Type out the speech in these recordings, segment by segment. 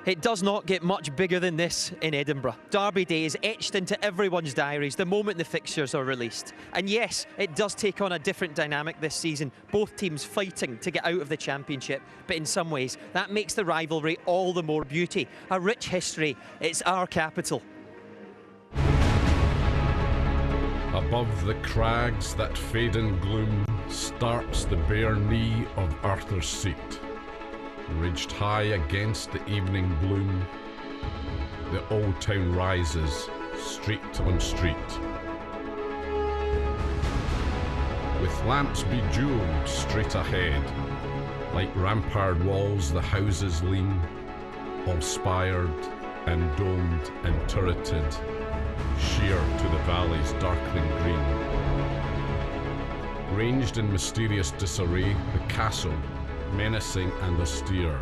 It does not get much bigger than this in Edinburgh. Derby Day is etched into everyone's diaries the moment the fixtures are released. And yes, it does take on a different dynamic this season, both teams fighting to get out of the Championship, but in some ways that makes the rivalry all the more beauty. A rich history, it's our capital. Above the crags that fade in gloom starts the bare knee of Arthur's Seat. Ridged high against the evening bloom, the old town rises, street on street. With lamps bejeweled straight ahead, like rampart walls the houses lean, all spired and domed and turreted, sheer to the valley's darkling green. Ranged in mysterious disarray, the castle, menacing and austere,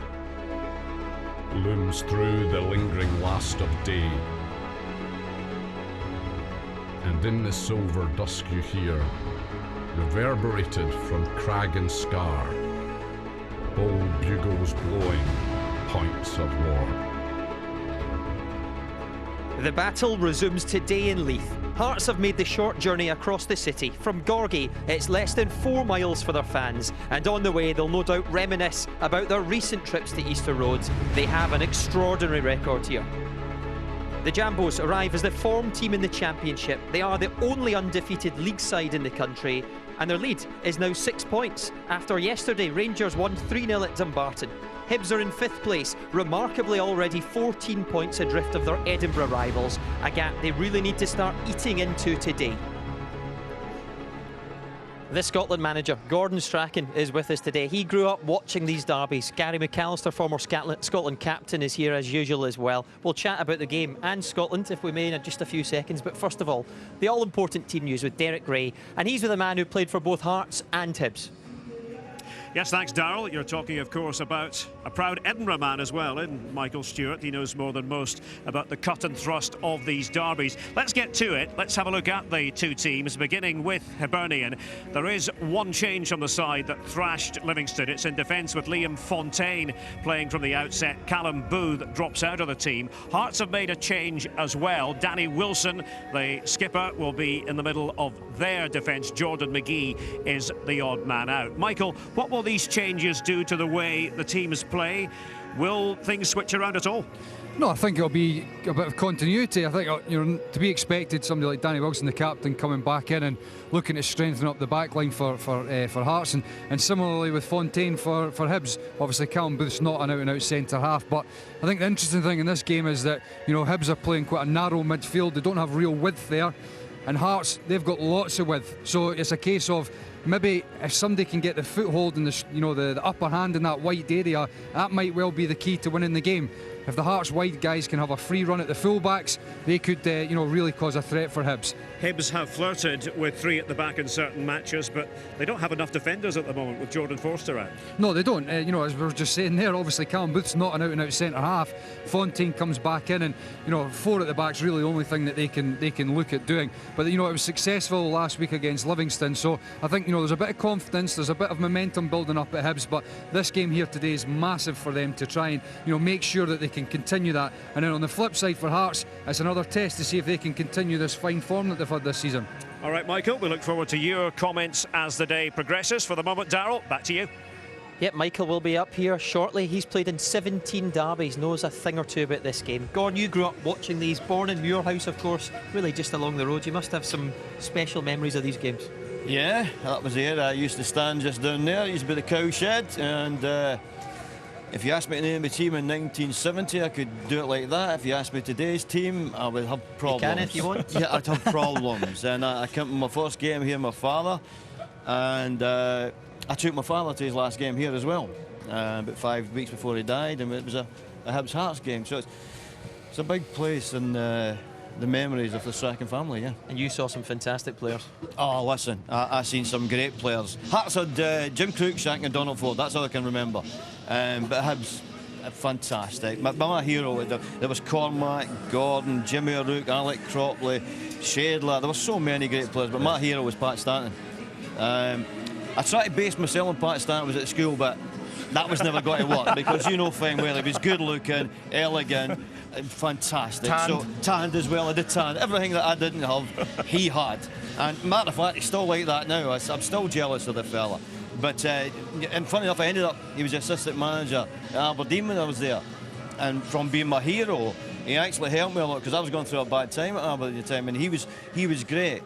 looms through the lingering last of day. And in the silver dusk you hear, reverberated from crag and scar, bold bugles blowing points of war. The battle resumes today in Leith. Hearts have made the short journey across the city. From Gorgie, it's less than 4 miles for their fans, and on the way they'll no doubt reminisce about their recent trips to Easter Roads. They have an extraordinary record here. The Jambos arrive as the form team in the Championship. They are the only undefeated league side in the country, and their lead is now 6 points. After yesterday, Rangers won 3-0 at Dumbarton. Hibs are in 5th place, remarkably already 14 points adrift of their Edinburgh rivals, a gap they really need to start eating into today. The Scotland manager, Gordon Strachan, is with us today. He grew up watching these derbies. Gary McAllister, former Scotland captain, is here as usual as well. We'll chat about the game and Scotland, if we may, in just a few seconds. But first of all, the all-important team news with Derek Ray. And he's with a man who played for both Hearts and Hibs. Yes, thanks, Darryl. You're talking, of course, about a proud Edinburgh man as well, in Michael Stewart. He knows more than most about the cut and thrust of these derbies. Let's get to it. Let's have a look at the two teams, beginning with Hibernian. There is one change on the side that thrashed Livingston. It's in defence with Liam Fontaine playing from the outset. Callum Booth drops out of the team. Hearts have made a change as well. Danny Wilson, the skipper, will be in the middle of their defence. Jordan McGee is the odd man out. Michael, what will these changes do to the way the teams play? Will things switch around at all? No, I think it'll be a bit of continuity. I think, to be expected, somebody like Danny Wilson, the captain, coming back in and looking to strengthen up the back line for Hearts, and similarly with Fontaine for Hibs. Obviously Callum Booth's not an out-and-out centre half, but I think the interesting thing in this game is that Hibs are playing quite a narrow midfield. They don't have real width there, and Hearts, they've got lots of width. So it's a case of maybe if somebody can get the foothold and the upper hand in that wide area, that might well be the key to winning the game. If the Hearts wide guys can have a free run at the fullbacks, they could really cause a threat for Hibs. Hibs have flirted with 3 at the back in certain matches, but they don't have enough defenders at the moment with Jordan Forster out. No, they don't. As we were just saying there, obviously Callum Booth's not an out-and-out centre half. Fontaine comes back in, and 4 at the back's really the only thing that they can look at doing. But it was successful last week against Livingston, so I think there's a bit of confidence, there's a bit of momentum building up at Hibs. But this game here today is massive for them to try and make sure that they can continue that. And then on the flip side for Hearts, it's another test to see if they can continue this fine form that they've had this season. All right, Michael, we look forward to your comments as the day progresses. For the moment, Darryl, back to you. Yep, Michael will be up here shortly. He's played in 17 derbies, knows a thing or two about this game. Gordon, you grew up watching these, born in Muirhouse, of course, really just along the road. You must have some special memories of these games. Yeah, that was the area. I used to stand just down there. It used to be the cow shed, and if you asked me to name a team in 1970, I could do it like that. If you asked me today's team, I would have problems. You can if you want. Yeah, I'd have problems. And I came to my first game here, my father, and I took my father to his last game here as well, about 5 weeks before he died, and it was a Hibs Hearts game. So it's a big place in the memories of the Strachan family, yeah. And you saw some fantastic players. Oh, listen, I seen some great players. Hearts had Jim Cruikshank and Donald Ford, that's all I can remember. But Hibs, fantastic. My hero, there was Cormac, Gordon, Jimmy O'Rourke, Alec Cropley, Shadler. There were so many great players, but my hero was Pat Stanton. I tried to base myself on Pat Stanton. I was at school, but that was never going to work because you know fine well he was good looking, elegant, and fantastic. So tanned as well, I did tan. Everything that I didn't have, he had. And matter of fact, he's still like that now. I'm still jealous of the fella. But and funny enough, he was assistant manager at Aberdeen when I was there. And from being my hero, he actually helped me a lot because I was going through a bad time at Aberdeen at the time, and he was great.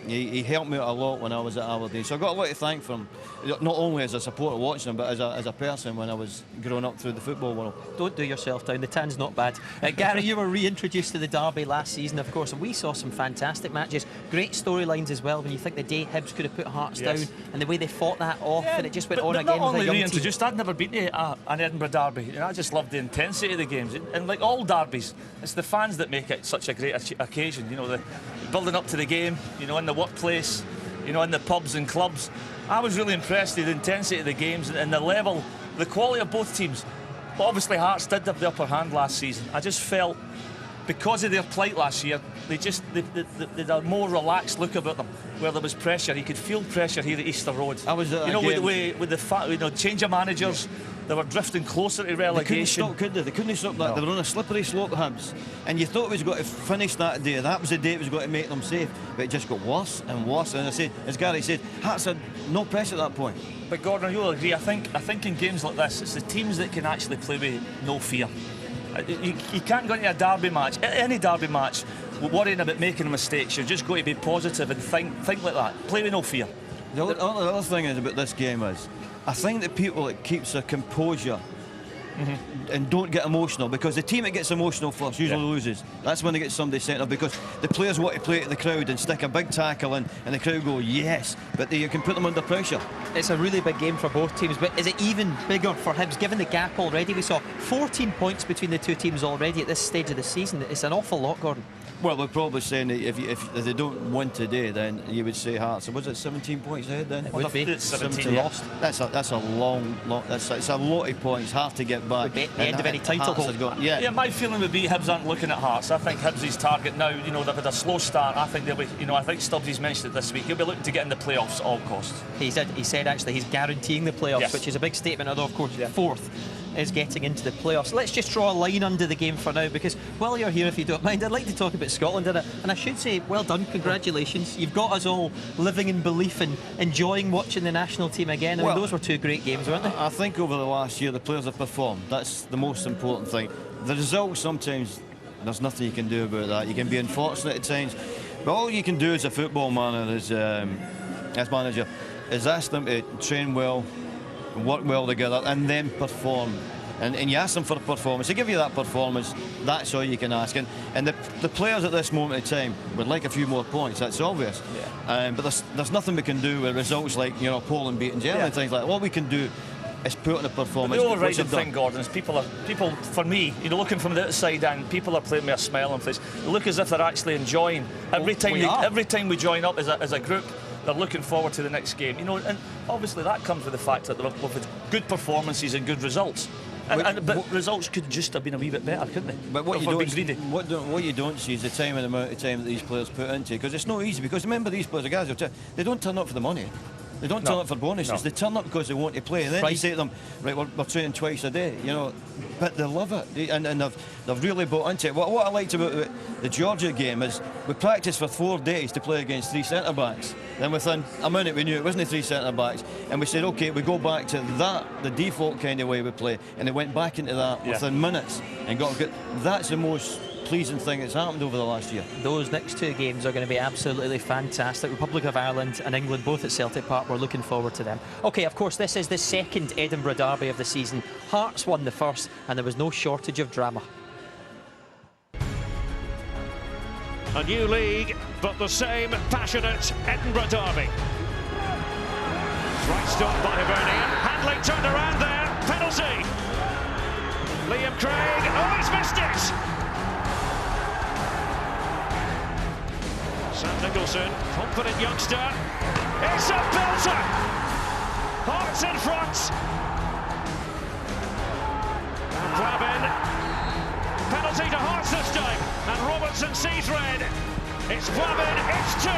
He helped me out a lot when I was at Aberdeen, so I got a lot to thank for him, not only as a supporter watching him, but as a person when I was growing up through the football world. Don't do yourself down, the tan's not bad. Gary, you were reintroduced to the derby last season, of course, and we saw some fantastic matches, great storylines as well. When you think the day Hibs could have put Hearts down and the way they fought that off, and it just went on again. Not only with a young reintroduced, team. I'd never been to an Edinburgh derby. I just loved the intensity of the games, and like all derbies, it's the fans that make it such a great occasion. You know, the building up to the game, you know, in the workplace, you know, in the pubs and clubs. I was really impressed with the intensity of the games and the level, the quality of both teams. But obviously Hearts did have the upper hand last season. I just felt, because of their plight last year, they had a more relaxed look about them, where there was pressure. You could feel pressure here at Easter Road. I was you know, with the fact, you know, change of managers. They were drifting closer to relegation. They couldn't stop, could they? They couldn't stop that. No. They were on a slippery slope, Hibs. And you thought it was going to finish that day. That was the day it was going to make them safe. But it just got worse and worse. And I said, as Gary said, Hearts had no pressure at that point. But Gordon, you'll agree, I think in games like this, it's the teams that can actually play with no fear. You can't go into a derby match, any derby match, worrying about making mistakes. You're just going to be positive and think like that. Play with no fear. The other thing is about this game is, I think the people that keeps their composure and don't get emotional, because the team that gets emotional first usually loses. That's when they get somebody sent off, because the players want to play to the crowd and stick a big tackle in, and the crowd go yes, but you can put them under pressure. It's a really big game for both teams, but is it even bigger for Hibs given the gap already? We saw 14 points between the two teams already at this stage of the season. It's an awful lot, Gordon. Well, they're probably saying that if they don't win today, then you would say Hearts. Was it 17 points ahead then? It would be. It's 17 lost. That's a long. It's a lot of points. Hard to get back. The end of any title hold. Yeah, my feeling would be Hibs aren't looking at Hearts. I think Hibs' target now, you know, they've had a slow start. I think they'll be, you know, I think Stubbsy's mentioned it this week. He'll be looking to get in the playoffs at all costs. He said actually he's guaranteeing the playoffs, which is a big statement. Although of course fourth is getting into the playoffs. Let's just draw a line under the game for now, because while you're here, if you don't mind, I'd like to talk about Scotland. And I should say, well done, congratulations. You've got us all living in belief and enjoying watching the national team again. I mean, those were two great games, weren't they? I think over the last year, the players have performed. That's the most important thing. The results, sometimes, there's nothing you can do about that. You can be unfortunate at times. But all you can do as a football manager, as manager, is ask them to train well, work well together, and then perform. And you ask them for a performance. They give you that performance. That's all you can ask. And the players at this moment in time would like a few more points. That's obvious. But there's nothing we can do with results like, you know, Poland beating Germany and things like that. What we can do is put in a performance. But the overriding thing, Gordon, is people, for me, you know, looking from the outside in, people are playing with a smile on face. They look as if they're actually enjoying every time we join up as a group. They're looking forward to the next game, you know, and obviously that comes with the fact that they've had good performances and good results. But results could just have been a wee bit better, couldn't they? But what you don't see is the time and amount of time that these players put into it, because it's not easy. Because remember, these players, the guys, they don't turn up for the money. They don't turn up for bonuses. They turn up because they want to play. And then you say to them, right, we're training twice a day, you know. But they love it, and they've really bought into it. What I liked about the Georgia game is we practiced for 4 days to play against 3 centre-backs. Then within a minute we knew it wasn't 3 centre-backs. And we said, OK, we go back to that, the default kind of way we play. And they went back into that within minutes and got good. That's the most pleasing thing that's happened over the last year. Those next 2 games are going to be absolutely fantastic. Republic of Ireland and England both at Celtic Park. We're looking forward to them. OK, of course, this is the second Edinburgh derby of the season. Hearts won the first, and there was no shortage of drama. A new league, but the same passionate Edinburgh derby. Right stop by Hibernian. Handling turned around there. Penalty. Liam Craig. Oh, he's missed it. Sam Nicholson, confident youngster. It's a belter! Hearts in front. And Glavin. Penalty to Hearts this time. And Robertson sees red. It's Glavin, it's 2.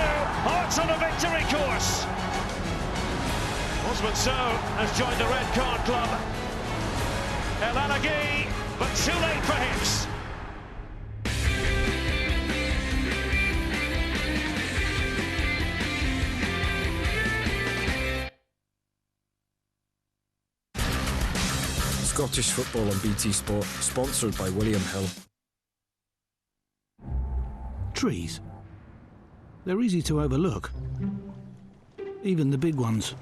Hearts on a victory course. Osman So has joined the Red Card Club. El Alaghi, but too late for Hibs. Scottish football on BT Sport, sponsored by William Hill. Trees. They're easy to overlook. Even the big ones,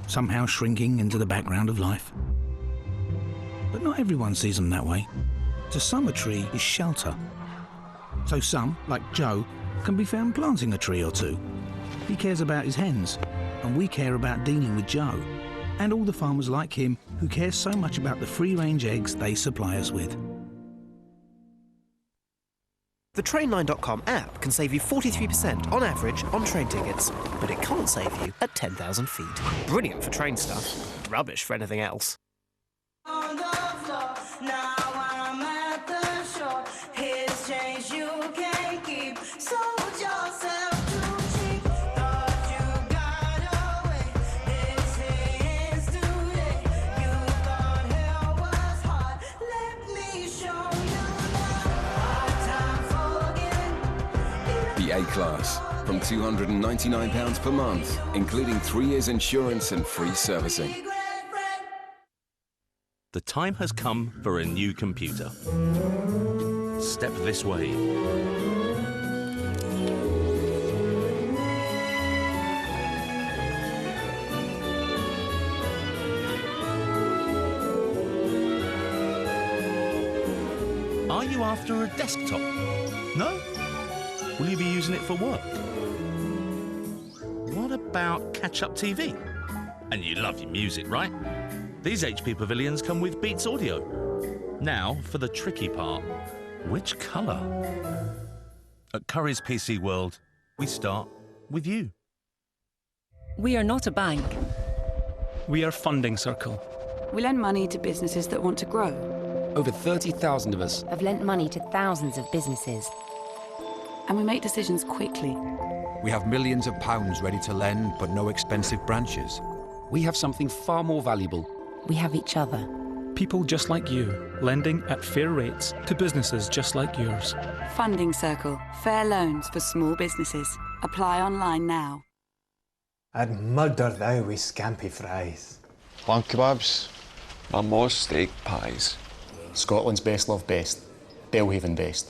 somehow shrinking into the background of life. But not everyone sees them that way. To some, a tree is shelter. So some, like Joe, can be found planting a tree or two. He cares about his hens, and we care about dealing with Joe. And all the farmers like him who care so much about the free-range eggs they supply us with. The Trainline.com app can save you 43% on average on train tickets, but it can't save you at 10,000 feet. Brilliant for train stuff, rubbish for anything else. The A-Class, from £299 per month, including 3 years insurance and free servicing. The time has come for a new computer. Step this way. Are you after a desktop? No? Will you be using it for work? What about catch-up TV? And you love your music, right? These HP Pavilions come with Beats Audio. Now for the tricky part. Which colour? At Curry's PC World, we start with you. We are not a bank. We are Funding Circle. We lend money to businesses that want to grow. Over 30,000 of us have lent money to thousands of businesses. And we make decisions quickly. We have millions of pounds ready to lend, but no expensive branches. We have something far more valuable. We have each other. People just like you, lending at fair rates to businesses just like yours. Funding Circle. Fair loans for small businesses. Apply online now. I'd murder thou with scampi fries. Lamb kebabs. Mum's steak pies. Scotland's best love best. Belhaven best.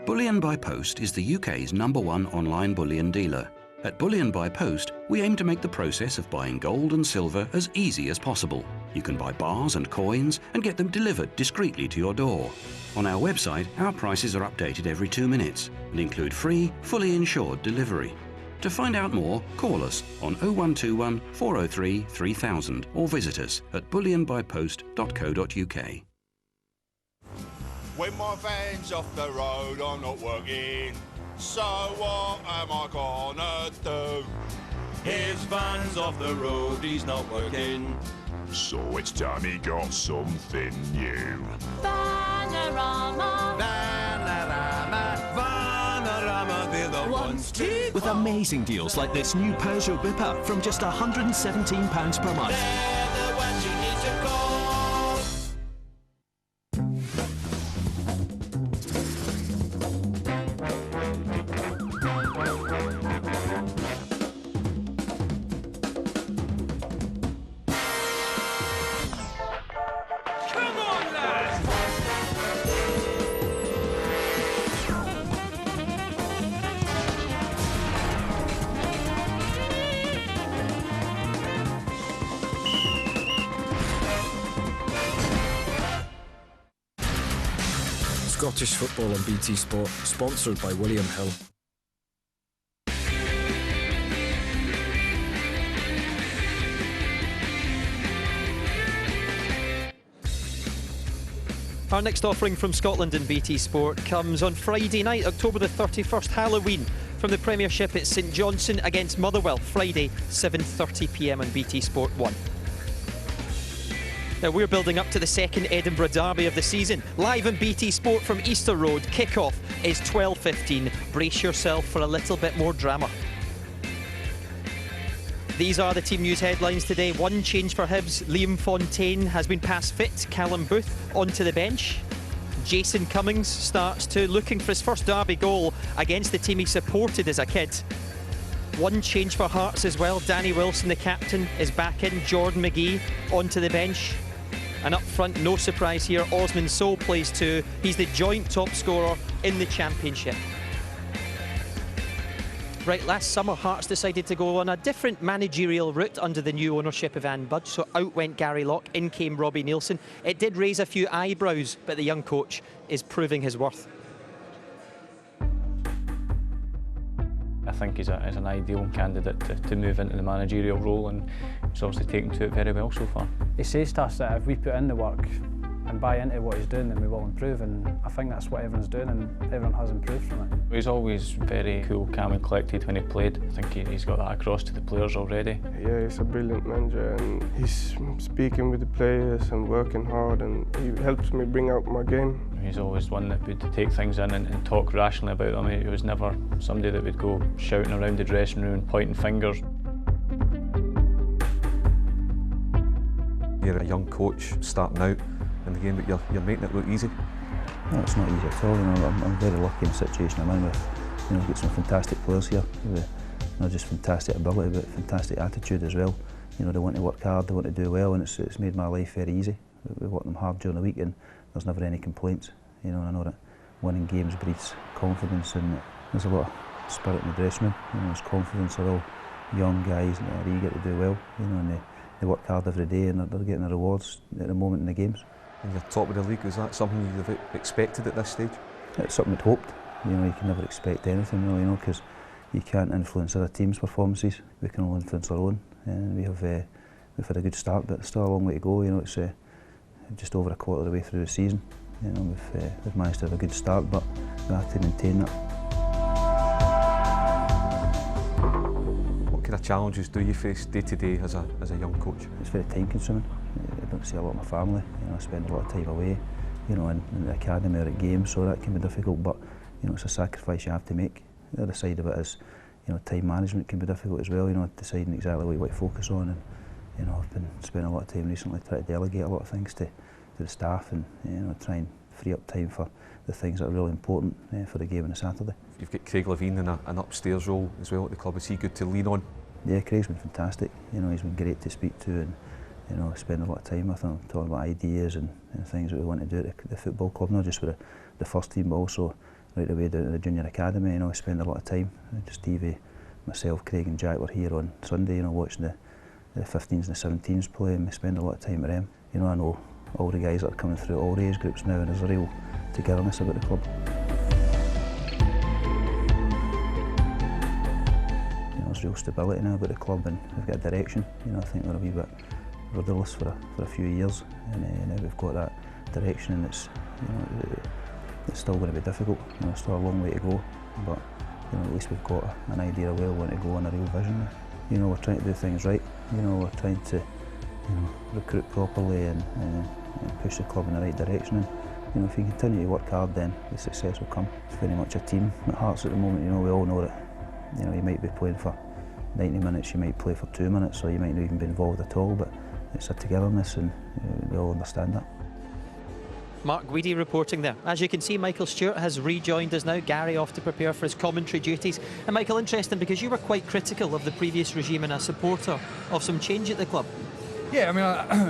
Bullion by Post is the UK's #1 online bullion dealer. At Bullion by Post, we aim to make the process of buying gold and silver as easy as possible. You can buy bars and coins and get them delivered discreetly to your door. On our website, our prices are updated every 2 minutes and include free, fully insured delivery. To find out more, call us on 0121 403 3000 or visit us at bullionbypost.co.uk. When my van's off the road, I'm not working. So what am I gonna do? His van's off the road, he's not working. So it's time he got something new. Vanarama, Vanarama, Vanarama, they're the ones to With amazing deals like this new Peugeot Bipper from just £117 per month. They're the ones you need to call. Scottish football on BT Sport, sponsored by William Hill. Our next offering from Scotland and BT Sport comes on Friday night, October the 31st, Halloween. From the Premiership, it's St Johnstone against Motherwell, Friday, 7:30 p.m. on BT Sport 1. Now we're building up to the second Edinburgh derby of the season. Live on BT Sport from Easter Road. Kick-off is 12:15. Brace yourself for a little bit more drama. These are the team news headlines today. One change for Hibs. Liam Fontaine has been passed fit. Callum Booth onto the bench. Jason Cummings starts to looking for his first derby goal against the team he supported as a kid. One change for Hearts as well. Danny Wilson, the captain, is back in. Jordan McGee onto the bench. And up front, no surprise here, Osman Sow plays too. He's the joint top scorer in the Championship. Right, last summer Hearts decided to go on a different managerial route under the new ownership of Anne Budge. So out went Gary Locke, in came Robbie Neilson. It did raise a few eyebrows, but the young coach is proving his worth. I think he's an ideal candidate to move into the managerial role, and he's obviously taken to it very well so far. He says to us that if we put in the work and buy into what he's doing, then we will improve, and I think that's what everyone's doing, and everyone has improved from it. He's always very cool, calm and collected when he played. I think he's got that across to the players already. Yeah, he's a brilliant manager, and he's speaking with the players and working hard, and he helps me bring out my game. He's always one that would take things in and talk rationally about them. He was never somebody that would go shouting around the dressing room and pointing fingers. You're a young coach starting out in the game, but you're making it look easy. No, it's not easy at all. You know, I'm very lucky in the situation I'm in with. You know, we've got some fantastic players here with not just fantastic ability, but fantastic attitude as well. You know, they want to work hard, they want to do well, and it's made my life very easy. We work them hard during the week, and there's never any complaints. You know, I know that winning games breeds confidence, and there's a lot of spirit in the dressing room. You know, there's confidence. They're all young guys and they're eager to do well. You know, and they work hard every day, and they're getting the rewards at the moment in the games. And you're top of the league, is that something you'd have expected at this stage? It's something we'd hoped. You know, you can never expect anything really, you know, because you can't influence other teams' performances. We can only influence our own, and we've had a good start, but there's still a long way to go. You know, it's just over a quarter of the way through the season. You know, we've managed to have a good start, but we have to maintain that. What kind of challenges do you face day to day as a young coach? It's very time consuming. I don't see a lot of my family. You know, I spend a lot of time away, you know, in the academy or at games, so that can be difficult, but you know, it's a sacrifice you have to make. The other side of it is, you know, time management can be difficult as well, you know, deciding exactly what you want to focus on, and you know, I've been spending a lot of time recently trying to delegate a lot of things to the staff, and you know, try and free up time for the things that are really important for the game on a Saturday. You've got Craig Levine in an upstairs role as well at the club. Is he good to lean on? Yeah, Craig's been fantastic. You know, he's been great to speak to, and you know, spend a lot of time with him, talking about ideas and things that we want to do at the football club, not just with the first team, but also right the way down to the junior academy. You know, we spend a lot of time. Just Stevie, myself, Craig and Jack were here on Sunday, you know, watching the 15s and the 17s play, and we spend a lot of time with them. You know, I know all the guys that are coming through all the age groups now, and there's a real togetherness about the club. You know, there's real stability now about the club, and we've got a direction. You know, I think we're a wee bit rudderless for a few years, and now we've got that direction, and it's, you know, it's still going to be difficult. You know, still a long way to go, but you know, at least we've got an idea of where we want to go and a real vision. You know, we're trying to do things right. You know, we're trying to, you know, recruit properly and push the club in the right direction. And you know, if you continue to work hard, then the success will come. It's very much a team at Hearts at the moment. You know, we all know that. You know, you might be playing for 90 minutes, you might play for 2 minutes, or you might not even be involved at all. But it's a togetherness, and we all understand that. Mark Guidi reporting there. As you can see, Michael Stewart has rejoined us now. Gary off to prepare for his commentary duties. And Michael, interesting because you were quite critical of the previous regime and a supporter of some change at the club. Yeah, I mean,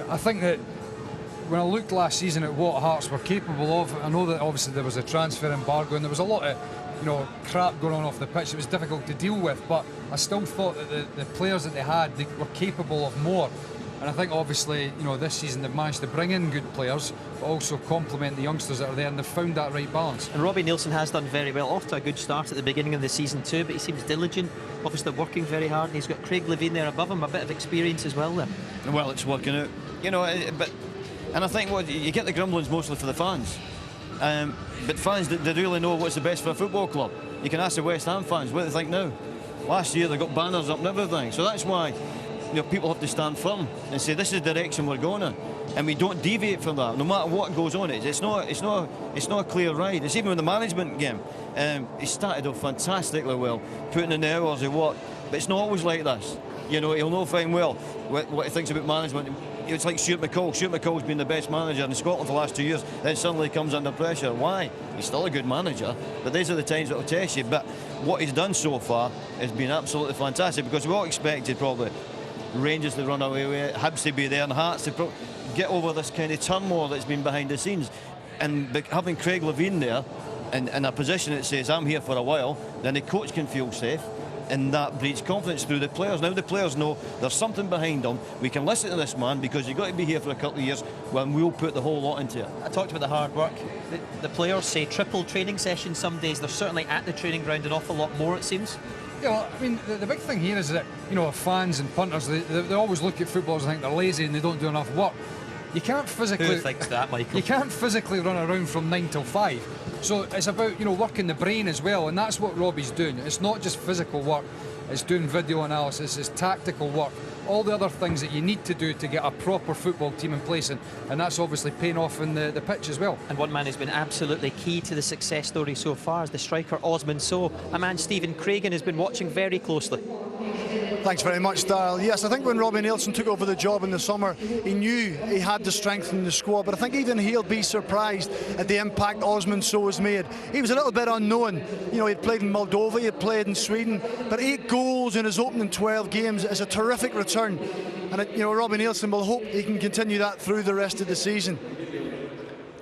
I think that when I looked last season at what Hearts were capable of, I know that obviously there was a transfer embargo and there was a lot of, you know, crap going on off the pitch that was difficult to deal with, but I still thought that the players that they had, they were capable of more. And I think obviously, you know, this season they've managed to bring in good players, but also complement the youngsters that are there, and they've found that right balance. And Robbie Neilson has done very well, off to a good start at the beginning of the season too, but he seems diligent, obviously working very hard, and he's got Craig Levine there above him, a bit of experience as well there. Well, it's working out, you know, and I think what you get the grumblings mostly for the fans, but fans, they really know what's the best for a football club. You can ask the West Ham fans what they think now. Last year they got banners up and everything, so that's why, you know, people have to stand firm and say this is the direction we're going in, and we don't deviate from that. No matter what goes on, it's not a clear ride. It's even with the management game. He started off fantastically well, putting in the hours of work, but it's not always like this. You know, he'll know fine well what he thinks about management. It's like Stuart McCall. Stuart McCall's been the best manager in Scotland for the last 2 years, then suddenly comes under pressure. Why? He's still a good manager, but these are the times that will test you. But what he's done so far has been absolutely fantastic, because we all expected probably Rangers to run away with it, Hibs to be there, and Hearts to get over this kind of turmoil that's been behind the scenes. And having Craig Levein there in a position that says, I'm here for a while, then the coach can feel safe, and that breeds confidence through the players. Now the players know there's something behind them. We can listen to this man, because you've got to be here for a couple of years when we'll put the whole lot into it. I talked about the hard work. The players say triple training sessions some days. They're certainly at the training ground an awful lot more, it seems. Yeah, well, I mean, the big thing here is that, you know, fans and punters, they always look at footballers and think they're lazy and they don't do enough work. You can't physically... Who thinks that, Michael? You can't physically run around from 9 till 5. So it's about, you know, working the brain as well, and that's what Robbie's doing. It's not just physical work, it's doing video analysis, it's tactical work, all the other things that you need to do to get a proper football team in place, and that's obviously paying off in the pitch as well. And one man who's been absolutely key to the success story so far is the striker Osman Sow, a man Stephen Craigan has been watching very closely. Thanks very much, Darryl. Yes, I think when Robbie Neilson took over the job in the summer, he knew he had the strength in the squad, but I think even he'll be surprised at the impact Osman Sow has made. He was a little bit unknown. You know, he'd played in Moldova, he'd played in Sweden, but 8 goals in his opening 12 games is a terrific return. And, you know, Robbie Neilson will hope he can continue that through the rest of the season.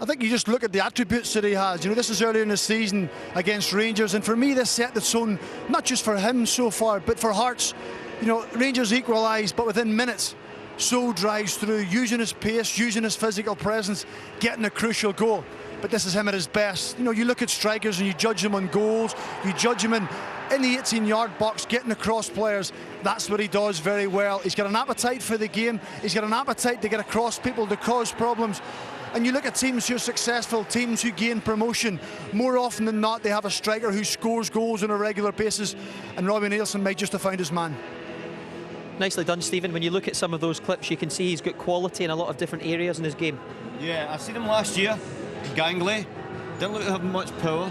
I think you just look at the attributes that he has. You know, this is earlier in the season against Rangers, and for me this set the tone, not just for him so far, but for Hearts. You know, Rangers equalised, but within minutes, Sow drives through, using his pace, using his physical presence, getting a crucial goal. But this is him at his best. You know, you look at strikers and you judge him on goals, you judge him in the 18-yard box, getting across players. That's what he does very well. He's got an appetite for the game, he's got an appetite to get across people, to cause problems. And you look at teams who are successful, teams who gain promotion, more often than not they have a striker who scores goals on a regular basis, and Robbie Neilson might just have found his man. Nicely done, Stephen. When you look at some of those clips, you can see he's got quality in a lot of different areas in his game. Yeah, I seen him last year, gangly, didn't look to have much power.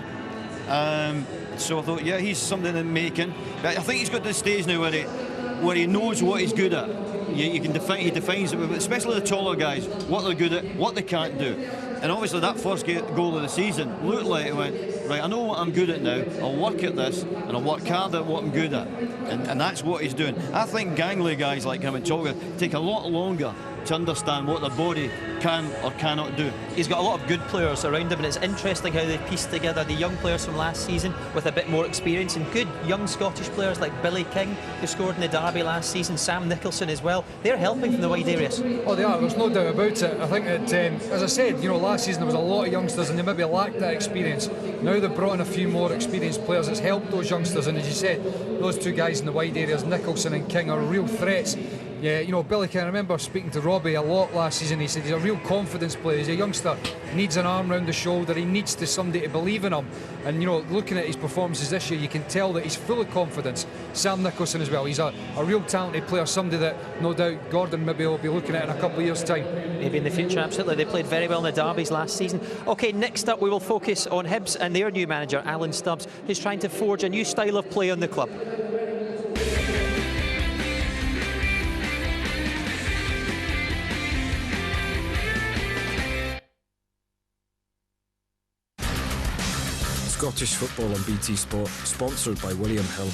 So I thought, yeah, he's something in making. But I think he's got to the stage now where he knows what he's good at. He defines it, especially the taller guys, what they're good at, what they can't do. And obviously that first goal of the season looked like it went, right, I know what I'm good at now, I'll work at this, and I'll work hard at what I'm good at. And that's what he's doing. I think gangly guys like him and Tolga take a lot longer to understand what their body can or cannot do. He's got a lot of good players around him, and it's interesting how they pieced together the young players from last season with a bit more experience, and good young Scottish players like Billy King, who scored in the derby last season, Sam Nicholson as well. They're helping from the wide areas. Oh, they are, there's no doubt about it. I think that, as I said, you know, last season there was a lot of youngsters and they maybe lacked that experience. Now they've brought in a few more experienced players. It's helped those youngsters, and as you said, those two guys in the wide areas, Nicholson and King, are real threats. Yeah, you know, Billy King, I remember speaking to Robbie a lot last season. He said he's a real confidence player. He's a youngster, needs an arm round the shoulder, he needs somebody to believe in him. And, you know, looking at his performances this year, you can tell that he's full of confidence. Sam Nicholson as well, he's a real talented player, somebody that no doubt Gordon maybe will be looking at in a couple of years' time. Maybe in the future, absolutely. They played very well in the derbies last season. OK, next up we will focus on Hibs and their new manager, Alan Stubbs, who's trying to forge a new style of play on the club. Scottish football on BT Sport, sponsored by William Hill.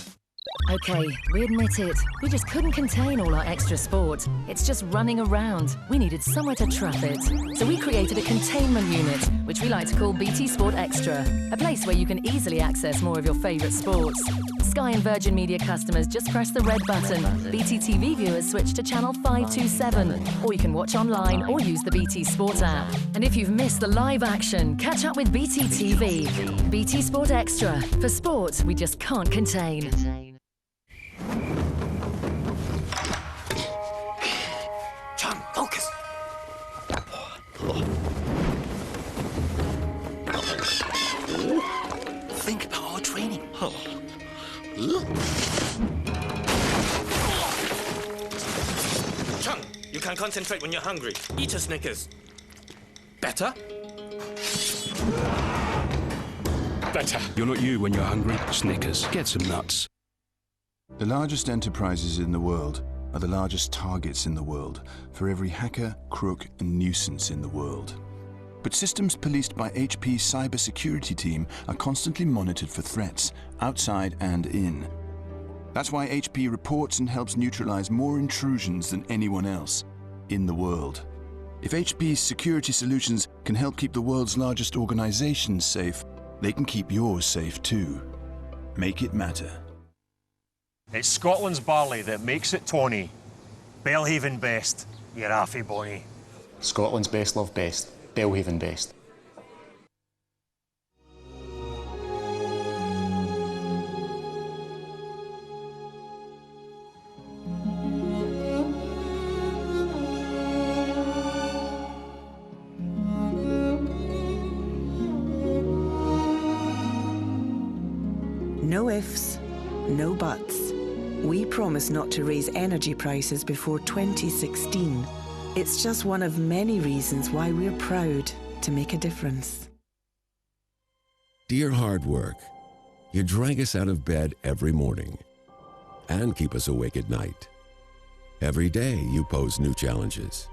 OK, we admit it. We just couldn't contain all our extra sport. It's just running around. We needed somewhere to trap it. So we created a containment unit, which we like to call BT Sport Extra. A place where you can easily access more of your favourite sports. Sky and Virgin Media customers just press the red button. BT TV viewers switch to channel 527. Or you can watch online or use the BT Sport app. And if you've missed the live action, catch up with BT TV. BT Sport Extra. For sport we just can't contain. John, focus. Think about our training. Chung, you can concentrate when you're hungry. Eat a Snickers. Better? Better. You're not you when you're hungry. Snickers. Get some nuts. The largest enterprises in the world are the largest targets in the world for every hacker, crook and nuisance in the world. But systems policed by HP's cybersecurity team are constantly monitored for threats, outside and in. That's why HP reports and helps neutralize more intrusions than anyone else in the world. If HP's security solutions can help keep the world's largest organizations safe, they can keep yours safe too. Make it matter. It's Scotland's barley that makes it tawny. Belhaven best, you're affy bonny. Scotland's best love best, Belhaven best. No ifs, no buts. We promise not to raise energy prices before 2016. It's just one of many reasons why we're proud to make a difference. Dear hard work, you drag us out of bed every morning and keep us awake at night. Every day you pose new challenges,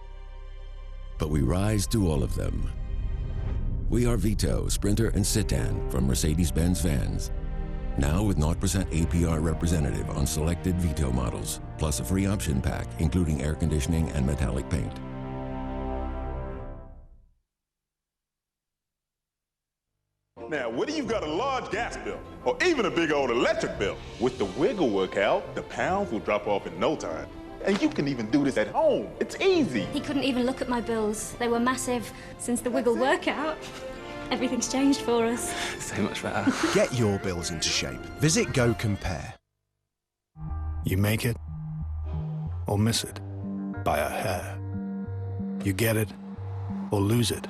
but we rise to all of them. We are Vito, Sprinter and Citan from Mercedes-Benz Vans. Now with 0% APR representative on selected Vito models, plus a free option pack, including air conditioning and metallic paint. Now, whether you've got a large gas bill or even a big old electric bill, with the Wiggle workout, the pounds will drop off in no time. And you can even do this at home. It's easy. He couldn't even look at my bills. They were massive. Since the Wiggle workout, everything's changed for us. So much better. Get your bills into shape. Visit Go Compare. You make it or miss it by a hair. You get it or lose it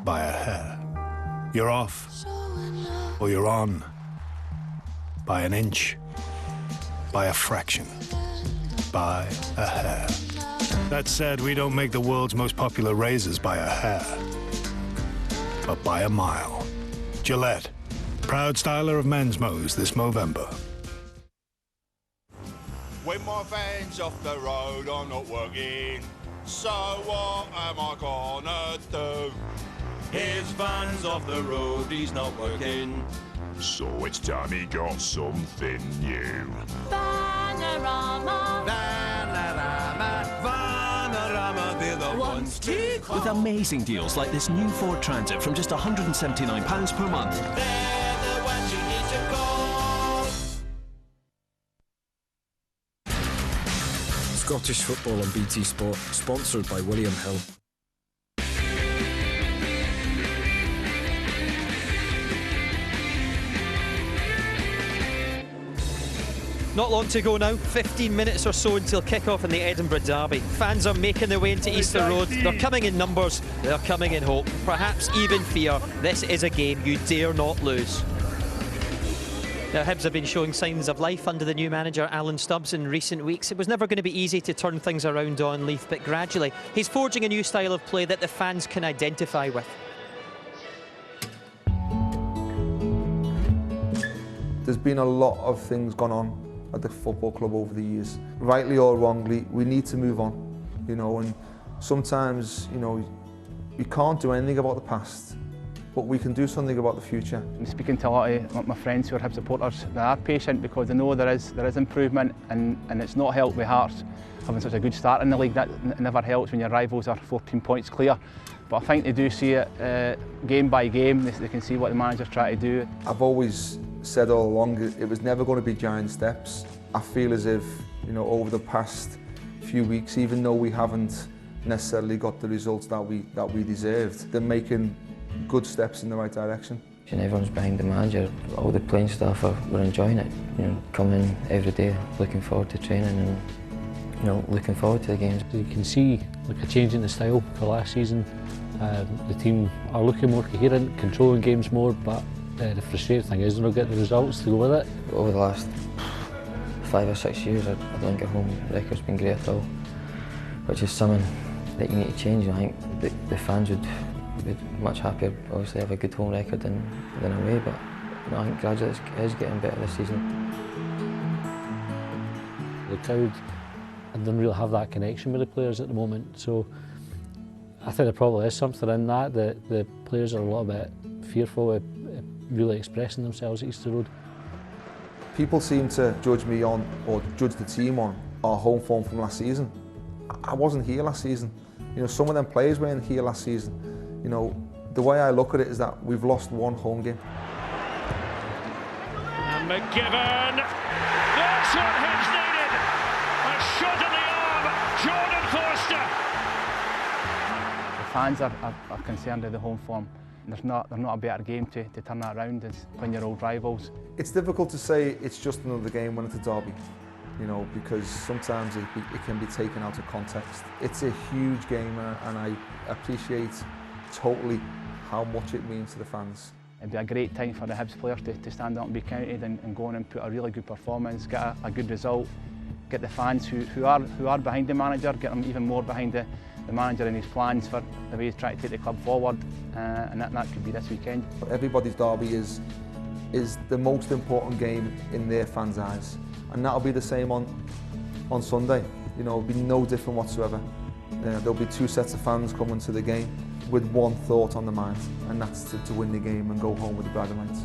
by a hair. You're off or you're on by an inch, by a fraction, by a hair. That said, we don't make the world's most popular razors by a hair, but by a mile. Gillette, proud styler of men's mows this Movember. When my van's off the road, I'm not working. So what am I gonna do? His van's off the road, he's not working. So it's time he got something new. Vanarama, Vanarama, Vanarama, they're the ones to call. With amazing deals like this new Ford Transit from just £179 per month. They're the ones you need to call. Scottish football on BT Sport, sponsored by William Hill. Not long to go now, 15 minutes or so until kick-off in the Edinburgh Derby. Fans are making their way into Easter Road. They're coming in numbers, they're coming in hope, perhaps even fear. This is a game you dare not lose. Now, Hibs have been showing signs of life under the new manager, Alan Stubbs, in recent weeks. It was never going to be easy to turn things around on Leith, but gradually he's forging a new style of play that the fans can identify with. There's been a lot of things gone on at the football club over the years. Rightly or wrongly, we need to move on, you know, and sometimes, you know, you can't do anything about the past, but we can do something about the future. I'm speaking to a lot of my friends who are Hibs supporters. They are patient because they know there is improvement, and it's not helped with Hearts having such a good start in the league. That never helps when your rivals are 14 points clear. But I think they do see it game by game. They can see what the manager's trying to do. I've always said all along it was never going to be giant steps. I feel as if, you know, over the past few weeks, even though we haven't necessarily got the results that we deserved, they're making good steps in the right direction. And everyone's behind the manager. All the playing staff we're enjoying it. You know, coming every day, looking forward to training and, you know, looking forward to the games. You can see like a change in the style for last season. The team are looking more coherent, controlling games more, but the frustrating thing is they're not getting the results to go with it. Over the last 5 or 6 years, I don't think our home record's been great at all, which is something that you need to change. I think the fans would be much happier, obviously, have a good home record than away, but you know, I think gradually it is getting better this season. The crowd I don't really have that connection with the players at the moment. So I think there probably is something in that the players are a little bit fearful of really expressing themselves at Easter Road. People seem to judge me on, or judge the team on, our home form from last season. I wasn't here last season. You know, some of them players weren't here last season. You know, the way I look at it is that we've lost one home game. And McGibbon, that's what Hibs needed. A shot in the arm, Jordan Forster. The fans are concerned with the home form. There's not a better game to turn that around as when you're old rivals. It's difficult to say it's just another game when it's a derby, you know, because sometimes it can be taken out of context. It's a huge game, and I appreciate totally how much it means to the fans. It'd be a great time for the Hibs players to stand up and be counted and go on and put a really good performance, get a good result, get the fans who are behind the manager, get them even more behind the manager and his plans for the way he's trying to take the club forward, and that could be this weekend. Everybody's derby is the most important game in their fans' eyes, and that'll be the same on Sunday. You know, it'll be no different whatsoever. There'll be two sets of fans coming to the game with one thought on the mind, and that's to win the game and go home with the bragging rights.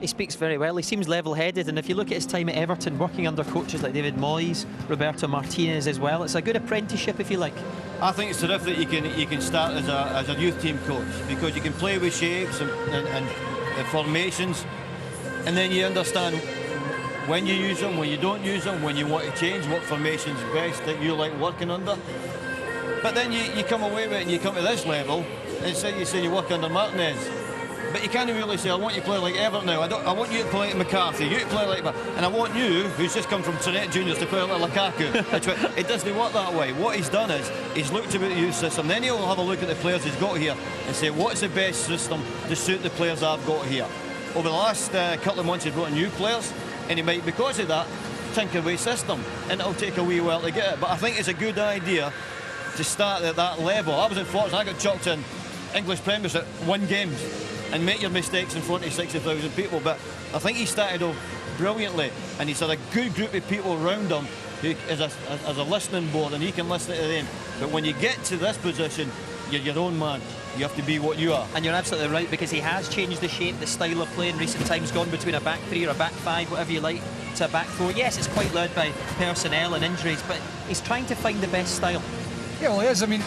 He speaks very well. He seems level-headed, and if you look at his time at Everton, working under coaches like David Moyes, Roberto Martinez as well, it's a good apprenticeship, if you like. I think it's terrific that you can start as a youth team coach, because you can play with shapes and formations, and then you understand when you use them, when you don't use them, when you want to change, what formation's best that you like working under. But then you come away with it and you come to this level, and you say you work under Martinez. But you can't really say, I want you to play like Everton now. I want you to play like McCarthy, you to play like... And I want you, who's just come from Trinette Juniors, to play like Lukaku. It doesn't work that way. What he's done is, he's looked about the youth system, then he'll have a look at the players he's got here and say, what's the best system to suit the players I've got here? Over the last couple of months, he's brought in new players, and he might, because of that, tinker away system. And it'll take a wee while to get it. But I think it's a good idea to start at that level. I was unfortunate, I got chucked in English Premiership 1 game and make your mistakes in front of 60,000 people, but I think he started off brilliantly, and he's had a good group of people around him who is a listening board, and he can listen to them. But when you get to this position, you're your own man. You have to be what you are. And you're absolutely right, because he has changed the shape, the style of play in recent times, gone between a back 3 or a back 5, whatever you like, to a back 4. Yes, it's quite led by personnel and injuries, but he's trying to find the best style. Yeah, well, he is. I mean,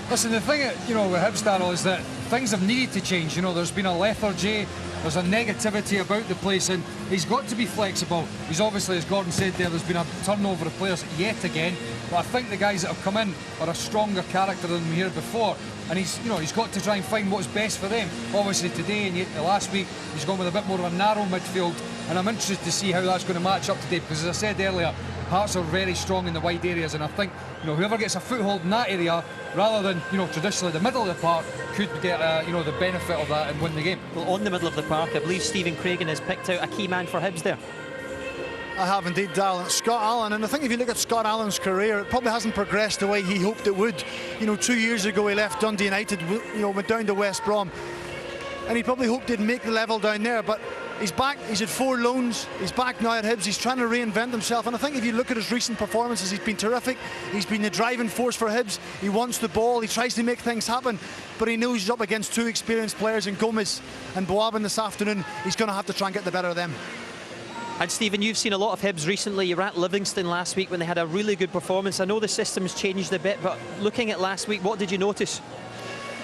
listen, the thing, you know, with Hibs, Darryl, is that things have needed to change. You know, there's been a lethargy, there's a negativity about the place, and he's got to be flexible. He's obviously, as Gordon said there's been a turnover of players yet again, but I think the guys that have come in are a stronger character than we heard before, and he's got to try and find what's best for them. Obviously today and last week, he's gone with a bit more of a narrow midfield, and I'm interested to see how that's going to match up today, because as I said earlier, Hearts are very strong in the wide areas, and I think, you know, whoever gets a foothold in that area, rather than, you know, traditionally the middle of the park, could get, you know, the benefit of that and win the game. Well, on the middle of the park, I believe Stephen Craigan has picked out a key man for Hibs there. I have indeed, Darryl. Scott Allan, and I think if you look at Scott Allan's career, it probably hasn't progressed the way he hoped it would. You know, 2 years ago he left Dundee United, you know, went down to West Brom, and he probably hoped he'd make the level down there, but he's back. He's had 4 loans. He's back now at Hibs. He's trying to reinvent himself, and I think if you look at his recent performances, he's been terrific. He's been the driving force for Hibs. He wants the ball. He tries to make things happen, but he knows he's up against 2 experienced players in Gomez and Boabin this afternoon. He's going to have to try and get the better of them. And Stephen, you've seen a lot of Hibs recently. You were at Livingston last week when they had a really good performance. I know the system's changed a bit, but looking at last week, what did you notice?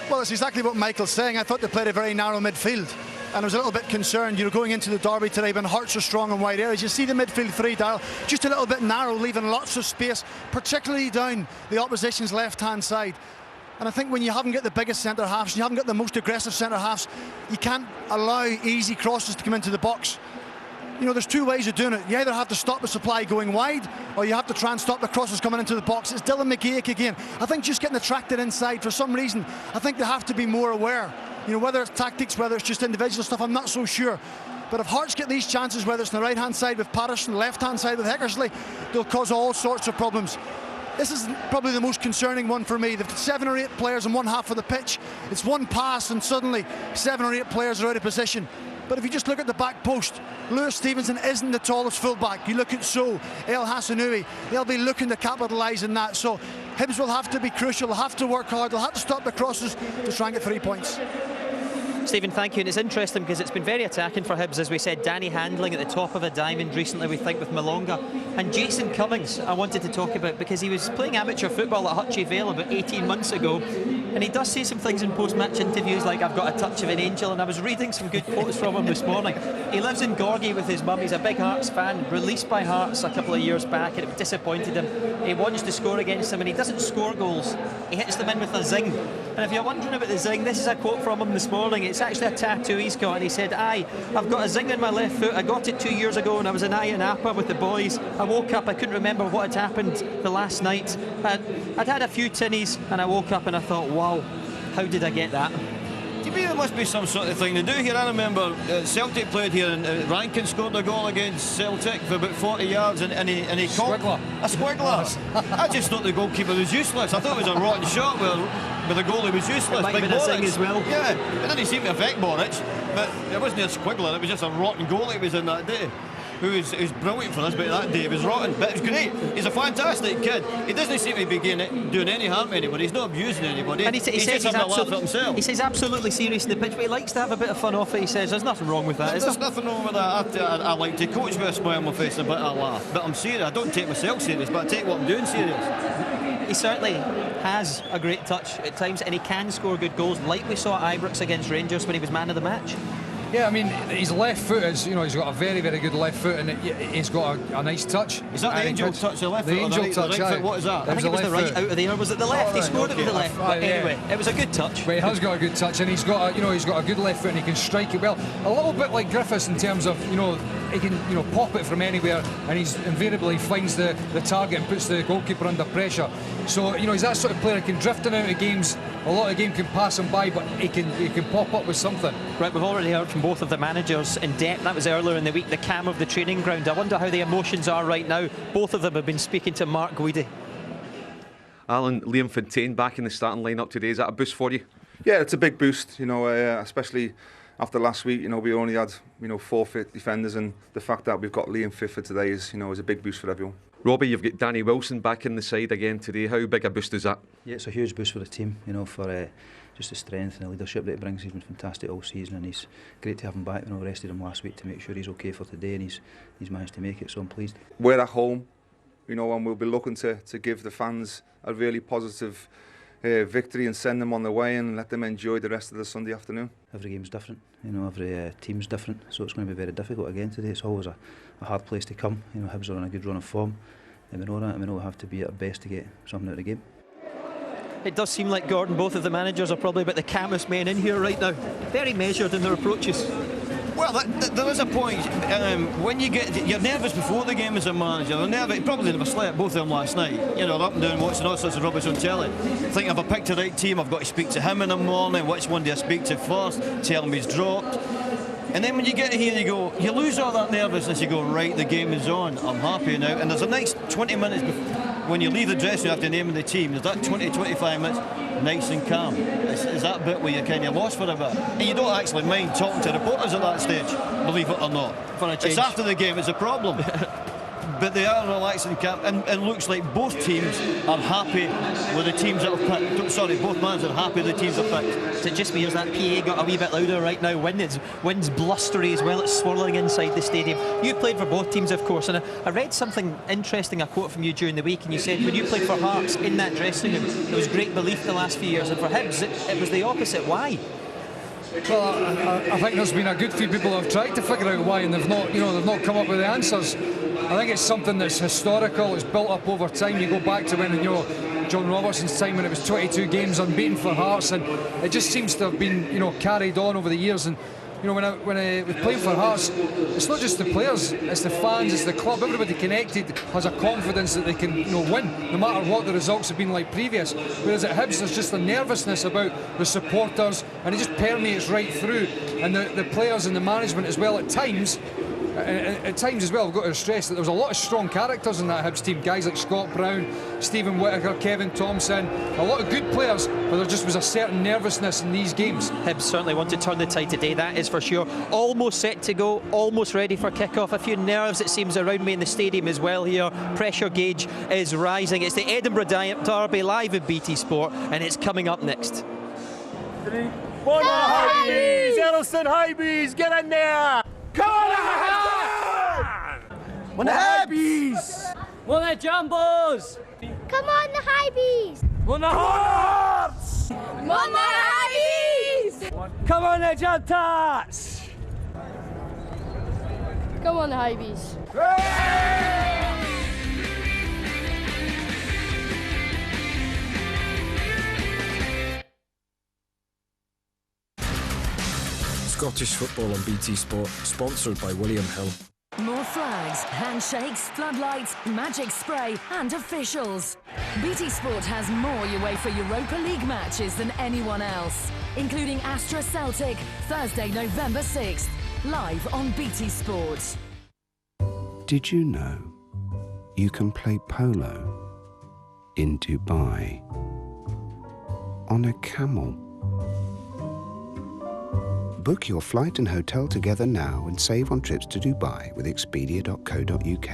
Well, it's exactly what Michael's saying. I thought they played a very narrow midfield, and I was a little bit concerned, you know, going into the derby today when Hearts are strong in wide areas. You see the midfield 3, Darryl, just a little bit narrow, leaving lots of space, particularly down the opposition's left-hand side. And I think when you haven't got the biggest centre-halves, you haven't got the most aggressive centre-halves, you can't allow easy crosses to come into the box. You know, there's 2 ways of doing it. You either have to stop the supply going wide, or you have to try and stop the crosses coming into the box. It's Dylan McGeoch again. I think just getting attracted inside, for some reason, I think they have to be more aware. You know, whether it's tactics, whether it's just individual stuff, I'm not so sure. But if Hearts get these chances, whether it's on the right-hand side with Patterson, left-hand side with Heckersley, they'll cause all sorts of problems. This is probably the most concerning one for me. They've got 7 or 8 players in one half of the pitch. It's one pass and suddenly 7 or 8 players are out of position. But if you just look at the back post, Lewis Stevenson isn't the tallest fullback. You look at So, El Hasanoui, they'll be looking to capitalise on that. So Hibs will have to be crucial, they'll have to work hard, they'll have to stop the crosses to try and get 3 points. Stephen, thank you. And it's interesting because it's been very attacking for Hibs. As we said, Danny Handling at the top of a diamond recently, we think, with Malonga. And Jason Cummings, I wanted to talk about because he was playing amateur football at Hutchie Vale about 18 months ago. And he does say some things in post-match interviews like, I've got a touch of an angel. And I was reading some good quotes from him this morning. He lives in Gorgie with his mum. He's a big Hearts fan, released by Hearts a couple of years back, and it disappointed him. He wants to score against them, and he doesn't score goals. He hits them in with a zing. And if you're wondering about the zing, this is a quote from him this morning. It's actually a tattoo he's got, and he said, I've got a zing in my left foot. I got it 2 years ago when I was in Ayia with the boys. I woke up, I couldn't remember what had happened the last night. I'd had a few tinnies, and I woke up and I thought, wow, how did I get that? Do you mean there must be some sort of thing to do here? I remember Celtic played here, and Rankin scored a goal against Celtic for about 40 yards, and he caught a squiggler. I just thought the goalkeeper was useless. I thought it was a rotten shot where the goalie was useless. It might have been a zing as well. Yeah, it didn't seem to affect Boric, but it wasn't a squiggler. It was just a rotten goalie he was in that day. Who's brilliant for us, but that day it was rotten. But it was great. He's a fantastic kid. He doesn't seem to be doing any harm to anybody. He's not abusing anybody. And he says he's himself. He says absolutely serious in the pitch, but he likes to have a bit of fun off it. He says there's nothing wrong with that. There's nothing wrong with that. I like to coach with a smile on my face and a bit of a laugh. But I'm serious. I don't take myself serious, but I take what I'm doing serious. He certainly has a great touch at times, and he can score good goals, like we saw at Ibrox against Rangers when he was man of the match. Yeah, I mean, his left foot is, he's got a very, very good left foot, and he's got a nice touch. Is that the angel touch, the left foot? The angel touch, the right foot, what is that? I think it was the right out of the air. Was it the left? He scored it with the left. But anyway, it was a good touch. But he has got a good touch, and he's got a good left foot, and he can strike it well. A little bit like Griffiths in terms of, he can, pop it from anywhere, and he's invariably finds the target and puts the goalkeeper under pressure. So, he's that sort of player who can drift in and out of games. A lot of the game can pass him by, but he can pop up with something. Right, we've already heard from both of the managers in depth. That was earlier in the week, the cam of the training ground. I wonder how the emotions are right now. Both of them have been speaking to Mark Guidi. Alan, Liam Fontaine back in the starting lineup today. Is that a boost for you? Yeah, it's a big boost, especially after last week. We only had 4 fit defenders, and the fact that we've got Liam fit for today is a big boost for everyone. Robbie, you've got Danny Wilson back in the side again today. How big a boost is that? Yeah, it's a huge boost for the team, for just the strength and the leadership that he brings. He's been fantastic all season, and he's great to have him back. Rested him last week to make sure he's okay for today, and he's managed to make it, so I'm pleased. We're at home, and we'll be looking to give the fans a really positive victory and send them on their way and let them enjoy the rest of the Sunday afternoon. Every game's different, every team's different, so it's going to be very difficult again today. It's always a hard place to come. Hibs are on a good run of form, and we know that, and we know we have to be at our best to get something out of the game. It does seem like, Gordon, both of the managers are probably about the calmest men in here right now. Very measured in their approaches. Well, there is a point. When you're nervous before the game as a manager. They're nervous. Probably never slept, both of them last night. They're up and down watching all sorts of rubbish on telly. Think if I picked the right team, I've got to speak to him in the morning. Which one do I speak to first? Tell him he's dropped. And then when you get here, you lose all that nervousness. You go, right, the game is on. I'm happy now. And there's a nice 20 minutes when you leave the dressing room after naming the team. There's that 20-25 minutes, nice and calm. It's that bit where you're kind of lost for a bit. And you don't actually mind talking to reporters at that stage, believe it or not. It's after the game, it's a problem. But they are relaxing and it looks like both teams are happy with the teams that have picked. Sorry, both managers are happy with the teams that have picked. Is it just me, or has that PA got a wee bit louder right now? Wind's blustery as well, it's swirling inside the stadium. You played for both teams, of course, and I read something interesting, a quote from you during the week, and you said when you played for Hearts in that dressing room, there was great belief the last few years, and for Hibs it was the opposite. Why? Well, I think there's been a good few people who have tried to figure out why, and they've not come up with the answers. I think it's something that's historical. It's built up over time. You go back to when John Robertson's time when it was 22 games unbeaten for Hearts, and it just seems to have been carried on over the years. And when I was playing for Hearts, it's not just the players, it's the fans, it's the club. Everybody connected has a confidence that they can win, no matter what the results have been like previous. Whereas at Hibs, there's just a nervousness about the supporters, and it just permeates right through. And the players and the management as well at times, At times as well, we've got to stress that there was a lot of strong characters in that Hibs team. Guys like Scott Brown, Stephen Whittaker, Kevin Thompson, a lot of good players, but there just was a certain nervousness in these games. Hibs certainly want to turn the tide today, that is for sure. Almost set to go, almost ready for kick-off. A few nerves, it seems, around me in the stadium as well here. Pressure gauge is rising. It's the Edinburgh Derby live in BT Sport, and it's coming up next. 3, 1, Hibs! Eddleston Hibs, get in there! Come on, Hibs! One Hibs! One the Jumbos! Come on, the Hibs! One the Hearts! Come on, the Hibs! Come on, the Jantats! Come on, the Hibs! Scottish football on BT Sport, sponsored by William Hill. More flags, handshakes, floodlights, magic spray and officials. BT Sport has more UEFA Europa League matches than anyone else, including Astra Celtic, Thursday, November 6th, live on BT Sport. Did you know you can play polo in Dubai on a camel? Book your flight and hotel together now and save on trips to Dubai with Expedia.co.uk.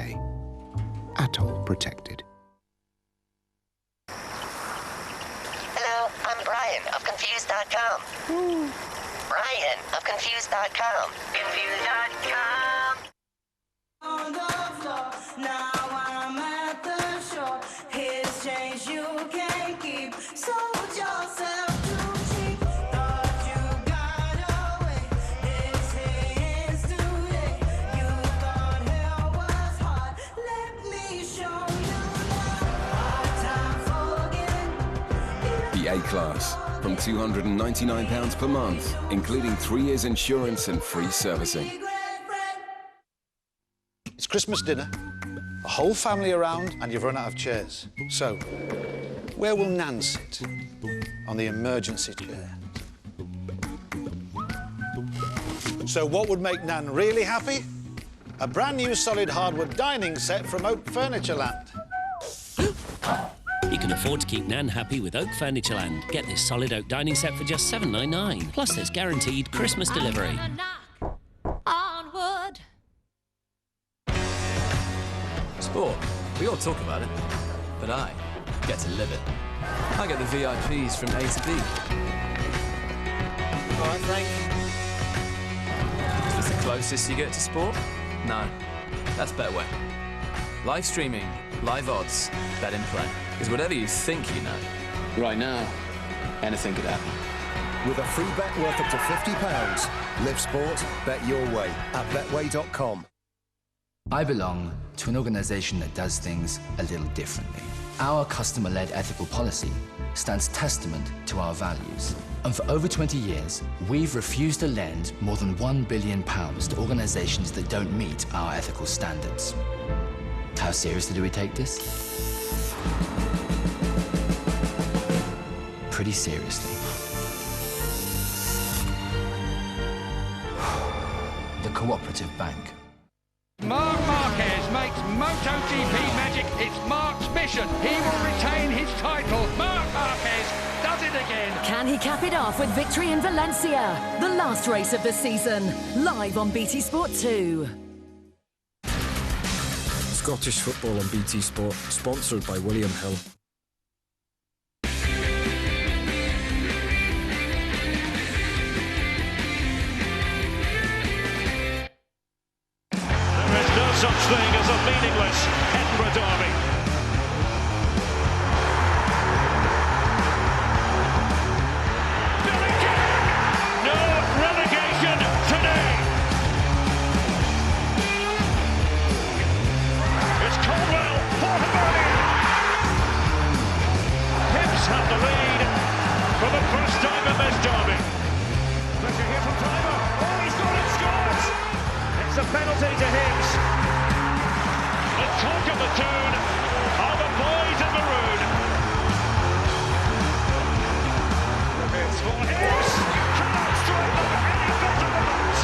Atoll protected. Hello, I'm Brian of Confused.com. Brian of Confused.com. Confused.com. On the floor, now I'm at the shore. Here's change you can't keep. Sold yourself too cheap. Thought you got away. This is today. You thought hell was hard. Let me show you now. Hard time forgetting. The A-Class, from £299 per month, including 3 years insurance and free servicing. It's Christmas dinner, a whole family around, and you've run out of chairs. So, where will Nan sit? On the emergency chair. So what would make Nan really happy? A brand new solid hardwood dining set from Oak Furnitureland. You can afford to keep Nan happy with Oak Furnitureland. Get this solid oak dining set for just $7.99. Plus there's guaranteed Christmas delivery. Onward. Sport. We all talk about it, but I get to live it. I get the VIPs from A to B. All right, Frank. Is this the closest you get to sport? No, that's Betway. Live streaming, live odds, bet in play. Because whatever you think you know, right now, anything could happen. With a free bet worth up to £50, live sport, bet your way at betway.com. I belong to an organisation that does things a little differently. Our customer-led ethical policy stands testament to our values. And for over 20 years, we've refused to lend more than £1 billion to organisations that don't meet our ethical standards. How seriously do we take this? Pretty seriously. The Cooperative Bank. Marc Marquez makes MotoGP magic its Mark's mission. He will retain his title. Marc Marquez does it again. Can he cap it off with victory in Valencia? The last race of the season, live on BT Sport 2. Scottish football on BT Sport, sponsored by William Hill. There is no such thing as a meaningless Edinburgh derby. No relegation today. It's Caldwell for Hibernian. Hibs have the lead for the first time in this derby. Pressure here from Driver. Oh, he's got it, scores! It's a penalty to Hibs. The talk of the town are the boys in maroon. It's for Hibs. You cannot strike them any better than that.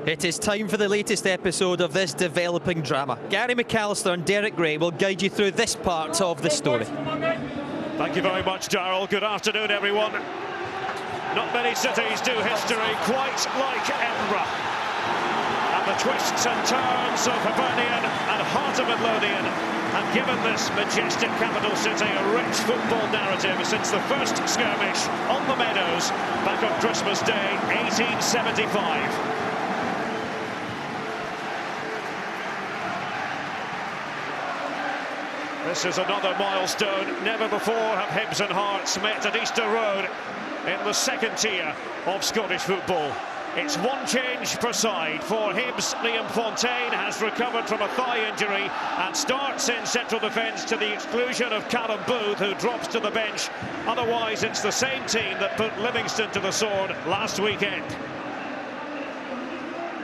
It is time for the latest episode of this developing drama. Gary McAllister and Derek Gray will guide you through this part of the story. Thank you very much, Darryl. Good afternoon, everyone. Not many cities do history quite like Edinburgh. And the twists and turns of Hibernian and Heart of Midlothian have given this majestic capital city a rich football narrative since the first skirmish on the Meadows back on Christmas Day 1875. This is another milestone. Never before have Hibs and Hearts met at Easter Road in the second tier of Scottish football. It's one change per side. For Hibs, Liam Fontaine has recovered from a thigh injury and starts in central defence to the exclusion of Callum Booth, who drops to the bench. Otherwise, it's the same team that put Livingston to the sword last weekend.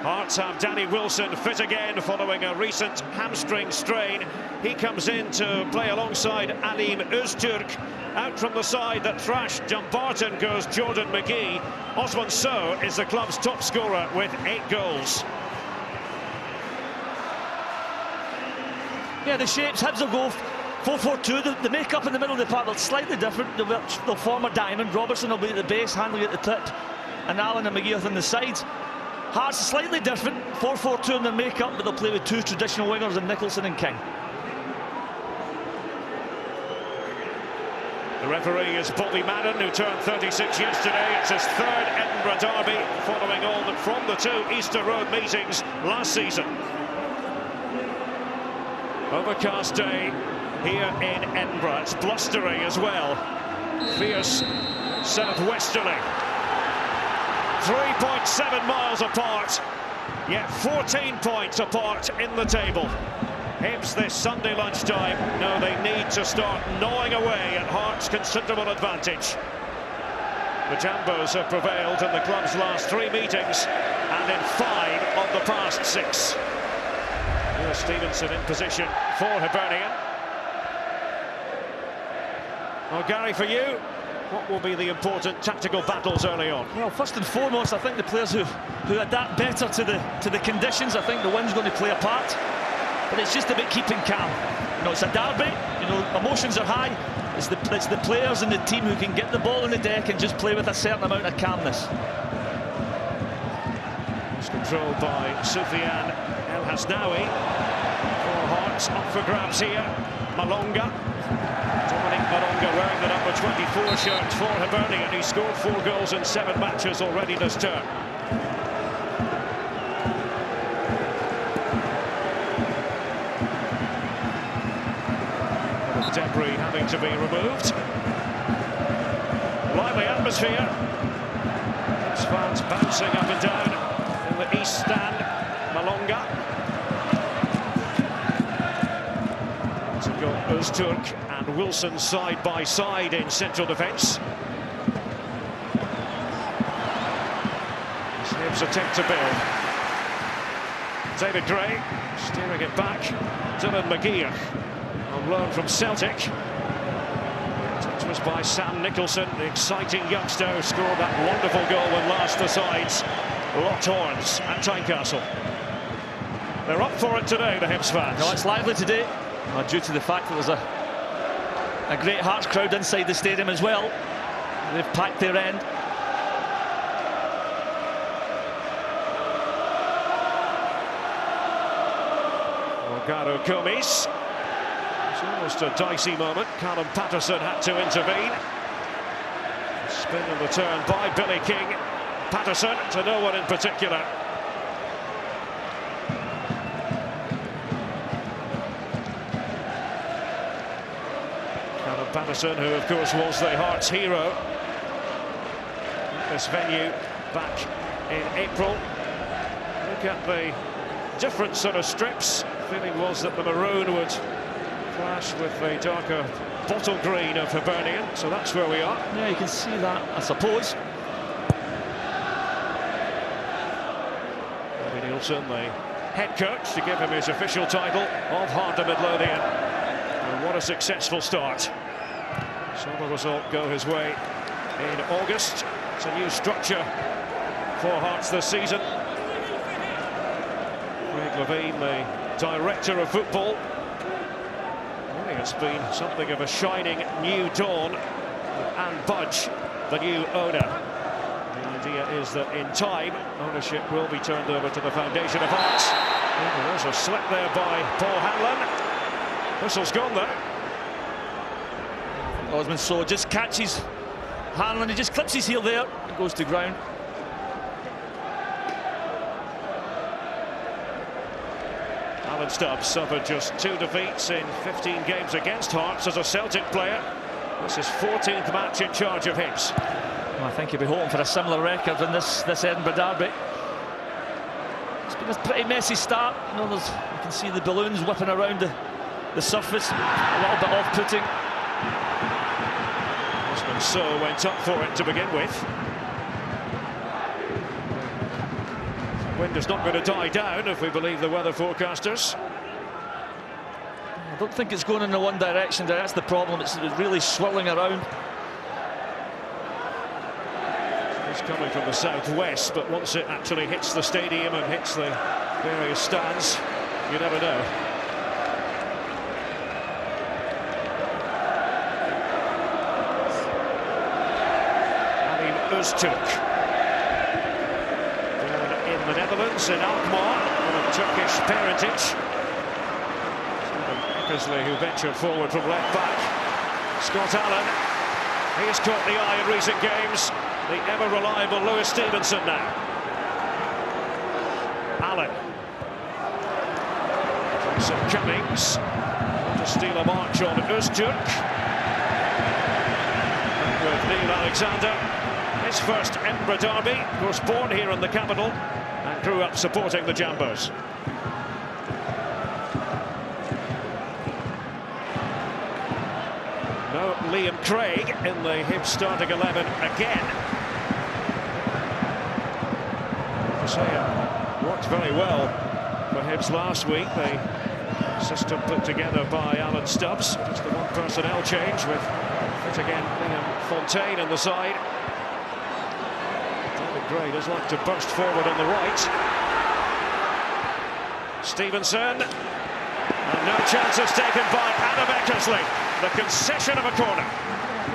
Hearts have Danny Wilson fit again following a recent hamstring strain. He comes in to play alongside Alim Öztürk. Out from the side that thrashed Dumbarton goes Jordan McGee. Osman Sow is the club's top scorer with 8 goals. Yeah, the shapes, Hibs will go 4-4-2. The make-up in the middle of the park looks slightly different. They'll form a diamond. Robertson will be at the base, handling at the tip, and Allen and McGee on the sides. Hearts slightly different, 4-4-2 in their make-up, but they'll play with 2 traditional wingers in Nicholson and King. The referee is Bobby Madden, who turned 36 yesterday. It's his 3rd Edinburgh derby, following on from the 2 Easter Road meetings last season. Overcast day here in Edinburgh. It's blustery as well. Fierce southwesterly. 3.7 miles apart, yet 14 points apart in the table. Hibs this Sunday lunchtime know they need to start gnawing away at Hearts' considerable advantage. The Jambos have prevailed in the club's last 3 meetings and in 5 of the past 6. Here's Stevenson in position for Hibernian. Well, Gary, for you, what will be the important tactical battles early on? Well, first and foremost, I think the players who adapt better to the conditions. I think the wind's going to play a part, but it's just about keeping calm. You know, it's a derby. You know, emotions are high. It's the players and the team who can get the ball on the deck and just play with a certain amount of calmness. It's controlled by Soufiane El Hasnaoui. 4 Hearts up for grabs here. Malonga. Dominic Malonga wearing the number 24 shirt for Hibernian. He scored 4 goals in 7 matches already this term. With debris having to be removed. Lively atmosphere. Hibs fans bouncing up and down in the east stand. Malonga. So we've got Öztürk and Wilson side by side in central defence. Hibs attempt to build. David Gray steering it back. Dylan McGee on loan from Celtic. It was by Sam Nicholson, the exciting youngster who scored that wonderful goal when last the sides locked horns at Tynecastle. They're up for it today, the Hibs fans. No, it's lively today, due to the fact that there's a great Hearts crowd inside the stadium as well. They've packed their end. Morgado Gomes. It's almost a dicey moment. Callum Patterson had to intervene. Spin and return by Billy King. Patterson to no one in particular. Callum Patterson, who of course was the Hearts hero at this venue back in April. Look at the different sort of strips. The feeling was that the maroon would clash with the darker bottle green of Hibernian, so that's where we are. Yeah, you can see that, I suppose. Bobby Nielsen, the head coach, to give him his official title of Heart of Midlothian. And what a successful start. Saw the result go his way in August. It's a new structure for Hearts this season. Craig Levine, the director of football. Really, it's been something of a shining new dawn. And Budge, the new owner. The idea is that in time, ownership will be turned over to the foundation of Hearts. Oh, there's a slip there by Paul Hanlon. Whistle's gone there. Osman So just catches Hanlon, he just clips his heel there and goes to ground. Alan Stubbs suffered just 2 defeats in 15 games against Hearts as a Celtic player. This is 14th match in charge of Hibs. Well, I think he'll be hoping for a similar record in this Edinburgh derby. It's been a pretty messy start. You know, you can see the balloons whipping around the surface, a little bit off-putting. Osman So went up for it to begin with. The wind is not going to die down if we believe the weather forecasters. I don't think it's going in the one direction there. That's the problem. It's really swirling around. It's coming from the southwest, but once it actually hits the stadium and hits the various stands, you never know. Öztürk, born in the Netherlands, in Alkmaar, of Turkish parentage. Eckersley, who ventured forward from left back. Scott Allen, he has caught the eye in recent games. The ever-reliable Lewis Stevenson now. Allen. Jason Cummings to steal a march on Öztürk. With Neil Alexander. His first Edinburgh derby, was born here in the capital and grew up supporting the Jambos. No Liam Craig in the Hibs starting 11 again. So it worked very well for Hibs last week. The system put together by Alan Stubbs. Just the one personnel change with it again Liam Fontaine in the side. Gray does like to burst forward on the right. Stevenson. And no chances taken by Adam Eckersley. The concession of a corner.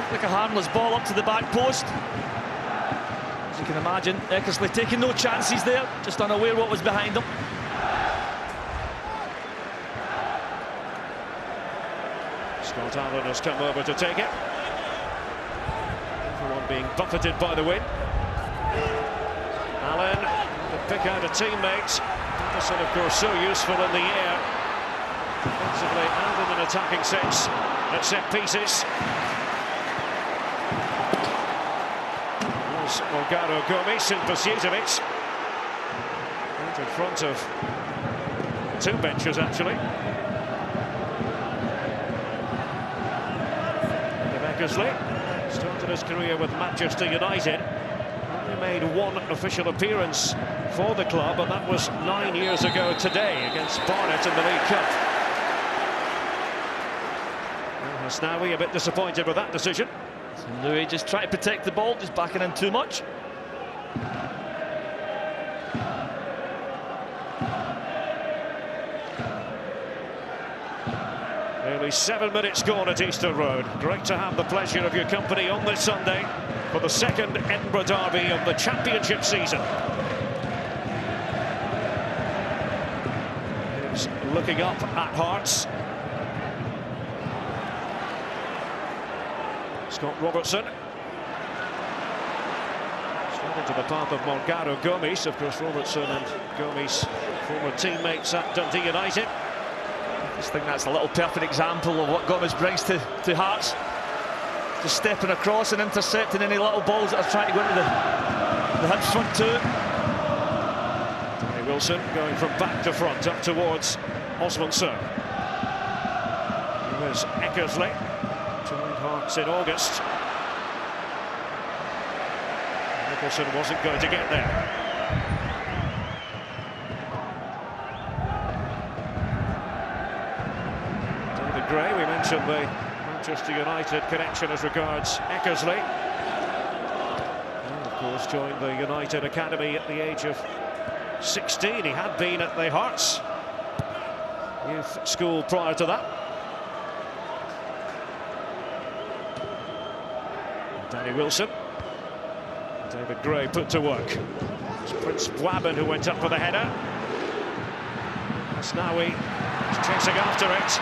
Like a harmless ball up to the back post. As you can imagine, Eckersley taking no chances there, just unaware what was behind him. Scott Allen has come over to take it. Everyone being buffeted by the wind. Allen, to pick out a teammate. Anderson, of course, so useful in the air, defensively and in an attacking sense at set pieces. There's Morgado Gomes in pursuit of it. Right in front of 2 benches, actually. Eckersley started his career with Manchester United. He made 1 official appearance for the club, and that was 9 years ago today against Barnet in the League Cup. And Hasnaoui a bit disappointed with that decision. Louis just trying to protect the ball, just backing in too much. Nearly 7 minutes gone at Easter Road. Great to have the pleasure of your company on this Sunday for the second Edinburgh derby of the championship season. He's looking up at Hearts. Scott Robertson. Straight into the path of Morgado Gomes. Of course, Robertson and Gomes, former teammates at Dundee United. I just think that's a little perfect example of what Gomes brings to Hearts. Just stepping across and intercepting any little balls that are trying to go into the Hibs front two. Danny Wilson going from back to front up towards Osman So. Here's Eckersley. Joined Hearts in August. Nicholson wasn't going to get there. David Gray, we mentioned the Manchester United connection as regards Eckersley. And of course joined the United Academy at the age of 16, he had been at the Hearts youth school prior to that. Danny Wilson. David Gray put to work. It's Prince Wabben who went up for the header. Asnawi is chasing after it.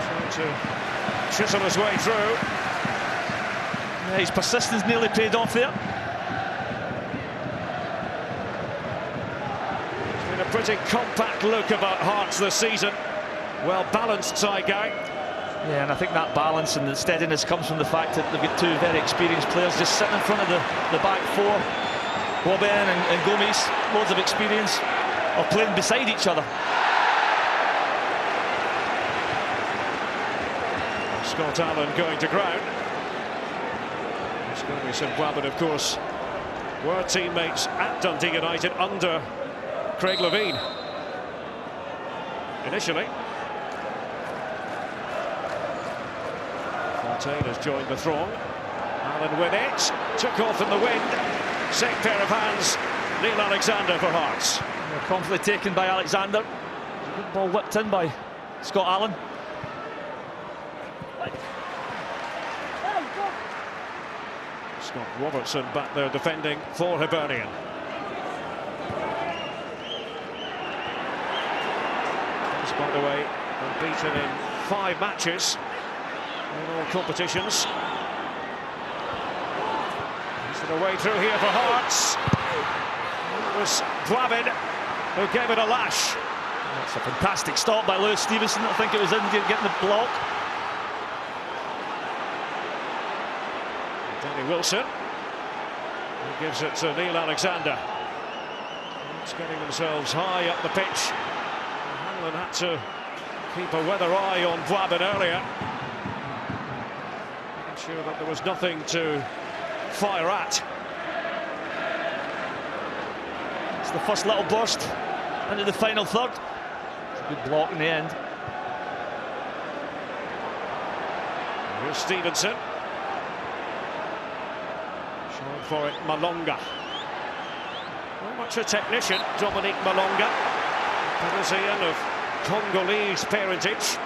Trying to chisel his way through. Yeah, his persistence nearly paid off there. It's been a pretty compact look about Hearts this season. Well balanced side, Gary. Yeah, and I think that balance and the steadiness comes from the fact that they've got two very experienced players just sitting in front of the back four. Wabben and Gomez, loads of experience of playing beside each other. Scott Allen going to ground. Gomez and Wabben, of course, were teammates at Dundee United under Craig Levein initially. Fontaine has joined the throng. Allen with it, took off in the wind. Safe pair of hands, Neil Alexander for Hearts. Yeah, confidently taken by Alexander. Good ball whipped in by Scott Allen. Scott Robertson back there defending for Hibernian. He's, by the way, unbeaten in 5 matches in all competitions. He's the way through here for Hearts. It was Wabben who gave it a lash. That's a fantastic stop by Lewis Stevenson. I think it was in getting the block. Danny Wilson, who gives it to Neil Alexander. It's getting themselves high up the pitch. Hanlon had to keep a weather eye on Wabben earlier, making sure that there was nothing to fire at. It's the first little burst into the final third. It's a good block in the end. Here's Stevenson. Showing for it, Malonga. Very much a technician, Dominique Malonga. Parisian of Congolese parentage.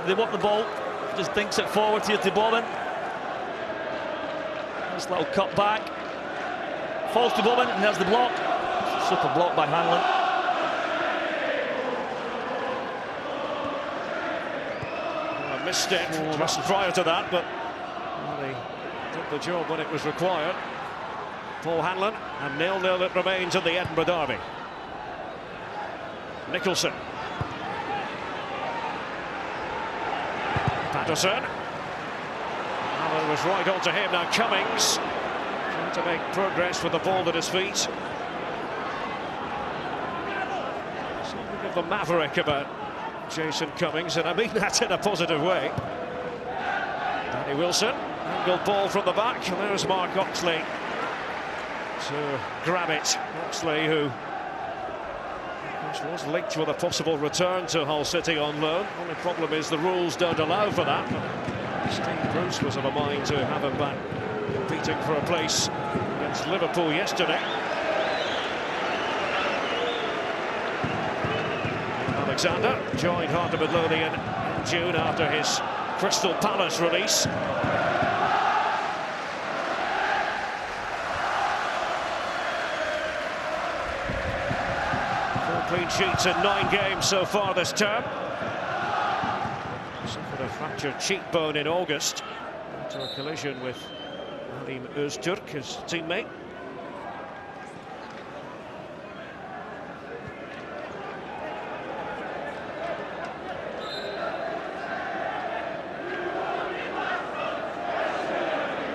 They want the ball, just dinks it forward here to Bowman. Nice little cut back. Falls to Bowman, and there's the block. Super block by Hanlon. Missed it just prior to that, but well, he did the job when it was required. Paul Hanlon, and 0-0 it remains in the Edinburgh derby. Nicholson. Patterson. Allen was right onto him. Now Cummings trying to make progress with the ball at his feet. Something of the maverick about Jason Cummings, and I mean that in a positive way. Danny Wilson, angled ball from the back, and there's Mark Oxley to grab it. Oxley, who of course was linked with a possible return to Hull City on loan. Only problem is the rules don't allow for that. But Steve Bruce was of a mind to have him back competing for a place against Liverpool yesterday. Alexander joined Heart of Midlothian in June after his Crystal Palace release. 4 clean sheets in 9 games so far this term. Suffered a fractured cheekbone in August after a collision with Halim Öztürk, his teammate.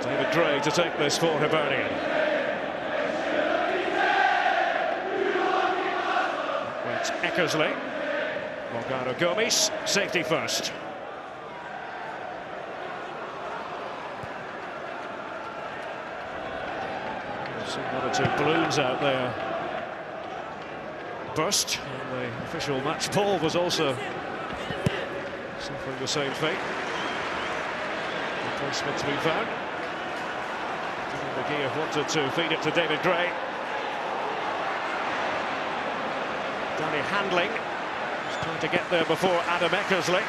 David Gray to take this for Hibernian. Went Eckersley. Morgado Gomez, safety first. See 1 or 2 balloons out there burst, and the official match ball was also suffering the same fate. Replacement to be found. McGeoch wanted to feed it to David Gray. Danny Handling was trying to get there before Adam Eckersley.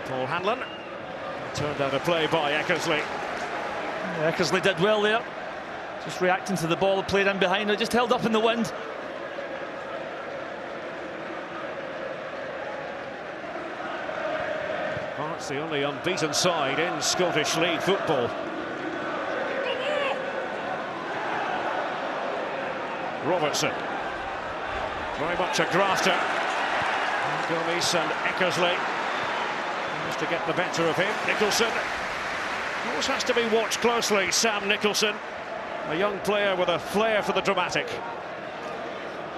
Paul Hanlon. Turned out a play by Eckersley. Yeah, Eckersley did well there. Just reacting to the ball played in behind it, just held up in the wind. Hearts the only unbeaten side in Scottish League football. Robertson. Very much a grafter. Gomes and Eckersley. To get the better of him. Nicholson always has to be watched closely. Sam Nicholson, a young player with a flair for the dramatic.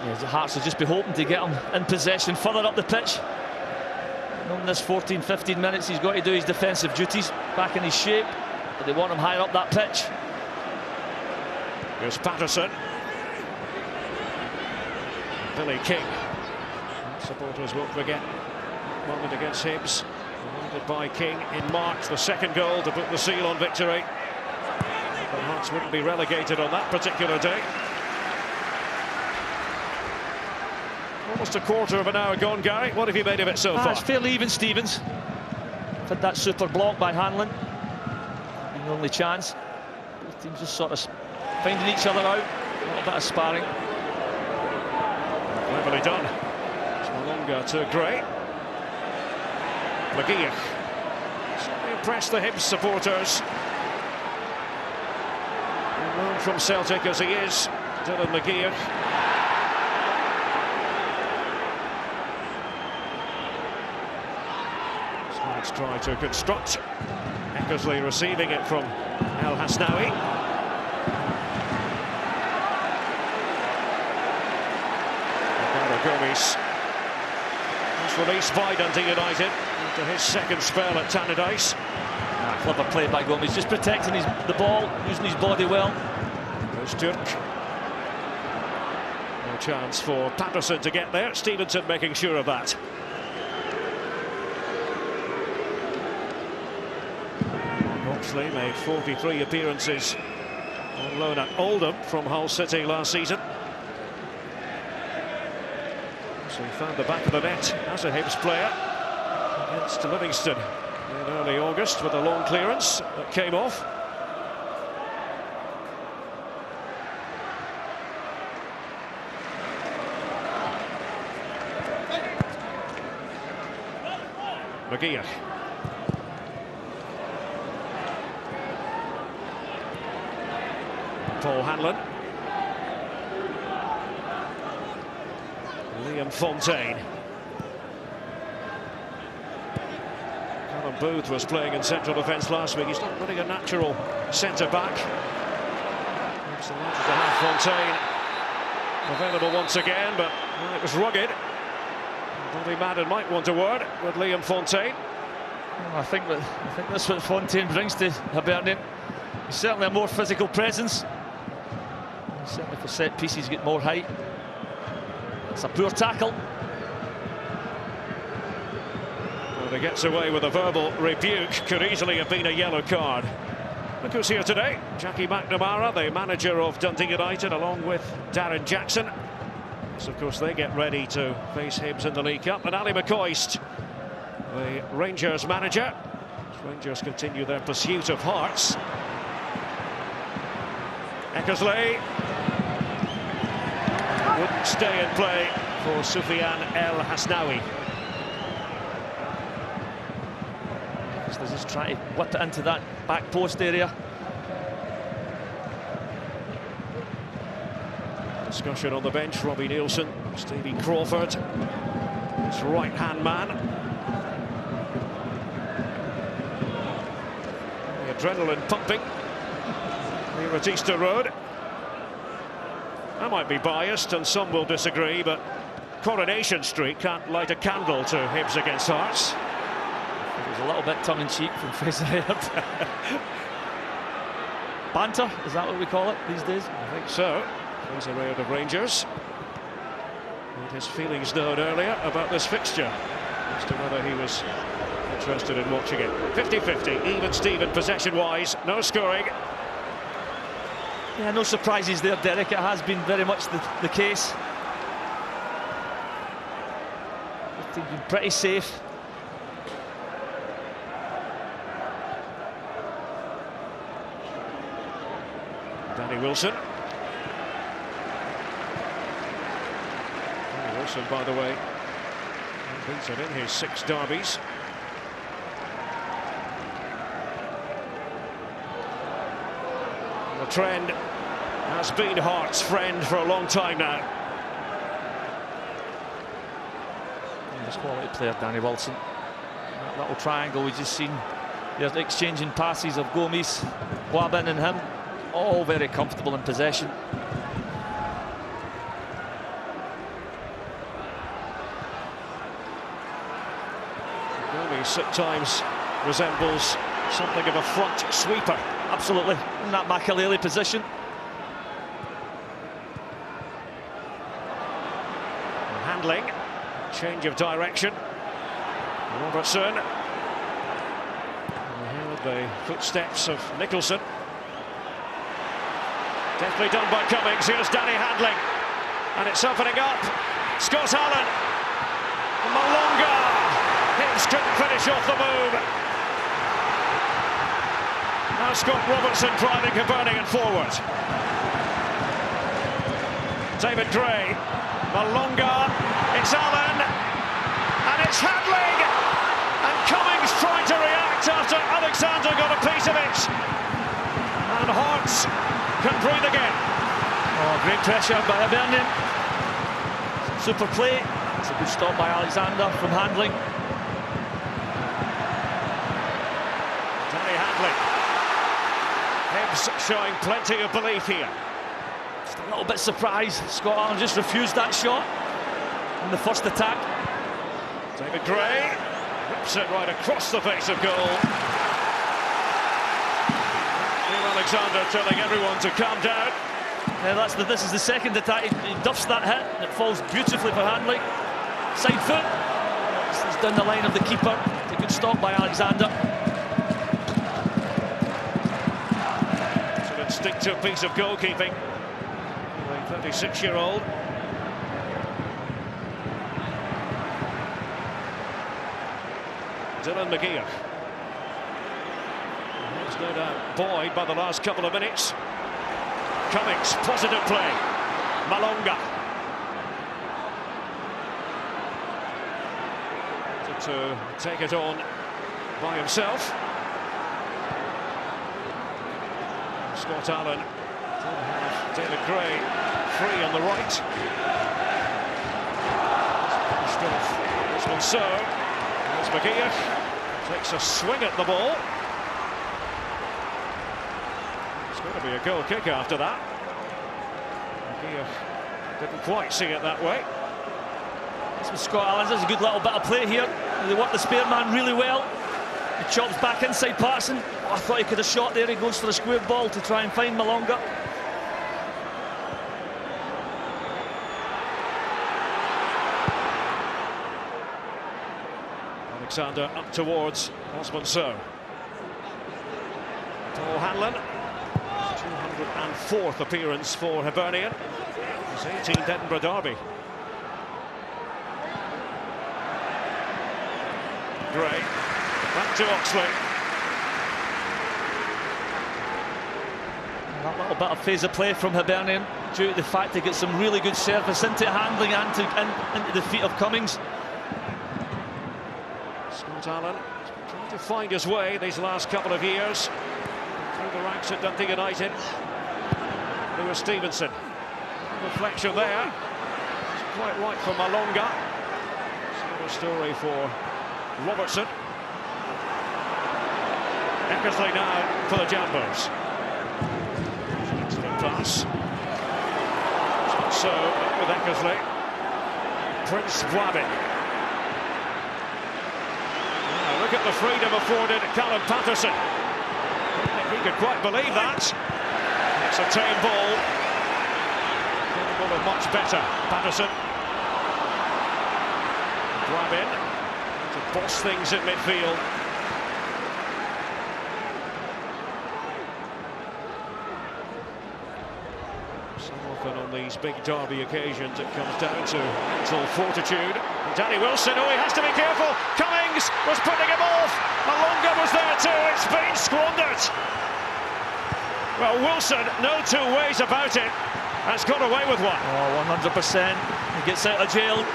Yeah, the Hearts will just be hoping to get him in possession further up the pitch. In this 14-15 minutes he's got to do his defensive duties, back in his shape, but they want him higher up that pitch. Here's Patterson. Billy King. Supporters won't forget moment against Hibs. By King in March, the second goal to put the seal on victory. But Hearts wouldn't be relegated on that particular day. Almost a quarter of an hour gone, Gary. What have you made of it so far? It's fairly even, Stevens. Had that super block by Hanlon. The only chance. Both teams just sort of finding each other out. A little bit of sparring. Cleverly done. It's no longer to Gray. McGeoch certainly impressed the Hibs supporters. Known from Celtic as he is, Dylan McGeoch. Let's try to construct. Eckersley receiving it from El Hasnaoui. Gomes. Released by Dundee United into his second spell at Tannadice. Clever play by Gomes, just protecting the ball, using his body well. There's Turk. No chance for Patterson to get there. Stevenson making sure of that. Oxley made 43 appearances on loan at Oldham from Hull City last season. So he found the back of the net as a Hibs player against Livingston in early August with a long clearance that came off. McGeoch. Paul Hanlon. Liam Fontaine. Callum Booth was playing in central defence last week. He's not really a natural centre-back. It's the latter to have Fontaine available once again, but well, it was rugged. Bobby Madden might want a word with Liam Fontaine. Well, I think that's what Fontaine brings to Hibernian. He's certainly a more physical presence. Certainly for set pieces, get more height. It's a poor tackle. Well, he gets away with a verbal rebuke. Could easily have been a yellow card. Look who's here today. Jackie McNamara, the manager of Dundee United, along with Darren Jackson. So, of course, they get ready to face Hibs in the League Cup. And Ali McCoist, the Rangers manager. Rangers continue their pursuit of Hearts. Eckersley. Wouldn't stay in play for Soufiane El Hasnaoui. They just try to whip it into that back post area. Discussion on the bench. Robbie Nielsen, Stevie Crawford, his right-hand man. The adrenaline pumping near at Easter Road. I might be biased and some will disagree, but Coronation Street can't light a candle to Hibs against Hearts. It was a little bit tongue-in-cheek from Fraser Hurd. Banter, is that what we call it these days? I think so. Fraser Hurd of Rangers. And his feelings known earlier about this fixture as to whether he was Interested in watching it. 50-50, even Steven possession-wise, no scoring. Yeah, no surprises there, Derek. It has been very much the case. They've been pretty safe. Danny Wilson. Danny Wilson, by the way, beaten in his 6 derbies. The trend has been Hearts' friend for a long time now. This quality player, Danny Wilson. That little triangle we just seen. They're exchanging passes of Gomes, Boabin and him. All very comfortable in possession. Gomes at times resembles something of a front sweeper. Absolutely, in that Makelele position. Handling, change of direction. Robertson. We heard the footsteps of Nicholson. Definitely done by Cummings. Here's Danny handling, and it's opening up. Scott Allen. Malonga. Hibs couldn't finish off the move. Now Scott Robertson driving Hibernian forward. David Gray. Malonga. It's Allen. And it's handling. And Cummings trying to react after Alexander got a piece of it. And Hearts can breathe again. Oh, great pressure by Hibernian. Super play. It's a good stop by Alexander from handling. Danny handling. Hibs showing plenty of belief here. Just a little bit surprised. Scott Allen just refused that shot in the first attack. David Gray whips it right across the face of goal. Alexander telling everyone to calm down. Yeah, this is the second attack. He duffs that hit and it falls beautifully for handling. Side foot. It's down the line of the keeper. It's a good stop by Alexander. It's an instinctive piece of goalkeeping. The 36-year-old. Dylan McGeer. He's no doubt buoyed by the last couple of minutes. Cummings, positive play. Malonga. To take it on by himself. Scott Allen. David Gray free on the right. Pushed off. This one so. There's McGeer. Takes a swing at the ball. It's going to be a goal kick after that. McGeer didn't quite see it that way. This was Scott Allen. There's a good little bit of play here. They work the spare man really well. He chops back inside Patterson. Oh, I thought he could have shot there. He goes for a square ball to try and find Malonga. Alexander up towards Osman So. Paul Hanlon. 204th appearance for Hibernian. His 18th Edinburgh derby. Gray, back to Oxley. That little bit of phase of play from Hibernian due to the fact he gets some really good service into handling and into the feet of Cummings. Scott Allen trying to find his way these last couple of years through the ranks at Dundee United. Lewis Stevenson. Reflection there. It's quite right for Malonga. Similar story for Robertson. Eckersley now for the Jambos. Excellent pass. So with Eckersley. Prince Boabin. Now look at the freedom afforded Callum Patterson. I don't think he could quite believe that. It's a tame ball. Capable of much better. Patterson. Boabin. To boss things at midfield. So often on these big derby occasions it comes down to mental fortitude. And Danny Wilson, oh, he has to be careful. Cummings was putting him off. Malonga was there too. It's been squandered. Well, Wilson, no two ways about it, has got away with one. Oh, 100%. He gets out of jail.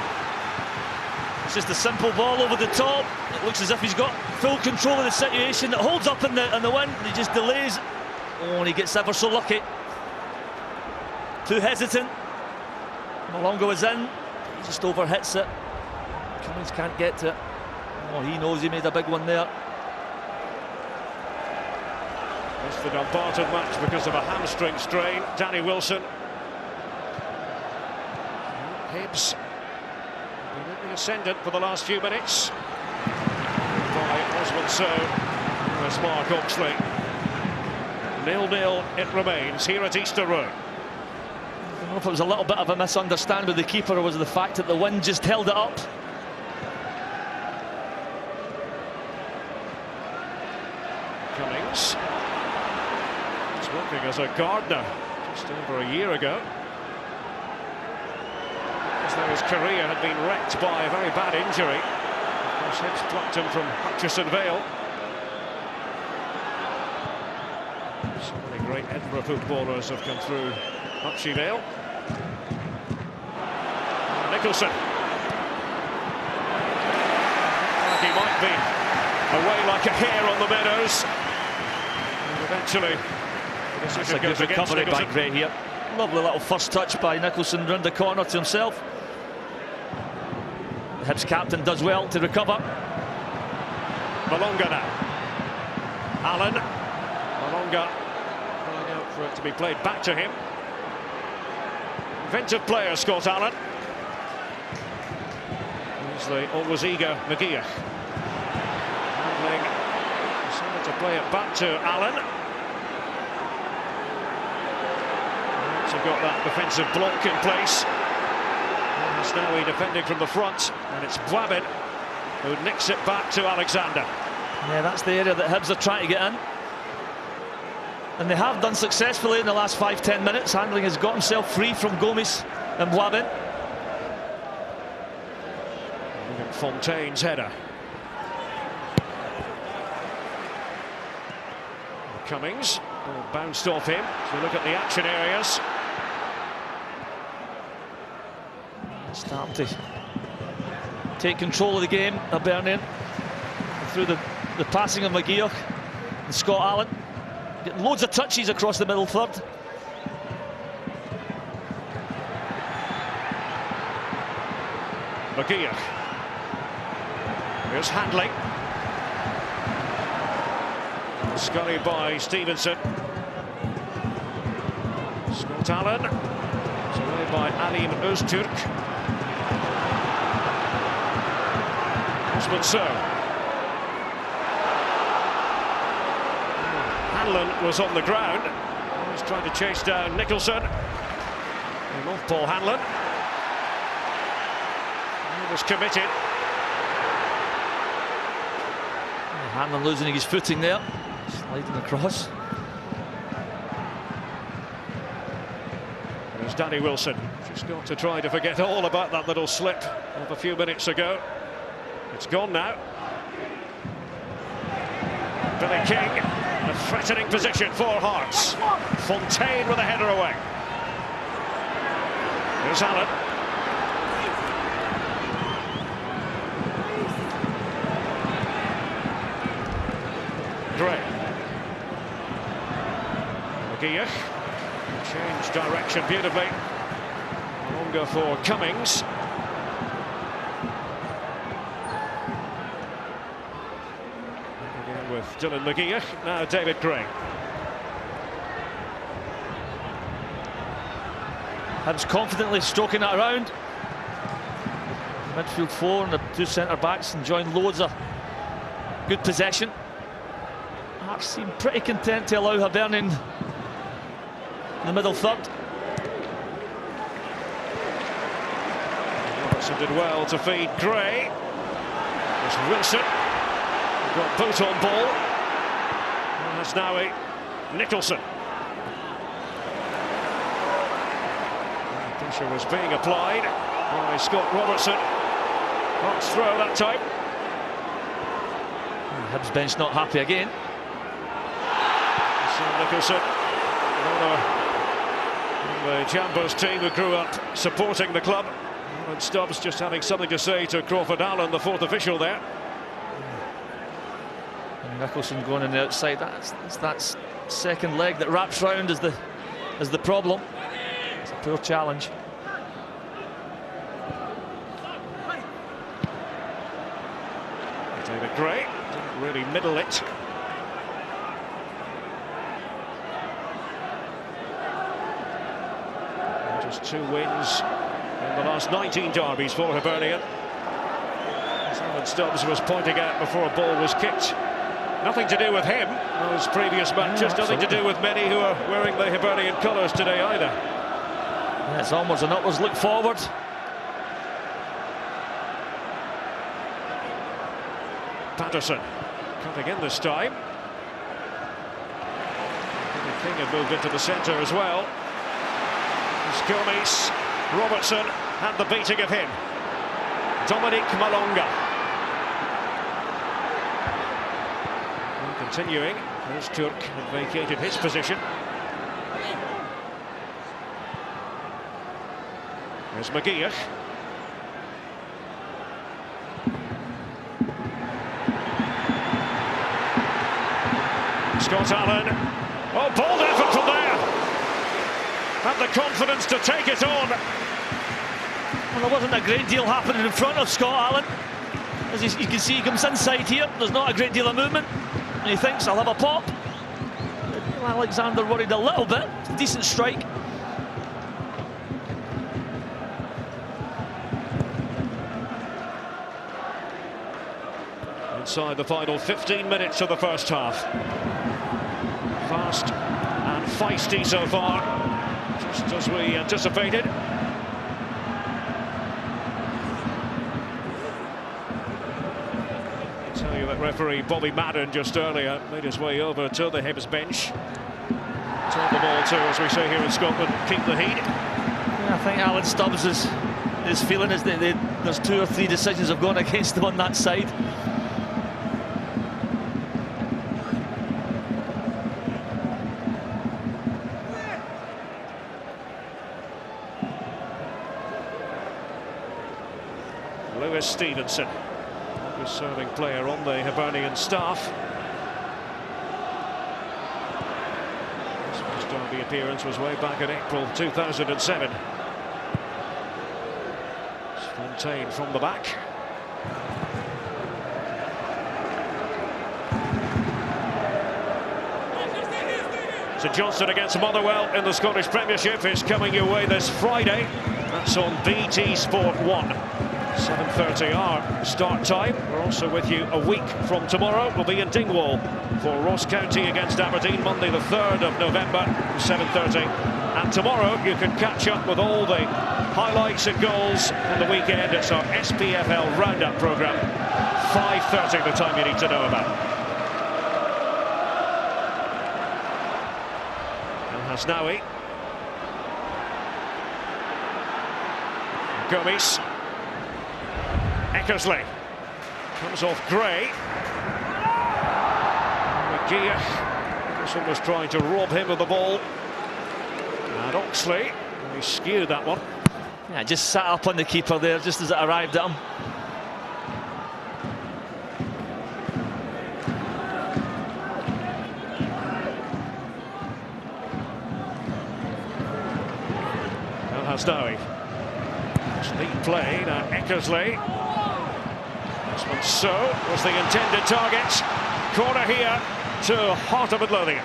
It's just a simple ball over the top. It looks as if he's got full control of the situation. It holds up in the wind. He just delays. Oh, and he gets ever so lucky. Too hesitant. Malonga was in. He just overhits it. Cummings can't get to it. Oh, he knows he made a big one there. It's the Dumbarton match because of a hamstring strain. Danny Wilson. Hibs been in the ascendant for the last few minutes. By Osmond So. There's Mark Oxley. 0-0 it remains here at Easter Road. I don't know if it was a little bit of a misunderstanding with the keeper or was it the fact that the wind just held it up. Cummings. He's working as a gardener just over a year ago. As though his career had been wrecked by a very bad injury. Of course, Hibs plucked him from Hutchison Vale. So many great Edinburgh footballers have come through Hutchie Vale. Nicholson. Like he might be away like a hare on the meadows. And eventually, that's a good recovery by Gray here. Lovely little first touch by Nicholson round the corner to himself. The Hibs captain does well to recover. Malonga now. Allen. Malonga crying out for it to be played back to him. Inventive player, Scott Allen. Here's the always eager McGeoch. Handling. Decided to play it back to Allen. So got that defensive block in place. And it's now defending from the front, and it's Bwabin who nicks it back to Alexander. Yeah, that's the area that Hibs are trying to get in. And they have done successfully in the last 5-10 minutes. Handling has got himself free from Gomes and Bwabin. Fontaine's header. Cummings, ball bounced off him. So look at the action areas. Starting to take control of the game, Hibernian, through the passing of McGeoch and Scott Allen. Getting loads of touches across the middle third. McGeoch. Here's Handling. Scurried by Stevenson. Scott Allen. It's away by Alim Öztürk. Osmond So. Hanlon was on the ground. He's trying to chase down Nicholson. And off Paul Hanlon. He was committed. Hanlon losing his footing there. Sliding across. There's Danny Wilson. Just got to try to forget all about that little slip of a few minutes ago. It's gone now. Billy King in a threatening position for Hearts. Fontaine with a header away. Here's Allen. Gray. McGeoch. Changed direction beautifully. Longer for Cummings. Again with Dylan McGeoch. Now David Gray. Hibs confidently stroking it around. Midfield four and the two centre backs enjoying loads of good possession. Hearts seem pretty content to allow Hibernian in the middle third. Robertson did well to feed Gray. There's Wilson. We've got boot on ball. And that's now a Nicholson. Pressure was being applied by Scott Robertson. Fox throw that time. Hibs bench not happy again. So Nicholson, another the Jambos team who grew up supporting the club. And Stubbs just having something to say to Crawford Allen, the fourth official there. And Nicholson going on the outside. That's that second leg that wraps round is the problem. It's a poor challenge. David Gray didn't really middle it. And just 2 wins in the last 19 derbies for Hibernian. Simon Stubbs was pointing out before a ball was kicked. Nothing to do with him, those previous matches, nothing to do with many who are wearing the Hibernian colours today either. Yeah, it's almost an upwards look forward. Patterson cutting in this time. The King had moved into the centre as well. Gomes, Robertson had the beating of him. Dominic Malonga. And continuing, as Turk had vacated his position. There's McGeoch. Scott Allen. Oh, bold effort from there. Had the confidence to take it on. Well, there wasn't a great deal happening in front of Scott Allen. As you can see, he comes inside here. There's not a great deal of movement. And he thinks, I'll have a pop. Alexander worried a little bit. Decent strike. Inside the final 15 minutes of the first half. Fast and feisty so far, just as we anticipated. I tell you that referee Bobby Madden just earlier made his way over to the Hibs bench. Told the ball to, as we say here in Scotland, keep the heat. Yeah, I think Alan Stubbs is feeling as there's 2 or 3 decisions have gone against him on that side. Lewis Stevenson, the serving player on the Hibernian staff. His first derby appearance was way back in April 2007. Fontaine from the back. So Johnson against Motherwell in the Scottish Premiership is coming your way this Friday. That's on BT Sport 1. 7:30 our start time. We're also with you a week from tomorrow. We'll be in Dingwall for Ross County against Aberdeen, Monday the 3rd of November, 7:30. And tomorrow you can catch up with all the highlights and goals on the weekend. It's our SPFL Roundup programme. 5:30 the time you need to know about. El Hasnaoui. Gomes. Eckersley comes off Gray. McGeoch. Nicholson was trying to rob him of the ball. And Oxley, he skewed that one. Yeah, just sat up on the keeper there just as it arrived at him. El Hasnaoui. Neat play, now Eckersley. This one was the intended target. Corner here to Heart of Midlothian.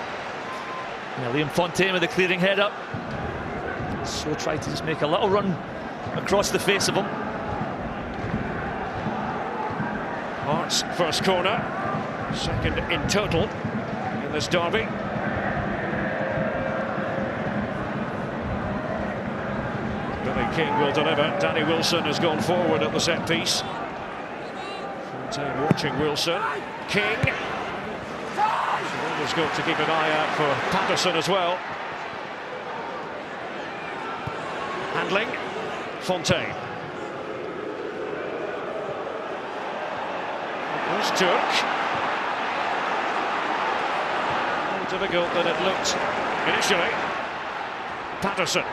Yeah, Liam Fontaine with the clearing head up. So tried to just make a little run across the face of him. Hearts first corner, second in total in this derby. Billy King will deliver. Danny Wilson has gone forward at the set piece. Fontaine watching Wilson. King. Always got to keep an eye out for Patterson as well. Handling. Fontaine. There's Turk. More difficult than it looked initially. Patterson.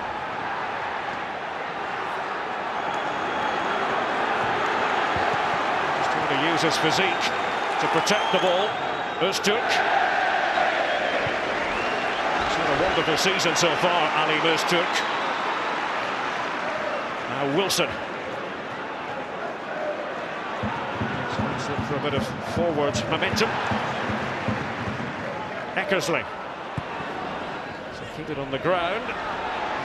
Just trying to use his physique to protect the ball. Öztürk. He's had a wonderful season so far, Ali Öztürk. Now Wilson. So for a bit of forward momentum. Eckersley. So keep it on the ground.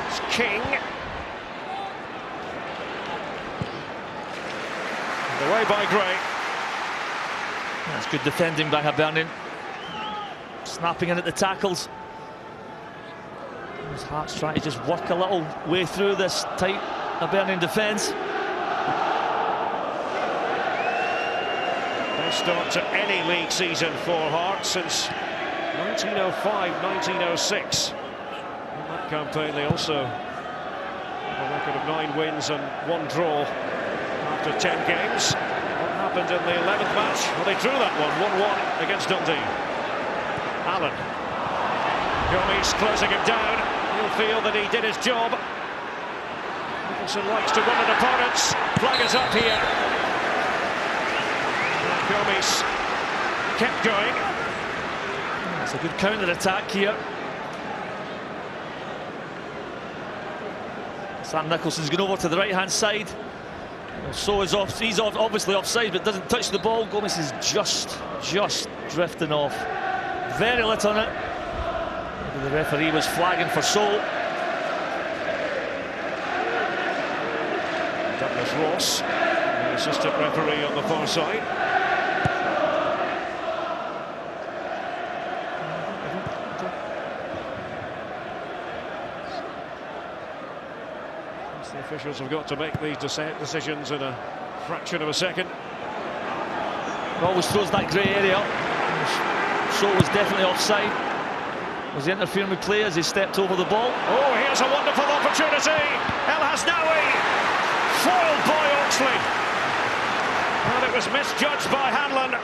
It's King. And away by Gray. That's good defending by Hibernian. Snapping in at the tackles. His Hearts trying to just work a little way through this tight Hibernian defence. Best start to any league season for Hearts since 1905-1906. In that campaign they also have a record of 9 wins and 1 draw after 10 games. What happened in the 11th match? Well, they drew that one 1-1 against Dundee. Allen. Gomes closing him down. He'll feel that he did his job. Nicholson likes to run at opponents. Flag is up here. Gomes kept going. It's a good counter-attack here. Sam Nicholson's gone over to the right-hand side. So is off. He's obviously offside, but doesn't touch the ball. Gomes is just drifting off. Very lit on it. Maybe the referee was flagging for Sol. Douglas Ross, the assistant referee on the far side. The officials have got to make these decisions in a fraction of a second. Always throws that grey area. Sol was definitely offside. Was he interfering with play as he stepped over the ball? Oh, here's a wonderful opportunity. El Hasnaoui, foiled by Oxley. And it was misjudged by Hanlon.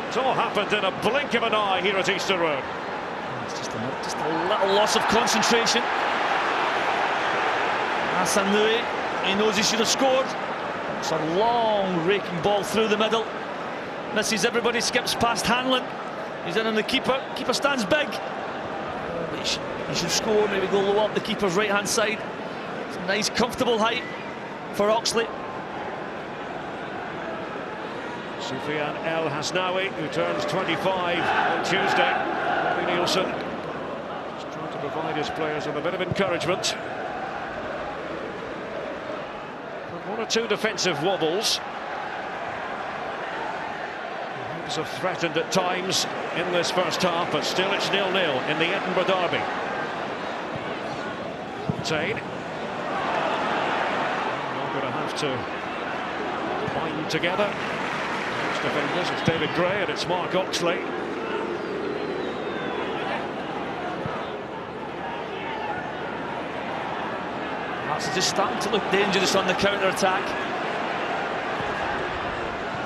It's all happened in a blink of an eye here at Easter Road. It's just a little loss of concentration. Hasnaoui, he knows he should have scored. It's a long raking ball through the middle. Misses everybody, skips past Hanlon. He's in on the keeper. Keeper stands big. He should score, maybe go low up the keeper's right-hand side. It's a nice, comfortable height for Oxley. Soufiane El Hasnaoui, who turns 25 on Tuesday. Bobby Nielsen just trying to provide his players with a bit of encouragement. One or two defensive wobbles. The Hibs have threatened at times in this first half, but still it's 0-0 in the Edinburgh derby. Fontaine. Not going to have to bind together. Next defenders, it's David Gray and it's Mark Oxley. That's just starting to look dangerous on the counter-attack.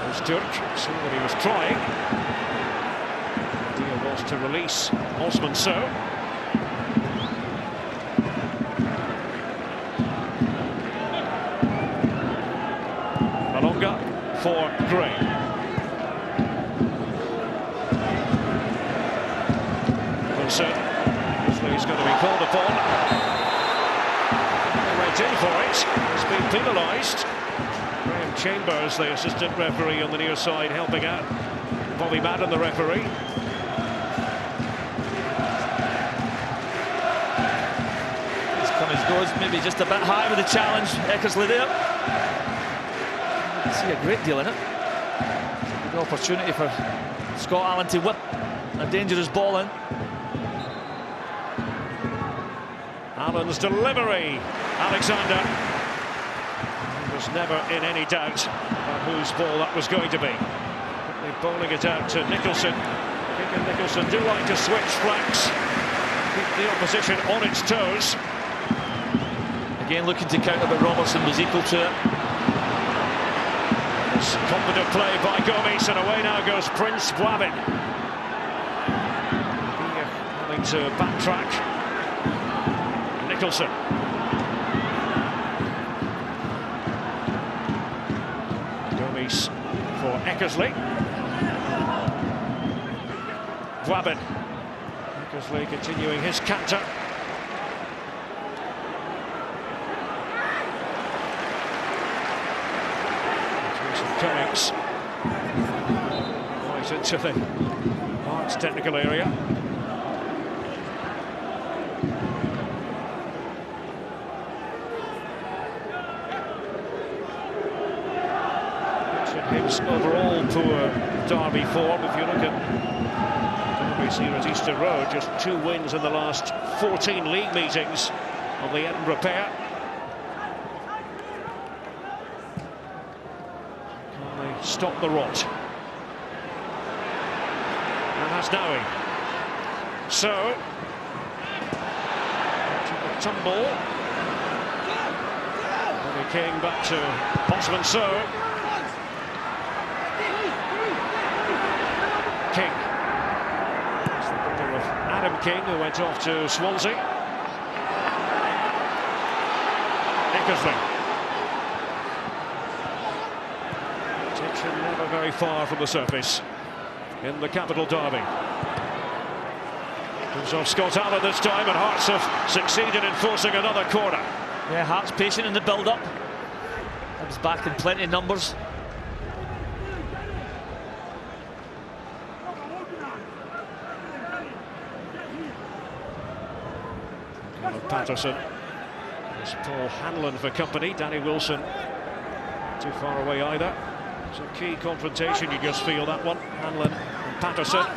There's Turk, see what he was trying. The idea was to release Osman Sow. Malonga for Gray. Wilson, he's going to be called upon. In for it, has been penalised. Graham Chambers, the assistant referee on the near side, helping out. Bobby Madden, the referee. As Cummins goes, maybe just a bit high with the challenge. Eckersley there. I see a great deal in it. It's a good opportunity for Scott Allen to whip a dangerous ball in. Allen's delivery. Alexander was never in any doubt about whose ball that was going to be. They're bowling it out to Nicholson. King and Nicholson do like to switch flanks, keep the opposition on its toes. Again, looking to counter, but Robertson was equal to it. It's confident play by Gomes, and away now goes Prince Bwabin. Having to backtrack. Nicholson. Gomes for Eckersley. Bwabin. Eckersley continuing his canter. Cummings right into the Hearts technical area. Hibs overall poor Derby form. If you look at Derby's here at Easter Road, just 2 wins in the last 14 league meetings on the Edinburgh pair. Stop the rot. And that's Dowie. So, tumble. Billy King back to Bosman. So, King. It's the brother of Adam King, who went off to Swansea. Eckersley. Never very far from the surface in the capital derby. Comes off Scott Allen this time, and Hearts have succeeded in forcing another corner. Yeah, Hearts patient in the build-up. Hibs back in plenty of numbers. Patterson. There's Paul Hanlon for company. Danny Wilson too far away either. It's a key confrontation, you just feel that one. Hanlon and Patterson. And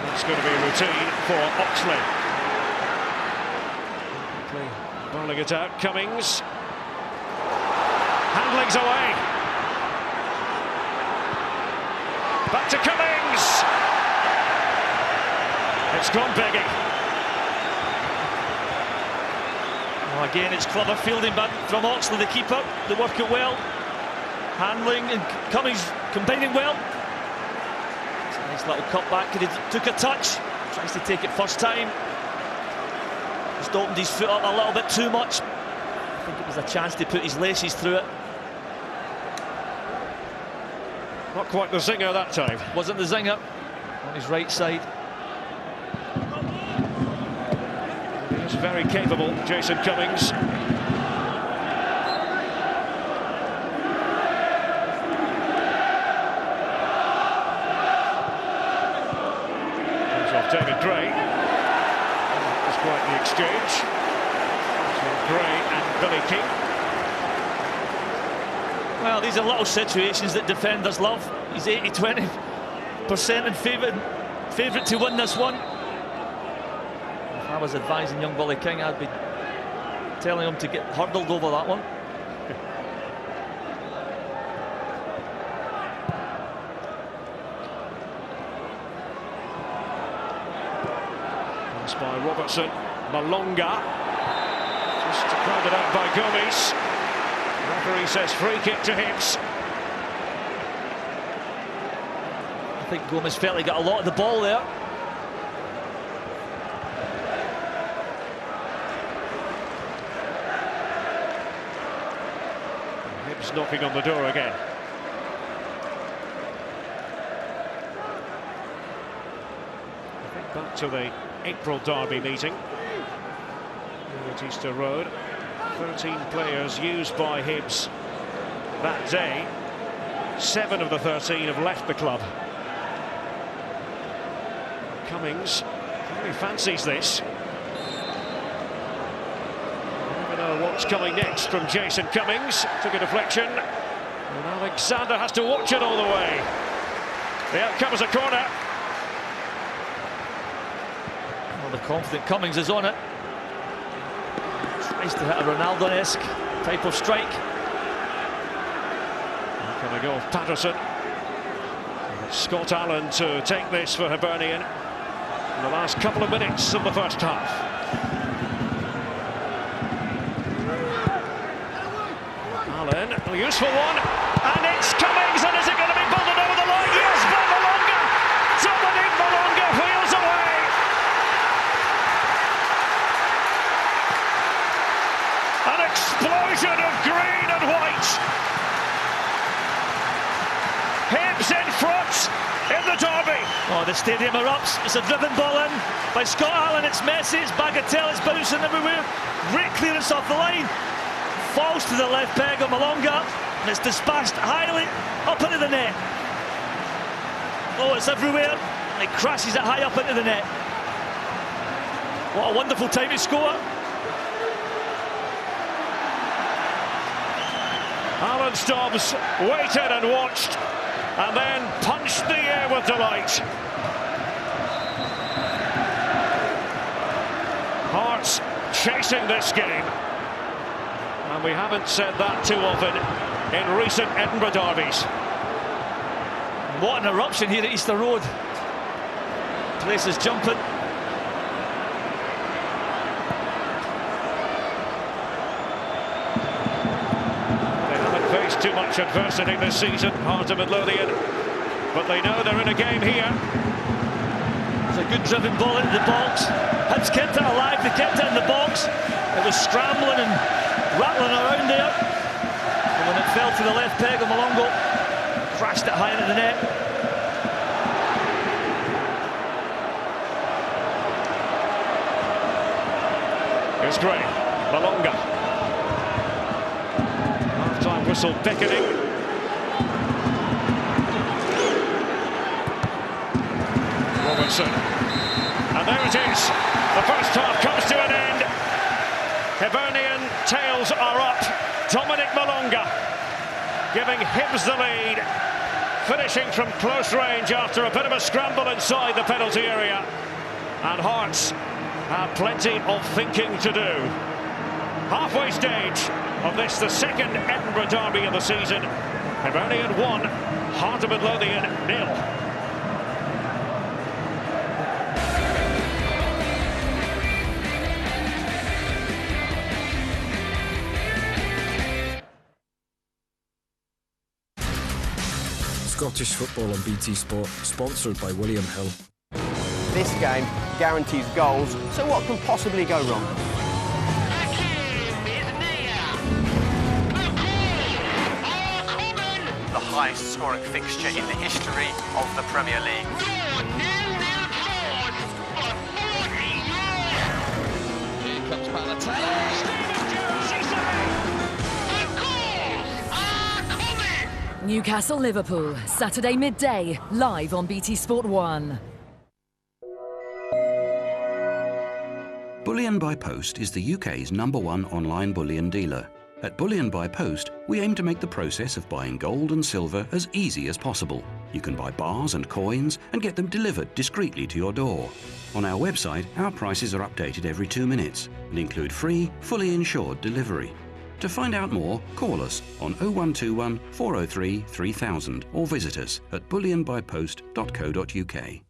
that's going to be routine for Oxley. Bowling it out, Cummings. Handling's away. Back to Cummings. It's gone begging. Well, again, it's clever fielding back from Oxley, the keeper. They work it well. Handling and Cummings combining well. It's a nice little cut back. He took a touch. Tries to take it first time. Just opened his foot up a little bit too much. I think it was a chance to put his laces through it. Not quite the zinger that time. Wasn't the zinger on his right side. He's very capable, Jason Cummings. David Gray. That was quite the exchange between Gray and Billy King. Well, these are little situations that defenders love. He's 80-20% in favourite to win this one. If I was advising young Billy King, I'd be telling him to get hurdled over that one. By Robertson, Malonga, just crowded out by Gomes. Referee says free kick to Hibs. I think Gomes felt he got a lot of the ball there. Hibs knocking on the door again. I think back to the April derby meeting here at Easter Road. 13 players used by Hibs that day. 7 of the 13 have left the club. Cummings really fancies this. Never know what's coming next from Jason Cummings. Took a deflection, and Alexander has to watch it all the way. The outcome is a corner. The confident Cummings is on it. Tries to hit a Ronaldo-esque type of strike. Gonna go with Patterson. Scott Allen to take this for Hibernian in the last couple of minutes of the first half. Allen, a useful one, and it's Cummings, and is it going to be bundled over the line? Yes, by Malonga! Dominic Malonga wheels away! An explosion of green and white! Hibs in front in the derby. Oh, the stadium erupts. It's a driven ball in by Scott Allen. It's Messi, it's Bagatelle, it's bouncing everywhere. Great clearance off the line. Falls to the left peg of Malonga, and it's dispatched highly up into the net. Oh, it's everywhere. And it crashes it high up into the net. What a wonderful time to score. Alan Stubbs waited and watched, and then punched the air with delight. Hearts chasing this game, and we haven't said that too often in recent Edinburgh derbies. What an eruption here at Easter Road. Place is jumping. Too much adversity this season, Heart of Midlothian, but they know they're in a game here. It's a good driven ball into the box. Hibs kept it alive, they kept it in the box. It was scrambling and rattling around there. And when it fell to the left peg of Malongo, crashed it high into the net. Here's Gray, Malonga. Half-time whistle beckoning. Robertson. And there it is. The first half comes to an end. Hibernian tails are up. Dominic Malonga giving Hibs the lead. Finishing from close range after a bit of a scramble inside the penalty area. And Hearts have plenty of thinking to do. Halfway stage of this, the second Edinburgh derby of the season. Hibernian 1, Heart of Midlothian 0. Scottish football on BT Sport, sponsored by William Hill. This game guarantees goals, so what can possibly go wrong? The highest scoring fixture in the history of the Premier League. Here comes Balotelli. Newcastle Liverpool, Saturday midday, live on BT Sport 1. Bullion by Post is the UK's #1 online bullion dealer. At Bullion by Post, we aim to make the process of buying gold and silver as easy as possible. You can buy bars and coins and get them delivered discreetly to your door. On our website, our prices are updated every 2 minutes and include free, fully insured delivery. To find out more, call us on 0121 403 3000 or visit us at bullionbypost.co.uk.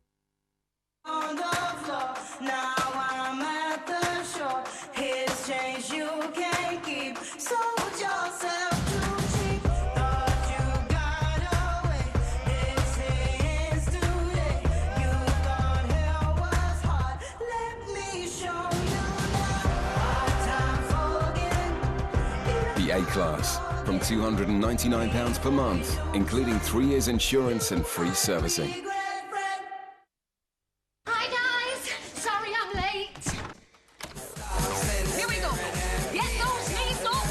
On the floor, now I'm at the shore. His change you can't keep. Sold yourself too cheap. Thought you got away. This is today. You thought hell was hard. Let me show you now. Hard time forgetting. The A-Class, from £299 per month, including 3 years insurance and free servicing. Hi guys, sorry I'm late. Here we go. Get those knees up.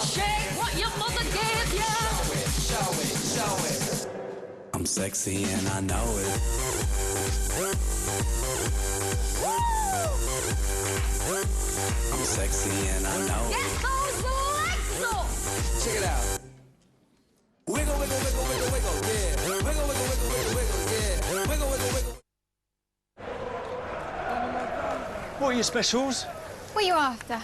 Shake what your mother gave you. Show it. I'm sexy and I know it. I'm sexy and I know it. Get those legs up. Check it out. Wiggle, wiggle, wiggle, wiggle, wiggle, yeah. Wiggle, wiggle, wiggle, wiggle, wiggle, yeah. Wiggle, wiggle, wiggle. What are your specials? What are you after?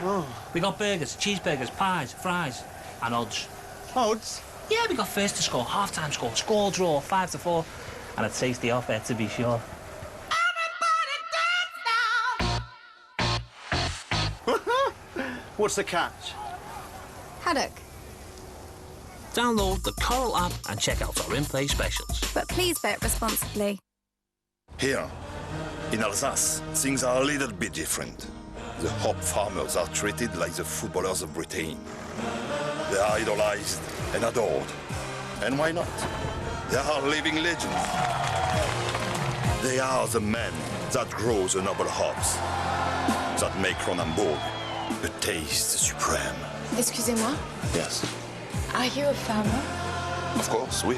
Oh. We got burgers, cheeseburgers, pies, fries, and odds. Odds? Yeah, we got first to score, half-time score draw, 5-4, and a tasty offer to be sure. What's the catch? Haddock. Download the Coral app and check out our in-play specials. But please bet responsibly. Here, in Alsace, things are a little bit different. The hop farmers are treated like the footballers of Britain. They are idolized and adored. And why not? They are living legends. They are the men that grow the noble hops, that make Cronenbourg a taste supreme. Excusez-moi. Yes. Are you a farmer? Of course, oui.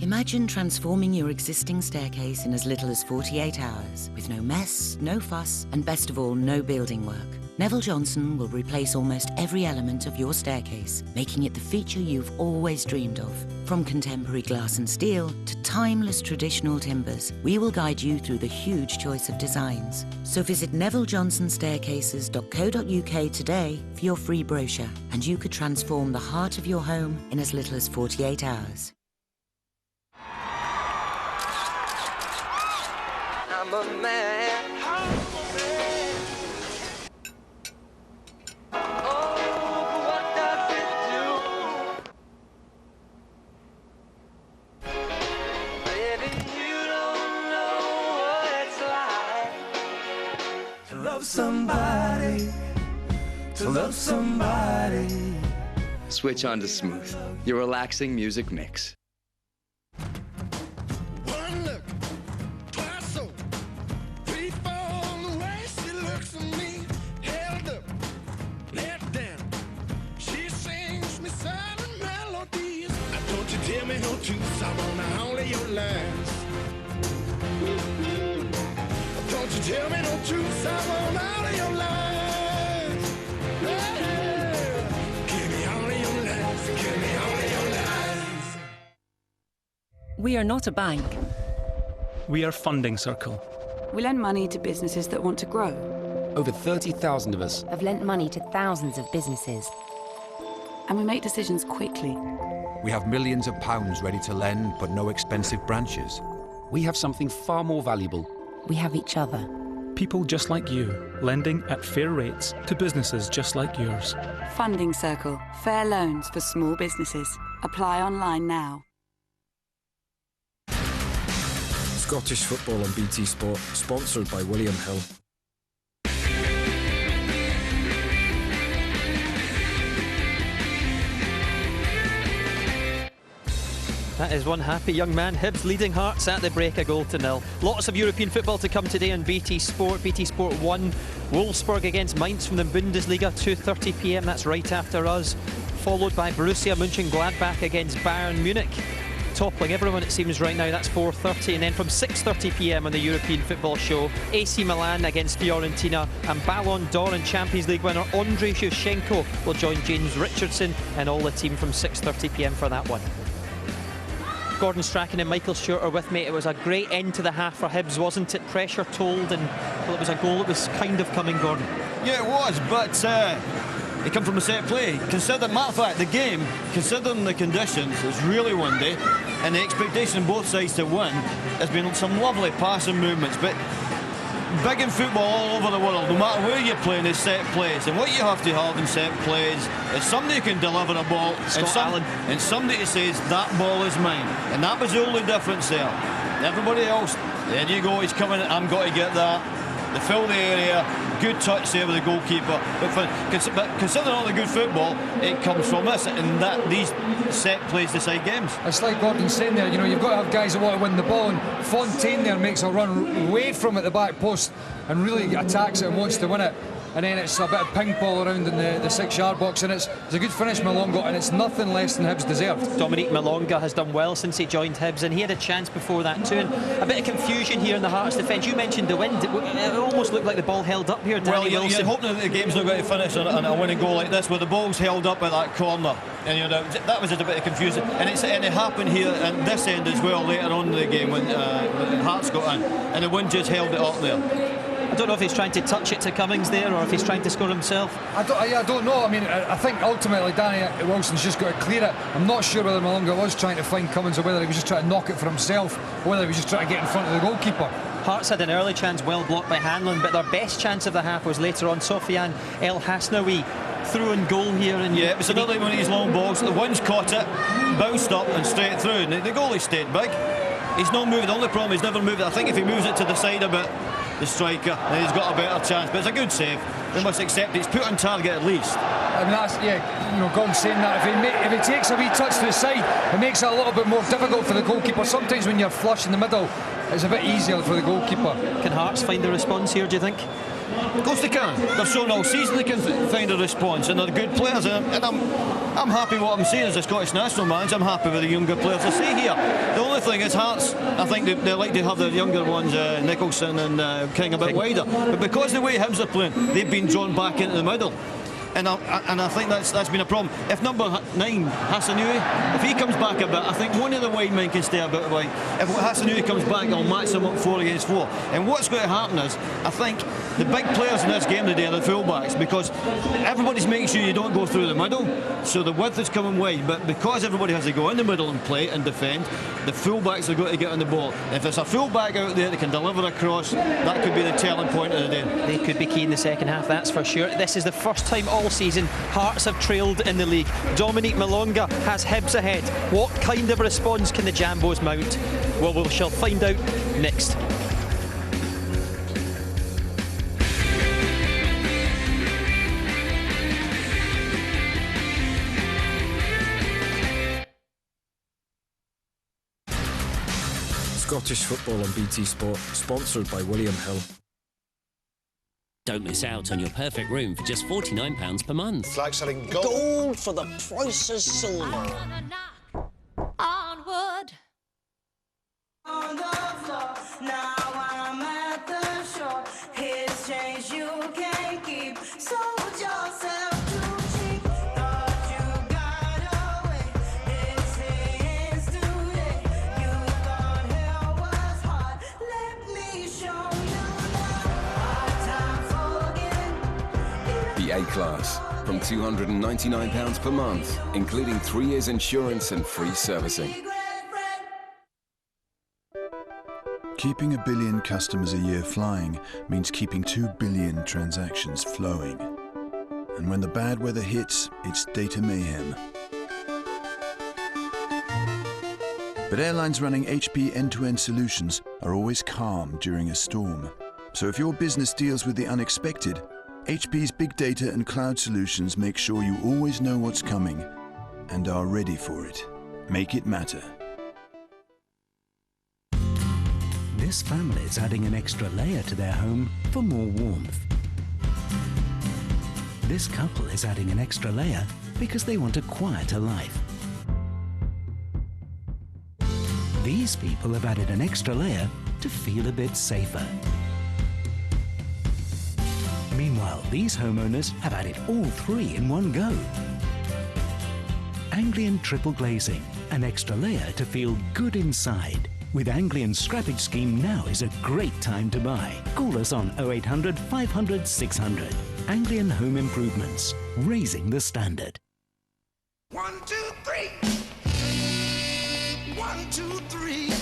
Imagine transforming your existing staircase in as little as 48 hours, with no mess, no fuss, and best of all, no building work. Neville Johnson will replace almost every element of your staircase, making it the feature you've always dreamed of. From contemporary glass and steel to timeless traditional timbers, we will guide you through the huge choice of designs. So visit nevillejohnsonstaircases.co.uk today for your free brochure, and you could transform the heart of your home in as little as 48 hours. I'm a man. To love somebody. Switch on to Smooth, your relaxing music mix. One look, twice so. People on the way she looks at me, held up, let down. She sings me silent melodies. Don't you tell me no truths, I wanna holler your lies. Don't you tell me no truths, I wanna holler your lies. We are not a bank. We are Funding Circle. We lend money to businesses that want to grow. Over 30,000 of us have lent money to thousands of businesses. And we make decisions quickly. We have millions of pounds ready to lend, but no expensive branches. We have something far more valuable. We have each other. People just like you, lending at fair rates to businesses just like yours. Funding Circle. Fair loans for small businesses. Apply online now. Scottish football on BT Sport, sponsored by William Hill. That is one happy young man. Hibs leading Hearts at the break, 1-0. Lots of European football to come today on BT Sport. BT Sport 1, Wolfsburg against Mainz from the Bundesliga, 2:30 p.m. That's right after us. Followed by Borussia Mönchengladbach against Bayern Munich. Toppling everyone it seems right now, that's 4:30, and then from 6:30 p.m. on the European Football Show, AC Milan against Fiorentina, and Ballon d'Or and Champions League winner Andrei Shevchenko will join James Richardson and all the team from 6:30 p.m. for that one. Gordon Strachan and Michael Stewart are with me. It was a great end to the half for Hibs, wasn't it? Pressure told, and well, it was a goal that was kind of coming, Gordon. Yeah, it was, but it came from a set play. Matter of fact, the game, considering the conditions, is really windy, and the expectation on both sides to win has been some lovely passing movements, but big in football all over the world, no matter where you're playing, is set plays, and what you have to have in set plays is somebody who can deliver a ball and somebody who says that ball is mine, and that was the only difference there. Everybody else, there you go, he's coming, I'm going to get that. They fill the area, good touch there with the goalkeeper. But considering all the good football, it comes from this, and that these set plays decide games. It's like Gordon's saying there, you know, you've got to have guys that want to win the ball, and Fontaine there makes a run away from at the back post and really attacks it and wants to win it. And then it's a bit of ping pong around in the 6-yard box, and it's a good finish, Malonga, and it's nothing less than Hibs deserved. Dominique Malonga has done well since he joined Hibs, and he had a chance before that too. And a bit of confusion here in the Hearts defence. You mentioned the wind. It almost looked like the ball held up here, Danny Wilson. You're hoping that the game's not going to finish on a winning goal like this, where the ball's held up at that corner. And you know, that was just a bit of confusion. And it happened here at this end as well later on in the game when Hearts got in, and the wind just held it up there. I don't know if he's trying to touch it to Cummings there or if he's trying to score himself. I don't know. I mean, I think ultimately Danny Wilson's just got to clear it. I'm not sure whether Malonga was trying to find Cummings or whether he was just trying to knock it for himself or whether he was just trying to get in front of the goalkeeper. Hearts had an early chance well blocked by Hanlon, but their best chance of the half was later on. Sofiane El Hasnaoui through and goal here. And yeah, it was another one of these long balls. The one's caught it, bounced up and straight through. And the goalie stayed big. He's not moved. The only problem he's never moved it. I think if he moves it to the side a bit, the striker, then he's got a better chance. But it's a good save. They must accept it. He's put on target at least. I mean, that's, yeah, you know, Gordon's saying that if he takes a wee touch to the side, it makes it a little bit more difficult for the goalkeeper. Sometimes when you're flush in the middle, it's a bit easier for the goalkeeper. Can Hearts find the response here, do you think? Of course they can. They've shown all season they can find a response, and they're good players. And I'm happy what I'm seeing as a Scottish national manager. I'm happy with the younger players I see here. The only thing is Hearts, I think they like to have the younger ones, Nicholson and King, a bit wider. But because the way Hibs are playing, they've been drawn back into the middle. And I think that's been a problem. If number 9, Hasnaoui, if he comes back a bit, I think one of the wide men can stay a bit wide. If Hasnaoui comes back, I'll match them up 4 against 4. And what's going to happen is, I think the big players in this game today are the fullbacks, because everybody's making sure you don't go through the middle, so the width is coming wide. But because everybody has to go in the middle and play and defend, the fullbacks are going to get on the ball. And if there's a fullback out there that can deliver a cross, that could be the telling point of the day. They could be key in the second half, that's for sure. This is the first time all season Hearts have trailed in the league. Dominique Malonga has Hibs ahead. What kind of response can the Jambos mount? Well, we shall find out next. Scottish football on BT Sport, sponsored by William Hill. Don't miss out on your perfect room for just £49 per month. It's like selling gold for the price of silver. On wood. On the floor, now I'm at the shore. His change you can't keep. Sold yourself too cheap. Thought you got away. This is today. You thought hell was hard. Let me show you now. Hard time forgetting. The A-Class, from £299 per month, including 3 years insurance and free servicing. Keeping 1 billion customers a year flying means keeping 2 billion transactions flowing. And when the bad weather hits, it's data mayhem. But airlines running HP end-to-end solutions are always calm during a storm. So if your business deals with the unexpected, HP's big data and cloud solutions make sure you always know what's coming and are ready for it. Make it matter. This family is adding an extra layer to their home for more warmth. This couple is adding an extra layer because they want a quieter life. These people have added an extra layer to feel a bit safer. Meanwhile, these homeowners have added all 3 in one go. Anglian Triple Glazing, an extra layer to feel good inside. With Anglian's scrappage scheme, now is a great time to buy. Call us on 0800 500 600. Anglian Home Improvements, raising the standard. 1, 2, 3. 1, 2, 3.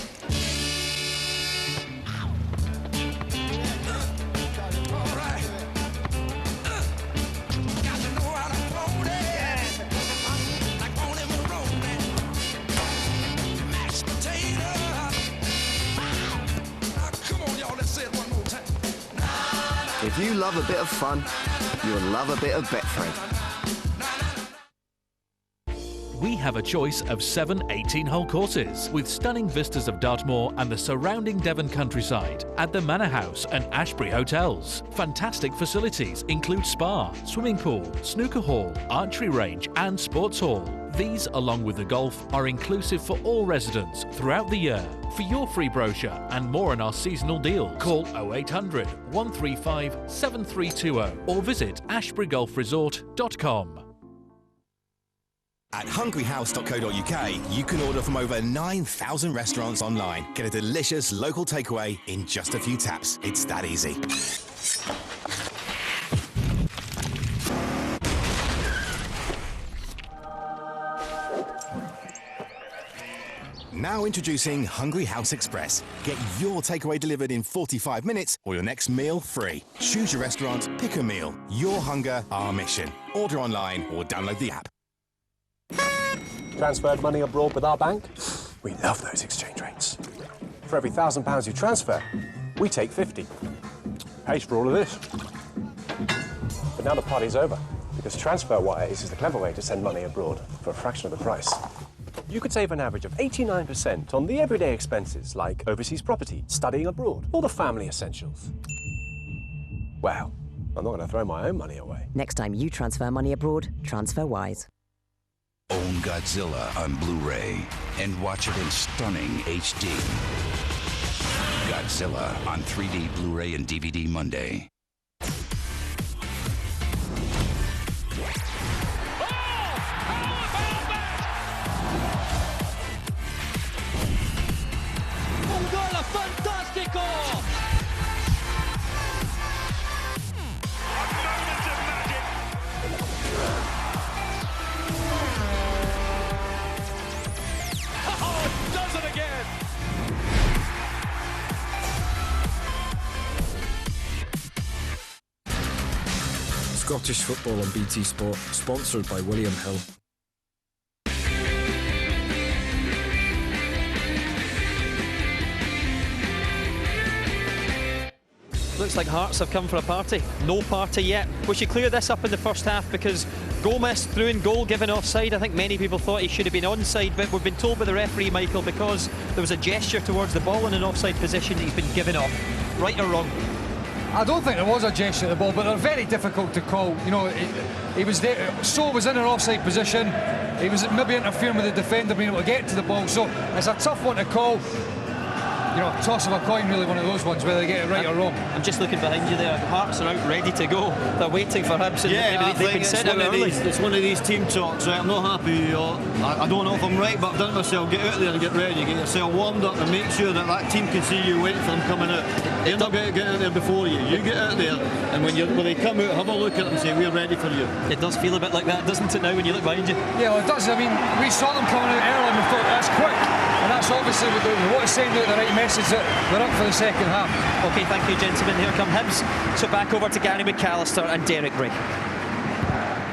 All right. Got to know how to hold it. Like on him rolling. Mashed potato. Come on, y'all, let's say it one more time. If you love a bit of fun, you'll love a bit of Betfred. We have a choice of 7 18-hole courses with stunning vistas of Dartmoor and the surrounding Devon countryside at the Manor House and Ashbury Hotels. Fantastic facilities include spa, swimming pool, snooker hall, archery range and sports hall. These, along with the golf, are inclusive for all residents throughout the year. For your free brochure and more on our seasonal deals, call 0800 135 7320 or visit ashburygolfresort.com. At hungryhouse.co.uk, you can order from over 9,000 restaurants online. Get a delicious local takeaway in just a few taps. It's that easy. Now introducing Hungry House Express. Get your takeaway delivered in 45 minutes or your next meal free. Choose your restaurant, pick a meal. Your hunger, our mission. Order online or download the app. Transferred money abroad with our bank? We love those exchange rates. For every £1,000 you transfer, we take 50. Pays for all of this. But now the party's over, because TransferWise is the clever way to send money abroad for a fraction of the price. You could save an average of 89% on the everyday expenses like overseas property, studying abroad, or the family essentials. Well, I'm not going to throw my own money away. Next time you transfer money abroad, TransferWise. Own Godzilla on Blu-ray and watch it in stunning HD. Godzilla on 3D Blu-ray and DVD Monday. Un gol fantastico! Oh, does it again! Scottish football on BT Sport, sponsored by William Hill. Looks like Hearts have come for a party. No party yet. We should clear this up in the first half because Gomez threw in goal given offside. I think many people thought he should have been onside, but we've been told by the referee, Michael, because there was a gesture towards the ball in an offside position that he's been given off. Right or wrong? I don't think there was a gesture at the ball, but they're very difficult to call. You know, he was there. So was in an offside position. He was maybe interfering with the defender being able to get to the ball. So it's a tough one to call. You know, toss of a coin, really, one of those ones, whether they get it right or wrong. I'm just looking behind you there. The Hearts are out ready to go. They're waiting for Hibs, and yeah, maybe they've been sent out early. It's one of these team talks. Right? I'm not happy. I don't know if I'm right, but I've done it myself. Get out there and get ready. Get yourself warmed up and make sure that that team can see you waiting for them coming out. They're not going to get out there before you. You get out there, and when they come out, have a look at them and say, we're ready for you. It does feel a bit like that, doesn't it, now, when you look behind you? Yeah, well, it does. I mean, we saw them coming out early and we thought, that's quick. And that's obviously what is sending out the right message that they're up for the second half. OK, thank you, gentlemen. Here come Hibs. So back over to Gary McAllister and Derek Ray.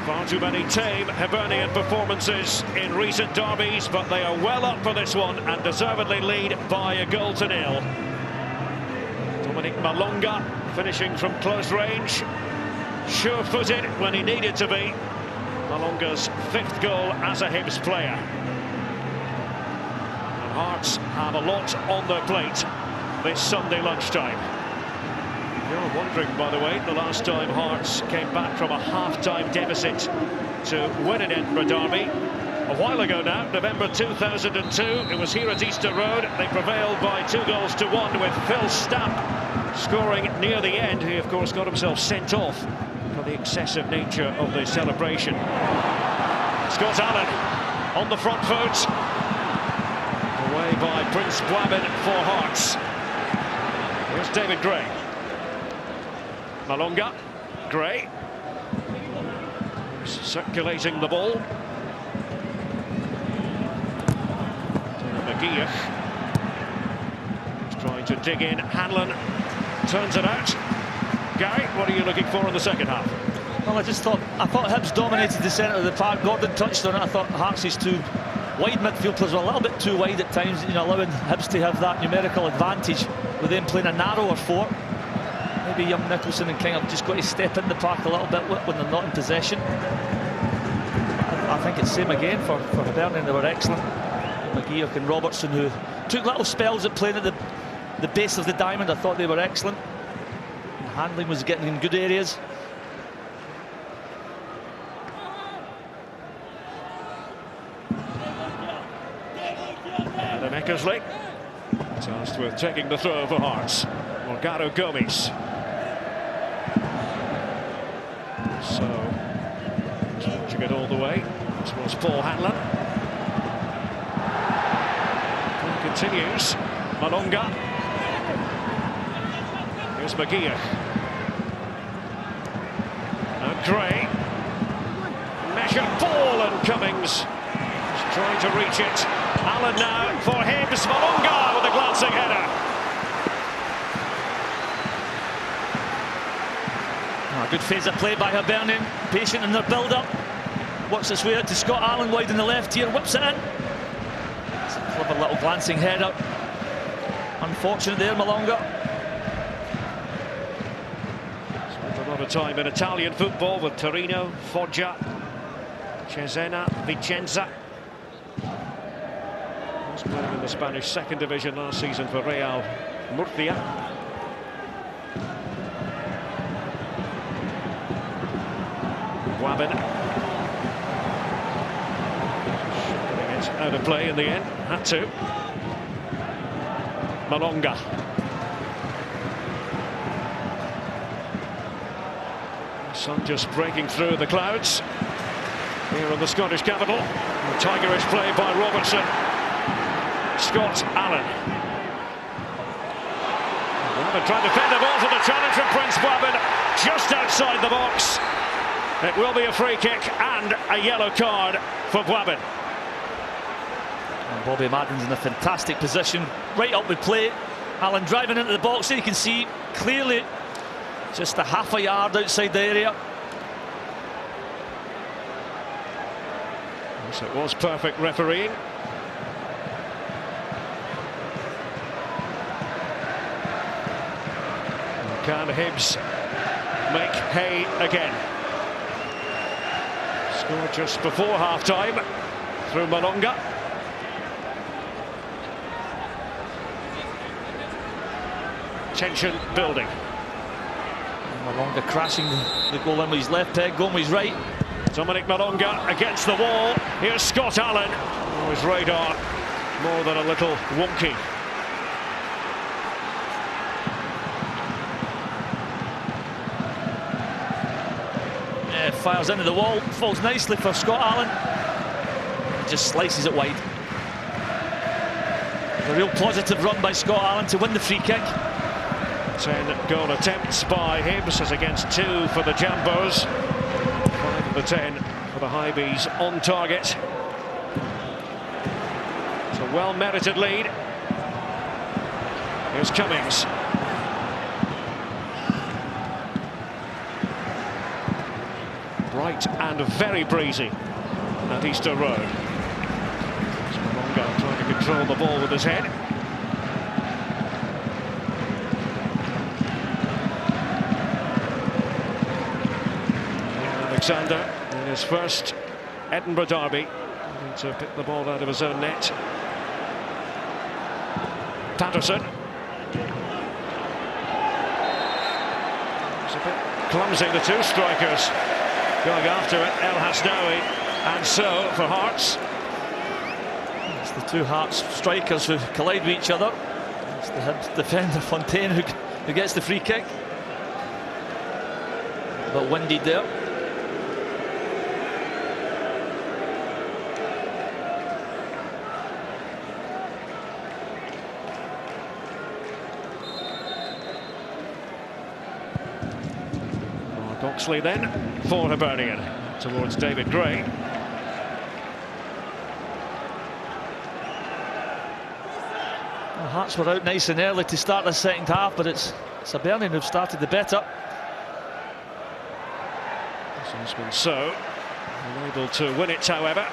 Far too many tame Hibernian performances in recent derbies, but they are well up for this one and deservedly lead by a goal to nil. Dominic Malonga finishing from close range, sure-footed when he needed to be. Malonga's 5th goal as a Hibs player. And Hearts have a lot on their plate this Sunday lunchtime. You're wondering, by the way, the last time Hearts came back from a half-time deficit to win an Edinburgh derby. A while ago now, November 2002, it was here at Easter Road. They prevailed by 2-1 with Phil Stamp scoring near the end. He, of course, got himself sent off for the excessive nature of the celebration. Scott Allen on the front foot. Away by Prince Blabin for Hearts. Here's David Gray. Malonga. Gray. Circulating the ball. McGeoch. He's trying to dig in. Hanlon turns it out. Gary, what are you looking for in the second half? Well, I thought Hibs dominated the centre of the park. Gordon touched on it. I thought Hearts' two wide midfield players were a little bit too wide at times, you know, allowing Hibs to have that numerical advantage with them playing a narrower 4. Maybe young Nicholson and King have just got to step in the park a little bit when they're not in possession. I think it's same again for Hibernian. They were excellent. McGeoch and Robertson, who took little spells at playing at the base of the diamond, I thought they were excellent. And handling was getting in good areas. Adam Eckersley tasked with taking the throw for Hearts. Morgado Gomes. So, charging it all the way towards Paul Hanlon. Continues. Malonga. Here's McGeoch. Gray. Measured ball, and Cummings is trying to reach it. Allen now for Hibs. Malonga with a glancing header. Good phase of play by Hibernian, patient in their build-up. Works its way out to Scott Allen wide in the left here, whips it in. It's a clever little glancing header. Unfortunate there, Malonga. Spent a lot of time in Italian football with Torino, Foggia, Cesena, Vicenza. Was playing in the Spanish second division last season for Real Murcia. Wabin. Getting it out of play in the end. Had to. Malonga. Sun just breaking through the clouds here in the Scottish capital. A tigerish play by Robertson. Scott Allen. Wabin trying to defend the ball for the challenge from Prince Wabin just outside the box. It will be a free kick and a yellow card for Wabin. And Bobby Madden's in a fantastic position, right up with play. Allen driving into the box, there you can see clearly just a half a yard outside the area. Yes, it was perfect refereeing. Can Hibs make hay again? Scored just before half-time through Malonga. Tension building. Malonga crashing the goal in with his left peg, going with his right. Dominic Malonga against the wall. Here's Scott Allen. Oh, his radar more than a little wonky. Yeah, fires into the wall, falls nicely for Scott Allen. Just slices it wide. A real positive run by Scott Allen to win the free kick. 10 goal attempts by Hibs as against 2 for the Jambos. 5 of the 10 for the Hibees on target. It's a well-merited lead. Here's Cummings. Bright and very breezy at Easter Road. Malonga trying to control the ball with his head. Alexander in his first Edinburgh derby, to pick the ball out of his own net. Patterson. It's a bit clumsy, the two strikers going after it, El Hasnaoui and so for Hearts. It's the two Hearts strikers who collide with each other. It's the Hibs defender Fontaine who gets the free kick. But winded there. Goxley then for Hibernian towards David Gray. Well, Hearts were out nice and early to start the second half, but it's Hibernian who've started the better. This has been so unable to win it, however.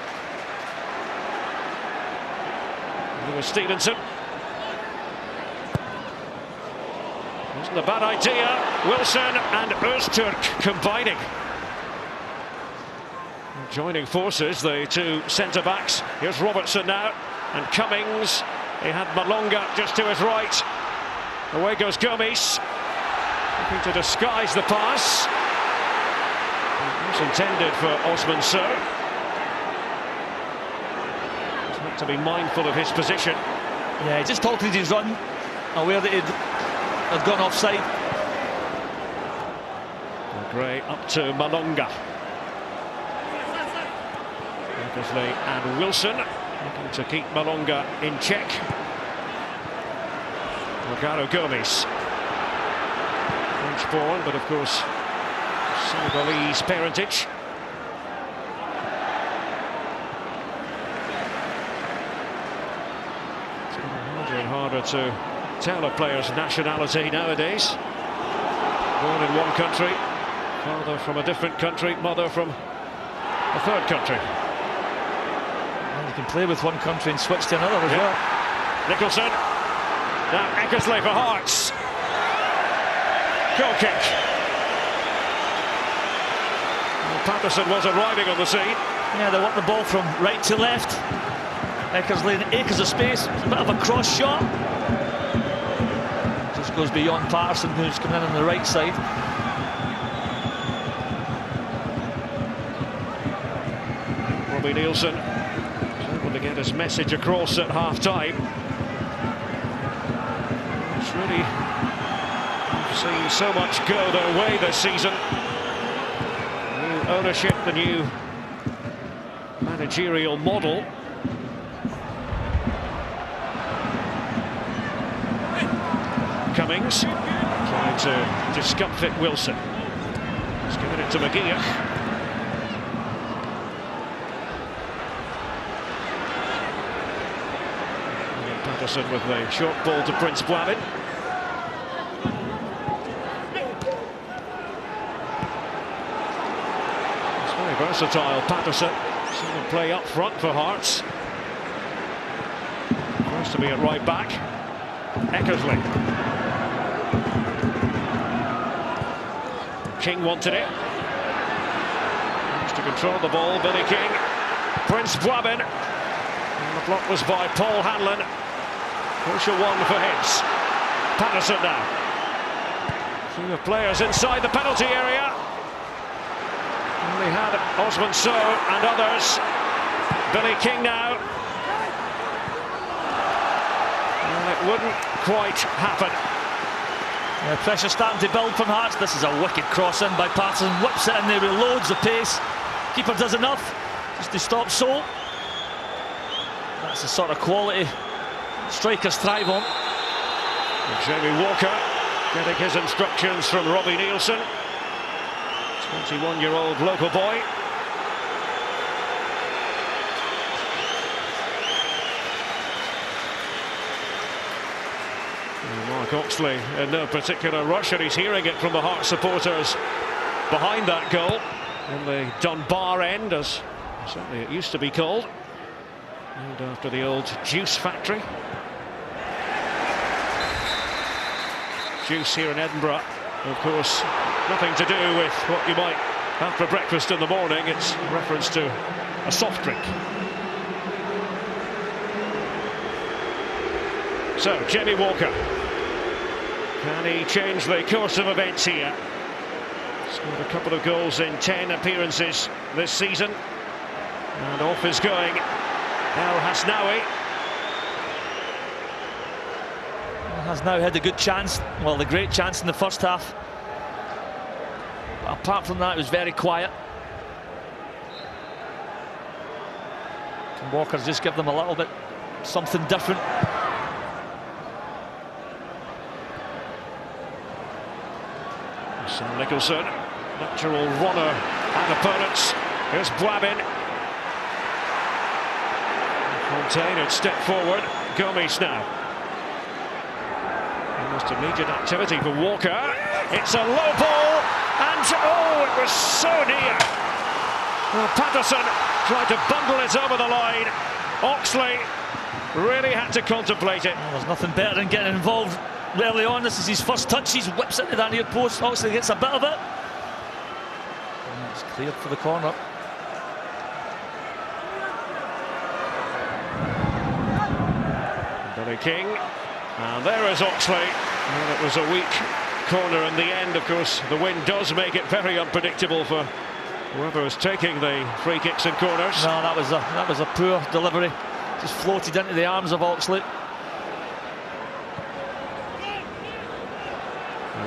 Lewis Stevenson. Wasn't a bad idea. Wilson and Öztürk combining. Joining forces, the two centre-backs. Here's Robertson now, and Cummings. He had Malonga just to his right. Away goes Gomes. Looking to disguise the pass. It was intended for Osman Sow. He's had to be mindful of his position. Yeah, he just halted his run, aware that had gone offside. Gray up to Malonga. Eckersley and Wilson looking to keep Malonga in check. Rogaro Gomes. French born, but of course Senegalese parentage. It's getting harder and harder to tell a player's nationality nowadays. Born in one country, father from a different country, mother from a third country. Well, you can play with one country and switch to another as well. Nicholson. Now Eckersley for Hearts. Goal kick. Well, Patterson was arriving on the scene. Yeah, they want the ball from right to left. Eckersley in acres of space. It's a bit of a cross shot. Just goes beyond Patterson, who's coming in on the right side. Robbie Nielsen was able to get his message across at half-time. It's really seen so much go their way this season. New ownership, the new managerial model. Cummings trying to discomfit Wilson. He's giving it to McGeoch. Patterson with the short ball to Prince Blabin. It's very versatile, Patterson. Seen him play up front for Hearts. First to be at right back. Eckersley. King wanted it. Managed to control the ball, Billy King. Prince Blabin. And the block was by Paul Hanlon. Crucial one for Hibs. Patterson now. Team of players inside the penalty area. And they had Osman Sow and others. Billy King now. Well, it wouldn't quite happen. Yeah, pressure starting to build from Hearts. This is a wicked cross in by Patterson. Whips it in there, reloads the pace. Keeper does enough just to stop Sow. That's the sort of quality strikers thrive on. And Jamie Walker getting his instructions from Robbie Nielsen. 21-year-old local boy. And Mark Oxley in no particular rush, and he's hearing it from the Hearts supporters behind that goal in the Dunbar end, as certainly it used to be called, named after the old juice factory. Juice here in Edinburgh, of course, nothing to do with what you might have for breakfast in the morning. It's a reference to a soft drink. So, Jamie Walker. Can he change the course of events here? Scored a couple of goals in 10 appearances this season. And off is going El Hasnaoui. Has now had a good chance, well, the great chance in the first half. But apart from that, it was very quiet. Can Walker's just give them a little bit something different. Sam Nicholson, natural runner at opponents. Here's Blabin. Fontaine had stepped forward. Gomes now. Almost immediate activity for Walker. It's a low ball, and oh, it was so near. Well, Patterson tried to bundle it over the line. Oxley really had to contemplate it. Well, there's nothing better than getting involved early on. This is his first touch. He whips into that near post. Oxley gets a bit of it. And it's cleared for the corner. Billy King. And there is Oxley. Well, it was a weak corner in the end. Of course, the wind does make it very unpredictable for whoever is taking the free kicks and corners. No, that was a poor delivery. Just floated into the arms of Oxley.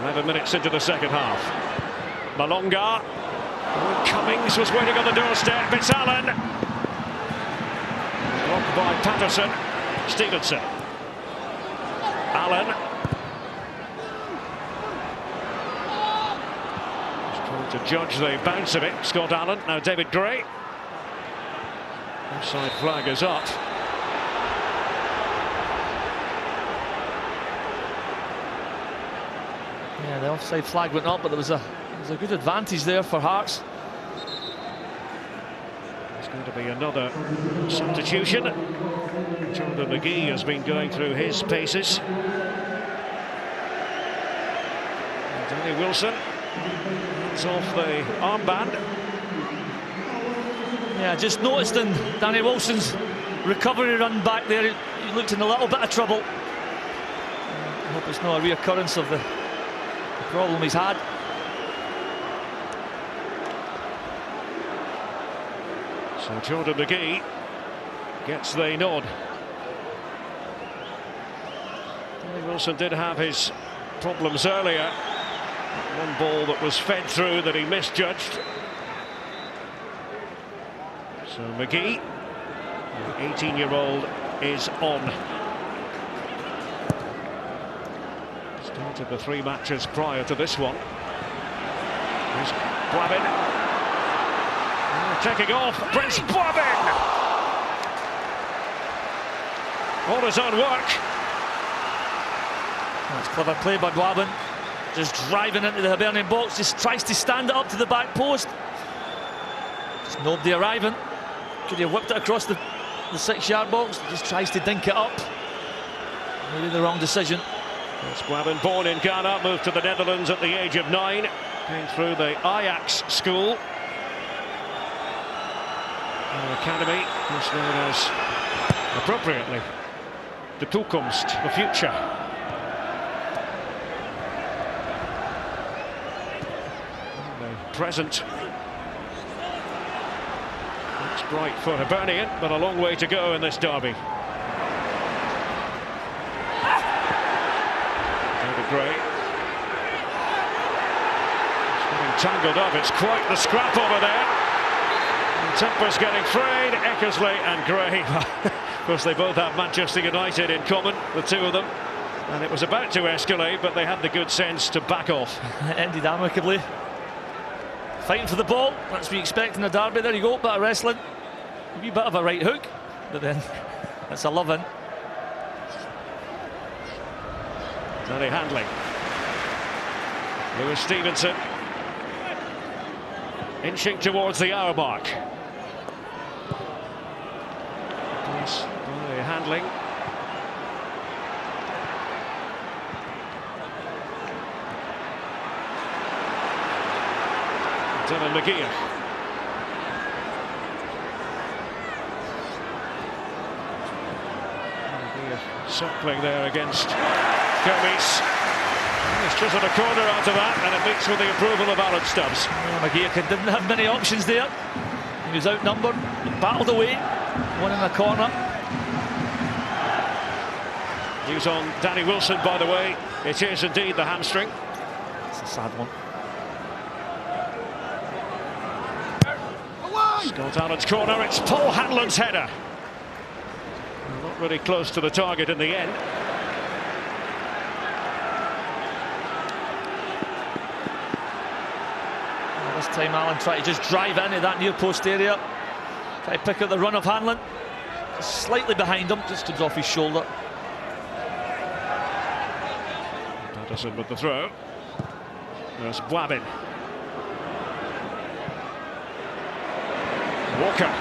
11 minutes into the second half. Malonga. Oh, Cummings was waiting on the doorstep. It's Allen. Blocked by Patterson. Stevenson. Allen. Just told To judge the bounce of it, Scott Allen. Now David Gray. Offside flag is up. Yeah, the offside flag went up, but there was a good advantage there for Hearts. There's going to be another substitution. Jordan McGee has been going through his paces. And Danny Wilson hands off the armband. Yeah, just noticed in Danny Wilson's recovery run back there, he looked in a little bit of trouble. I hope it's not a reoccurrence of the problem he's had. So Jordan McGee gets the nod. Danny Wilson did have his problems earlier. One ball that was fed through that he misjudged. So McGee, the 18-year-old, is on. Started the 3 matches prior to this one. Here's Blabbin. Taking off, Prince Blabbin! All his own work. That's clever play by Blabbin. Just driving into the Hibernian box, just tries to stand it up to the back post. Just nobody arriving. Could he have whipped it across the 6-yard box? Just tries to dink it up. Maybe the wrong decision. It's Blabbin, born in Ghana, moved to the Netherlands at the age of 9. Came through the Ajax school. Academy, what's known as, appropriately, the toekomst, the future. The present looks bright for Hibernian, but a long way to go in this derby. David Gray. It's getting tangled up, it's quite the scrap over there. Temper's getting frayed, Eckersley and Gray. Of course, they both have Manchester United in common, the two of them. And it was about to escalate, but they had the good sense to back off. It ended amicably. Fighting for the ball, that's what you expect in a derby. There you go, bit of wrestling. A wee bit of a right hook, but then that's a love-in. Danny Handling. Lewis Stevenson. Inching towards the hour mark. By Handling. Dylan McGee. Circling there against Gomes. He's chiseled a corner out of that, and it meets with the approval of Alan Stubbs. McGee didn't have many options there. He was outnumbered, he battled away, one in the corner. News on Danny Wilson, by the way. It is indeed the hamstring. It's a sad one. Scott Allen's corner, it's Paul Hanlon's header. Not really close to the target in the end. This time Allen tried to just drive into that near post area. Try to pick up the run of Hanlon. Just slightly behind him, just comes off his shoulder. Patterson with the throw. There's Blabbin. Walker.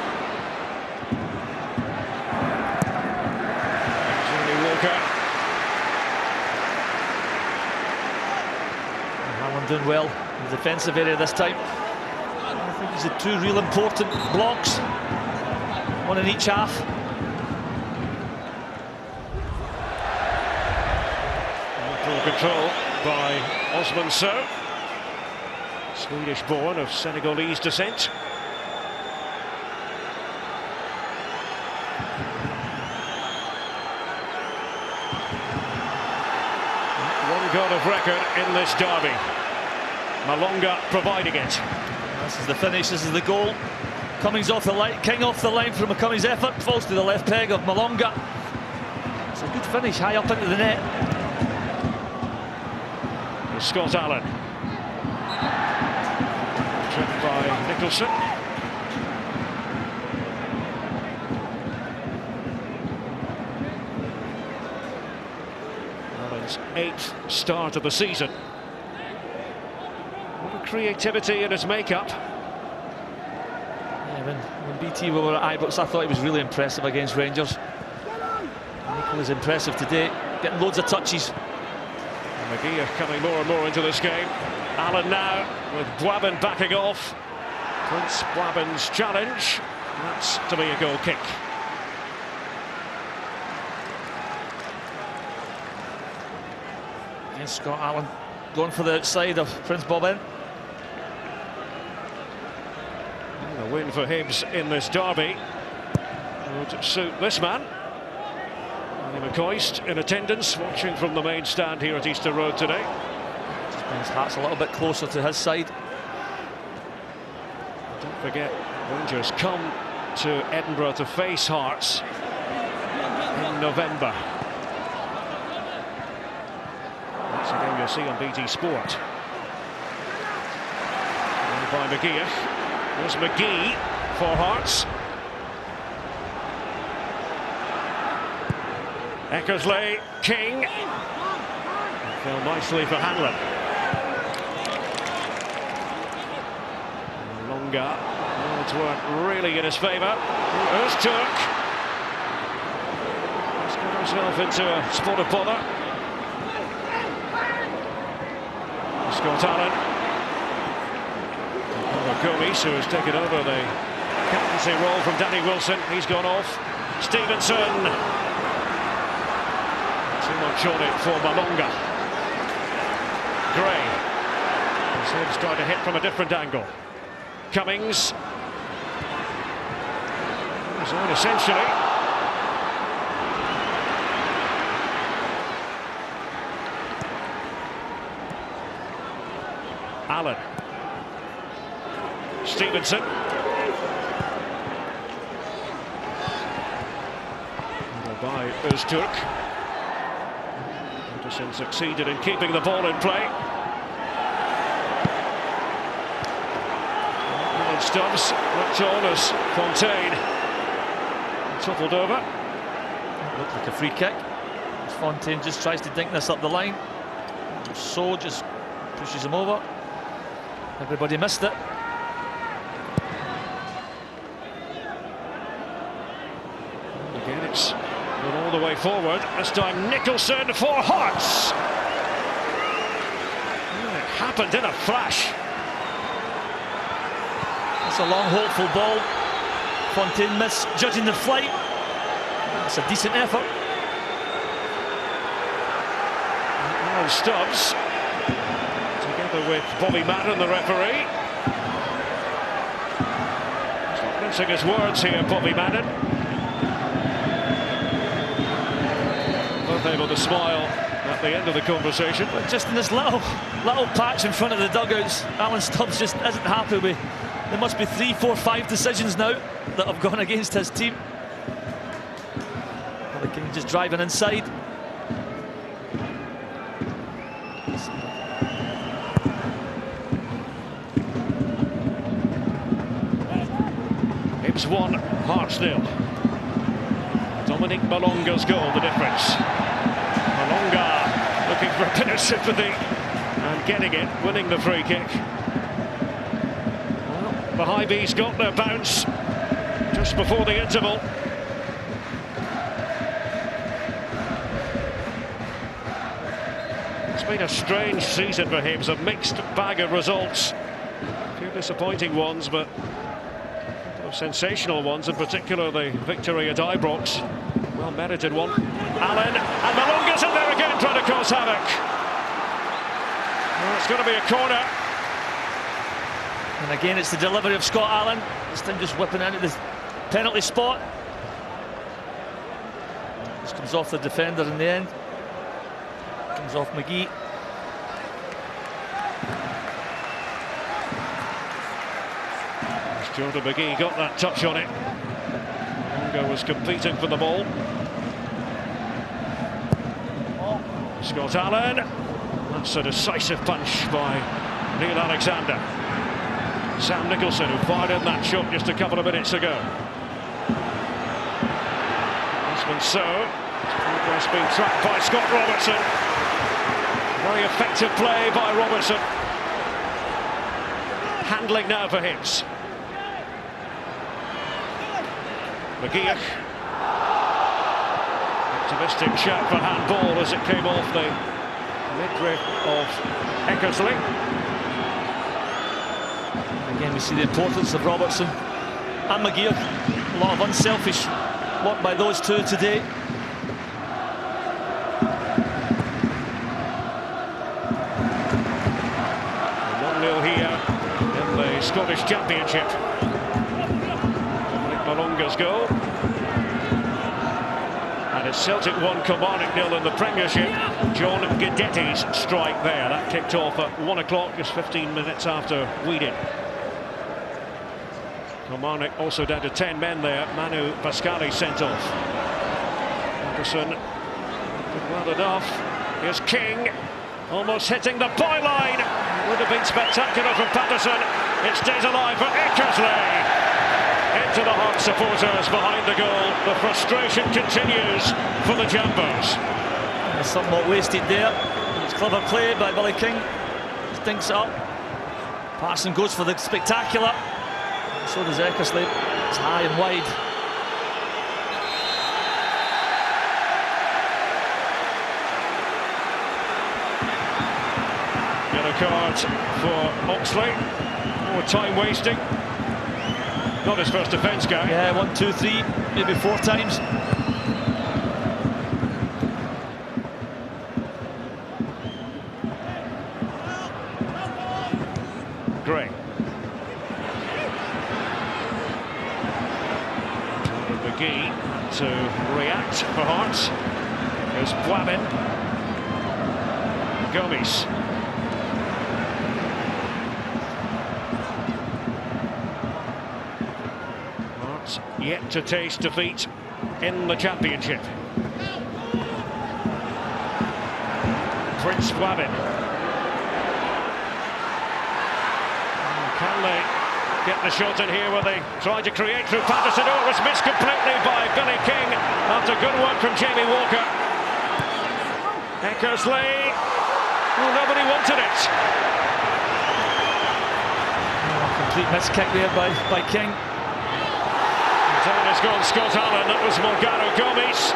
Johnny Walker. Hanlon doing well in the defensive area this time. I think these are two real important blocks. One in each half. Full control by Osman Sow. Swedish born of Senegalese descent. One goal of record in this derby. Malonga providing it. This is the finish, this is the goal. Cummings off the line, King off the line from a Cummings effort, falls to the left peg of Malonga. It's a good finish, high up into the net. Scott Allen. Set by Nicholson. Allen's 8th start of the season. What a creativity in his makeup. Yeah, when BT were at Ibrox, I thought he was really impressive against Rangers. Nicholl is impressive today, getting loads of touches. McGee coming more and more into this game. Allen now with Bwabin backing off. Prince Bwabin's challenge. That's to be a goal kick. Against Scott Allen, going for the outside of Prince Bwabin. A win for Hibs in this derby would suit this man. Andy McCoist in attendance, watching from the main stand here at Easter Road today. Just brings Hearts a little bit closer to his side. Don't forget, Rangers come to Edinburgh to face Hearts in November. That's a game you'll see on BT Sport. And by McGee. There's McGee for Hearts. Eckersley, King. Fell nicely for Hanlon. Longa. Words weren't really in his favour. There's Turk. He's got himself into a spot of bother. Scott Allen. Gomes, who has taken over the captaincy role from Danny Wilson. He's gone off. Stevenson. Too much on it for Malonga. Gray. His head's trying to hit from a different angle. Cummings. He's on essentially. Allen. Stevenson. By Öztürk. Anderson succeeded in keeping the ball in play. And Stubbs looked on as Fontaine toppled over. Looked like a free kick. Fontaine just tries to dink this up the line. So just pushes him over. Everybody missed it. Again, it's gone all the way forward. This time Nicholson for Hearts. It happened in a flash. It's a long, hopeful ball. Fontaine misjudging the flight. It's a decent effort. And Stubbs, together with Bobby Madden, the referee. He's not mincing his words here, Bobby Madden. Both able to smile at the end of the conversation. But just in this little patch in front of the dugouts, Alan Stubbs just isn't happy with. There must be 3, 4, 5 decisions now that have gone against his team. Harry King just driving inside. Hibs 1, Hearts 0. Dominic Malonga's goal, the difference. Malonga looking for a bit of sympathy and getting it, winning the free kick. Well, the Hibs got their bounce just before the interval. It's been a strange season for Hibs, a mixed bag of results. A few disappointing ones, but sensational ones, in particular the victory at Ibrox. Well merited one. Allen, and Malonga's in there again trying to cause havoc. Well, it's going to be a corner. And again it's the delivery of Scott Allen. This time just whipping into the penalty spot. This comes off the defender in the end. Comes off McGee. Jordan McGee got that touch on it. Longo was competing for the ball. Scott Allen. That's a decisive punch by Neil Alexander. Sam Nicholson, who fired in that shot just a couple of minutes ago. This one so. Progress being tracked by Scott Robertson. Very effective play by Robertson. Handling now for Hibs. McGeoch. Optimistic shout for handball as it came off the midriff of Eckersley. Again, we see the importance of Robertson and McGeoch. A lot of unselfish work by those two today. 1-0 here in the Scottish Championship. Nick Malonga's goal. And it's Celtic 1, Kilmarnock 0 in the Premiership. John Guidetti's strike there. That kicked off at 1 o'clock, just 15 minutes after Weedon. Kilmarnock also down to 10 men there. Manu Pascali sent off. Anderson did well enough. Here's King, almost hitting the byline. Would have been spectacular from Patterson. It stays alive for Eckersley. Into the Hearts supporters behind the goal. The frustration continues for the Jambos. Somewhat wasted there. It's clever play by Billy King. Stinks it up. Patterson goes for the spectacular. So does Eckersley. It's high and wide. Yellow card for Oxley. More time wasting. Not his first offence, guy. Yeah, 1, 2, 3, maybe 4 times. Gray. McGee to react for Hearts. There's Boivin. Gomes. Hearts yet to taste defeat in the Championship. Prince Boivin. Can they get the shot in here where they tried to create through Patterson? Oh, it was missed completely by Billy King after good work from Jamie Walker. Eckersley. Oh, nobody wanted it. Complete miss kick there by King. Down has gone Scott Allen. That was Morgano Gomes.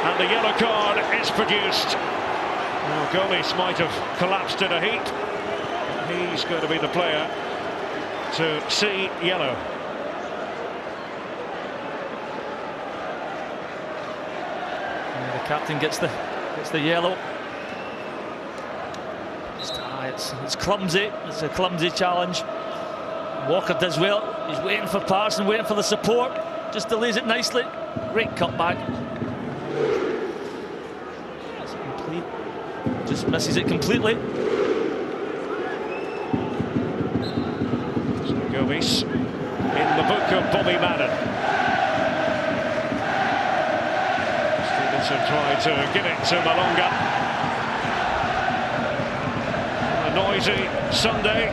And the yellow card is produced. Well, Gomes might have collapsed in a heap. He's going to be the player to see yellow. And the captain gets the yellow. It's clumsy. It's a clumsy challenge. Walker does well. He's waiting for Patterson, waiting for the support. Just delays it nicely. Great cutback. That's complete. Just misses it completely. Gomes in the book of Bobby Madden. Stevenson tried to give it to Malonga. A noisy Sunday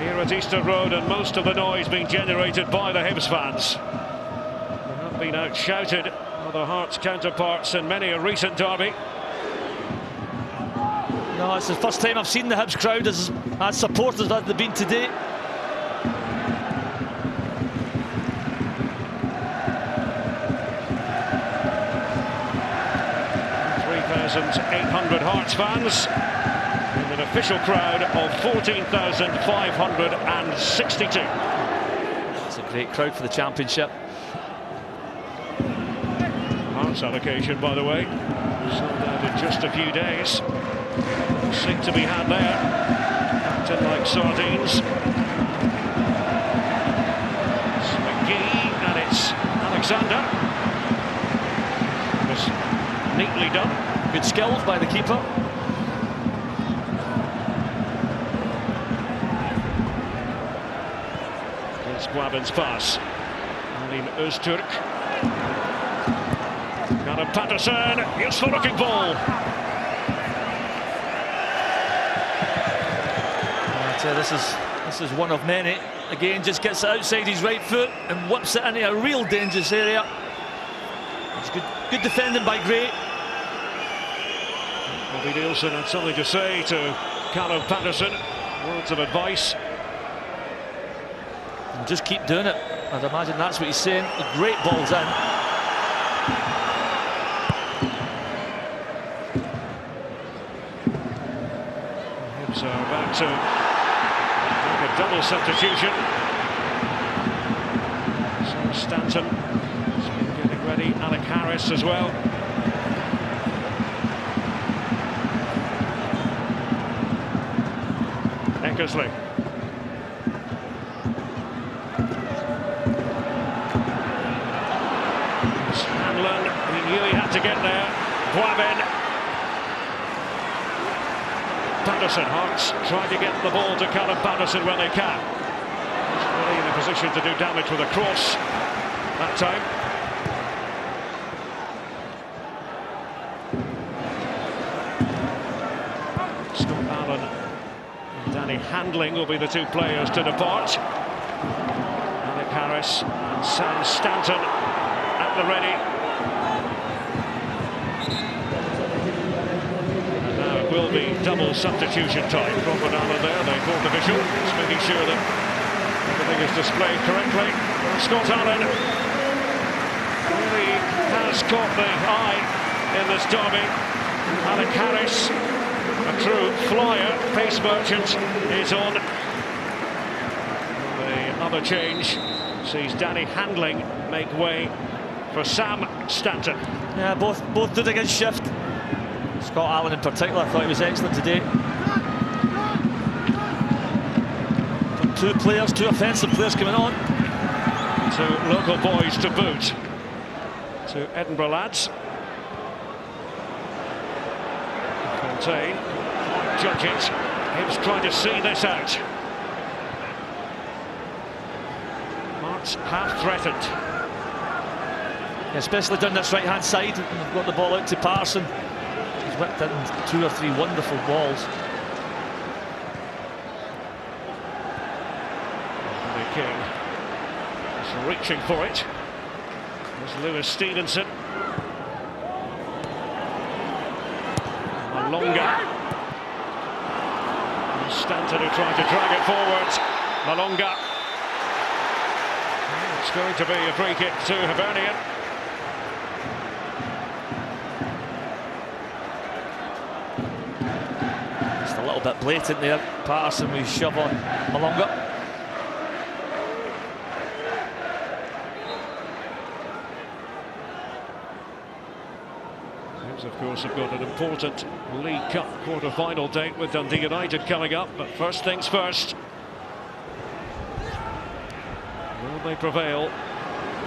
here at Easter Road, and most of the noise being generated by the Hibs fans. They have been out-shouted by their Hearts counterparts in many a recent derby. No, it's the first time I've seen the Hibs crowd as supporters as they've been today. 3,800 Hearts fans and an official crowd of 14,562. It's a great crowd for the Championship. Hearts allocation, by the way, sold out in just a few days. Seem to be had there. Captain like sardines. It's McGee and it's Alexander. It was neatly done. Good skills by the keeper. It's Boivin's pass. Alim Öztürk. Callum Patterson. Useful looking ball. This is This is one of many. Again, just gets it outside his right foot and whips it into a real dangerous area. It's good defending by Gray. Bobby Nielsen had something to say to Callum Patterson. Words of advice. And just keep doing it. I'd imagine that's what he's saying. The great ball's in. Hibs are about to make a double substitution. So Stanton has been getting ready. Alec Harris as well. Eckersley. Hanlon, he knew he had to get there. Boivin. Patterson, Hearts trying to get the ball to Callum Patterson when they can. He's really in a position to do damage with a cross that time. Scott Allen and Danny Handling will be the two players to depart. Alec Harris and Sam Stanton at the ready. And now it will be double substitution time. Crawford Allen there, the fourth official, is making sure that everything is displayed correctly. Scott Allen really has caught the eye in this derby. Alec Harris, a true flyer, pace merchant, is on. The other change sees Danny Handling make way for Sam Stanton. Yeah, both did a good shift. Scott Allen in particular, I thought he was excellent today. Two players, two offensive players coming on. Two local boys to boot. Two Edinburgh lads. Fontaine, judge it. Hibs trying to see this out. Hearts half threatened. Especially down this right-hand side, and they've got the ball out to Patterson. He's whipped in 2 or 3 wonderful balls. Billy King is reaching for it. There's Lewis Stevenson. Malonga. And Stanton who tried to drag it forward. Malonga. It's going to be a free kick to Hibernian. Just a little bit blatant there. Patterson with his shove on Malonga. Hibs, of course, have got an important League Cup quarter-final date with Dundee United coming up, but first things first. Will they prevail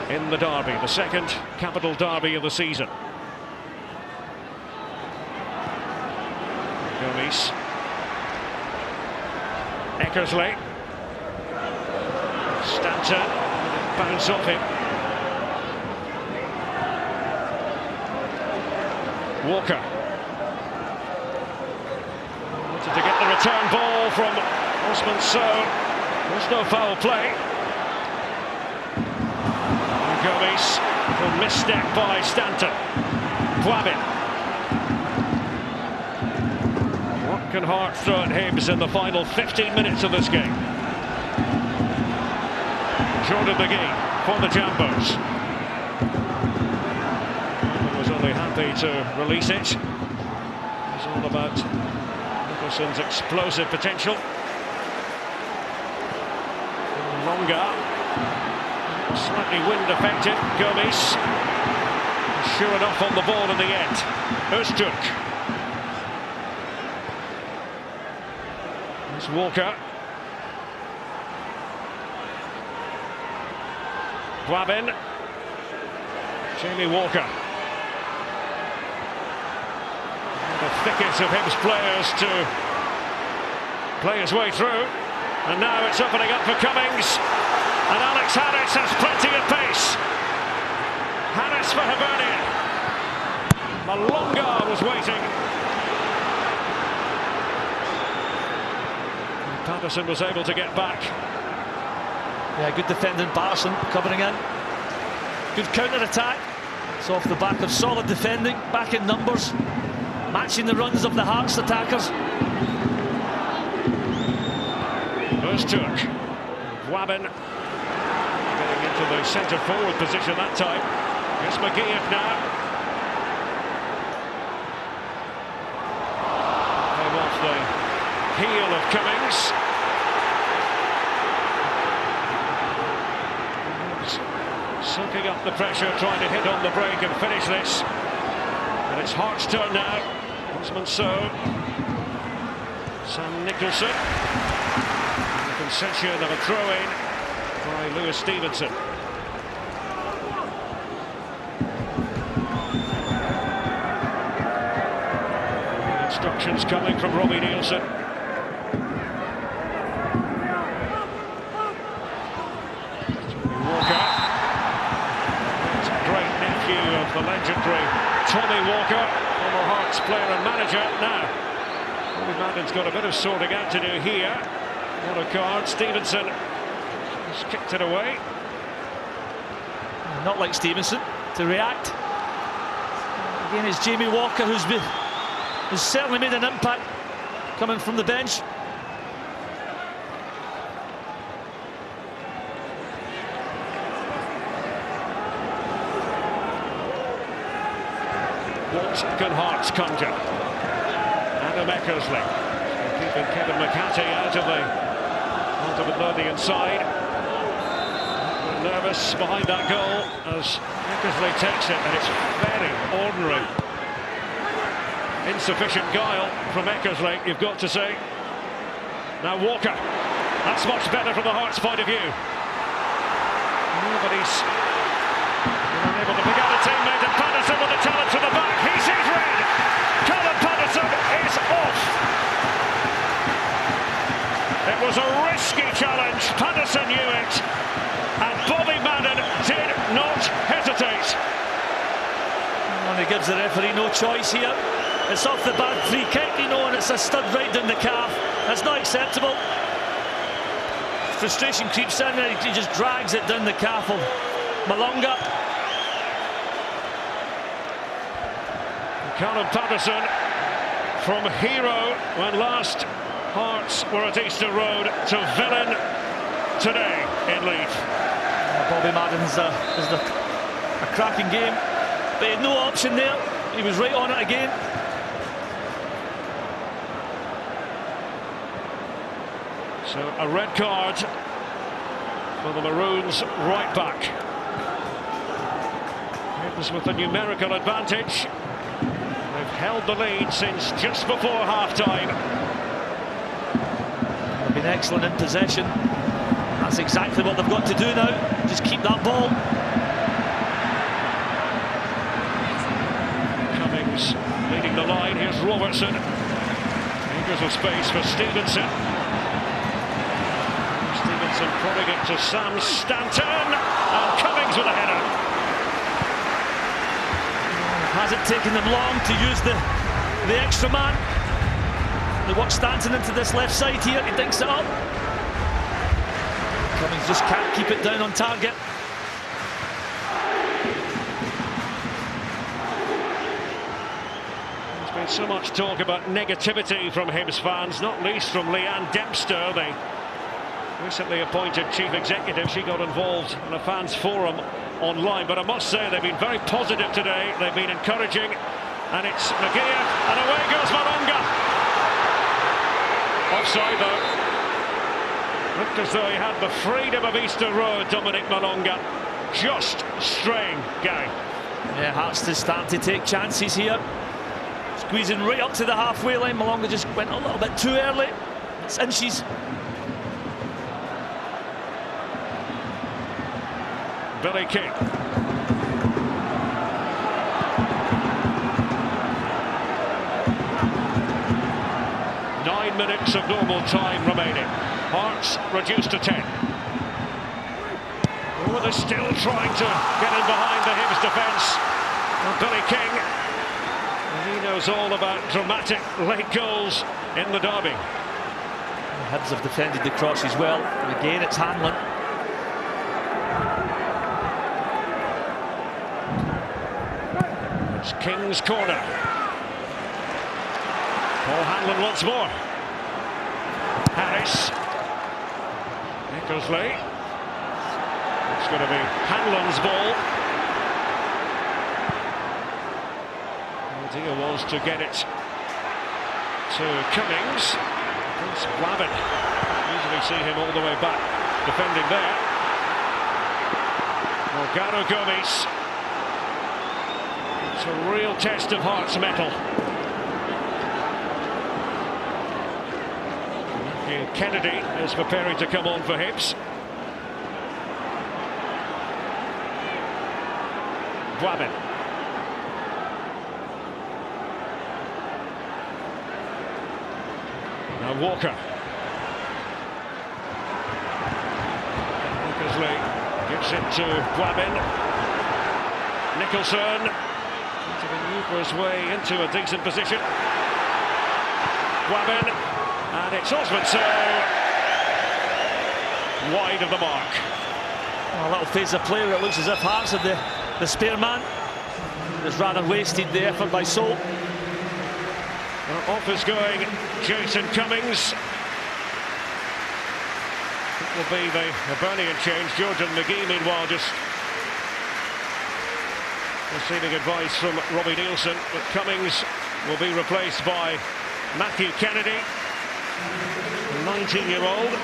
in the derby, the second capital derby of the season? Gomes. Eckersley. Stanton. Bounce off him. Walker. Wanted to get the return ball from Osman Sow. There's no foul play. Gomes, a misstep by Stanton. Boivin. What can Hearts throw at Hibs in the final 15 minutes of this game? Jordan McGee for the Jambos. He was only happy to release it. It's all about Nicholson's explosive potential. Longer. Slightly wind affected. Gomes sure enough on the ball in the end. Öztürk. There's Walker. Boivin. Jamie Walker. The thicket of Hibs players to play his way through. And now it's opening up for Cummings. And Alex Harris has plenty of pace. Harris for Hibernian. Malonga was waiting. Patterson was able to get back. Yeah, good defending, Patterson covering in. Good counter-attack. It's off the back of solid defending, back in numbers, matching the runs of the Hearts attackers. Öztürk, Wabin getting into the centre-forward position that time. It's McGeoch now. Came off the heel of Cummings. Soaking up the pressure, trying to hit on the break and finish this. And it's Hart's turn now. Osman Sow. Sam Nicholson. The concession of a throw-in by Lewis Stevenson. Instructions coming from Robbie Nielsen. Walker. Great nephew of the legendary Tommy Walker, former Hearts player and manager. Now, Bobby Madden's got a bit of sorting out to do here. What a card. Stevenson has kicked it away. Not like Stevenson to react. Again, it's Jamie Walker who's certainly made an impact coming from the bench. What can Hearts conjure? Adam Eckersley keeping Kevin McCarthy out of the inside. Nervous behind that goal as Eckersley takes it, and it's very ordinary. Insufficient guile from Eckersley, you've got to say. Now Walker, that's much better from the Hearts' point of view. But he's unable to pick out a teammate, and Patterson with the challenge from the back. He sees red. Colin Patterson is off. It was a risky challenge. Patterson knew it, and Bobby Madden did not hesitate. And he gives the referee no choice here. It's off the back free kick, you know, and it's a stud right down the calf. That's not acceptable. Frustration creeps in there. He just drags it down the calf of Malonga. Colin Patterson, from hero when last Hearts were at Easter Road, to villain today in Leith. Bobby Madden is a cracking game, but he had no option there. He was right on it again. So a red card for the Maroons right back. Hibs with a numerical advantage. They've held the lead since just before half-time. They've been excellent in possession. That's exactly what they've got to do now. Just keep that ball. Cummings leading the line. Here's Robertson. Acres of space for Stevenson. Stevenson prodding it to Sam Stanton. And Cummings with a header. Hasn't taken them long to use the extra man. They watch Stanton into this left side here. He dinks it up. Cummings just can't keep it down on target. There's been so much talk about negativity from Hibs fans, not least from Leanne Dempster, the recently appointed chief executive. She got involved in a fans forum online, but I must say they've been very positive today. They've been encouraging, and it's McGeoch, and away goes Malonga. Offside though. Looked as though he had the freedom of Easter Road, Dominic Malonga. Just straying, Gary. Yeah, Hearts is starting to take chances here. Squeezing right up to the halfway line. Malonga just went a little bit too early. It's inches. Billy King. Nine minutes of normal time remaining. Hearts reduced to 10. Oh, they're still trying to get in behind the Hibs defence. Billy King, he knows all about dramatic late goals in the derby. Hibs have defended the crosses well. And again, it's Hanlon. It's King's corner. Paul Hanlon once more. Harris. Nicholsley. It's going to be Hanlon's ball. The idea was to get it to Cummings. It's Blabbin. Usually see him all the way back defending there. Morgano Gomes. It's a real test of Hearts' mettle. Kennedy is preparing to come on for Hibs. Blabbin. Now Walker. Nicholsley gives it to Blabbin. Nicholson to manoeuvre his way into a decent position. Blabbin, and it's Osmondson wide of the mark. A little phase of play where it looks as if Hearts had the spare man. It's rather wasted the effort by Sol. Off is going Jason Cummings. It will be the Hibernian change. Jordan McGee, meanwhile, just receiving advice from Robbie Nielsen. But Cummings will be replaced by Matthew Kennedy, 19-year-old.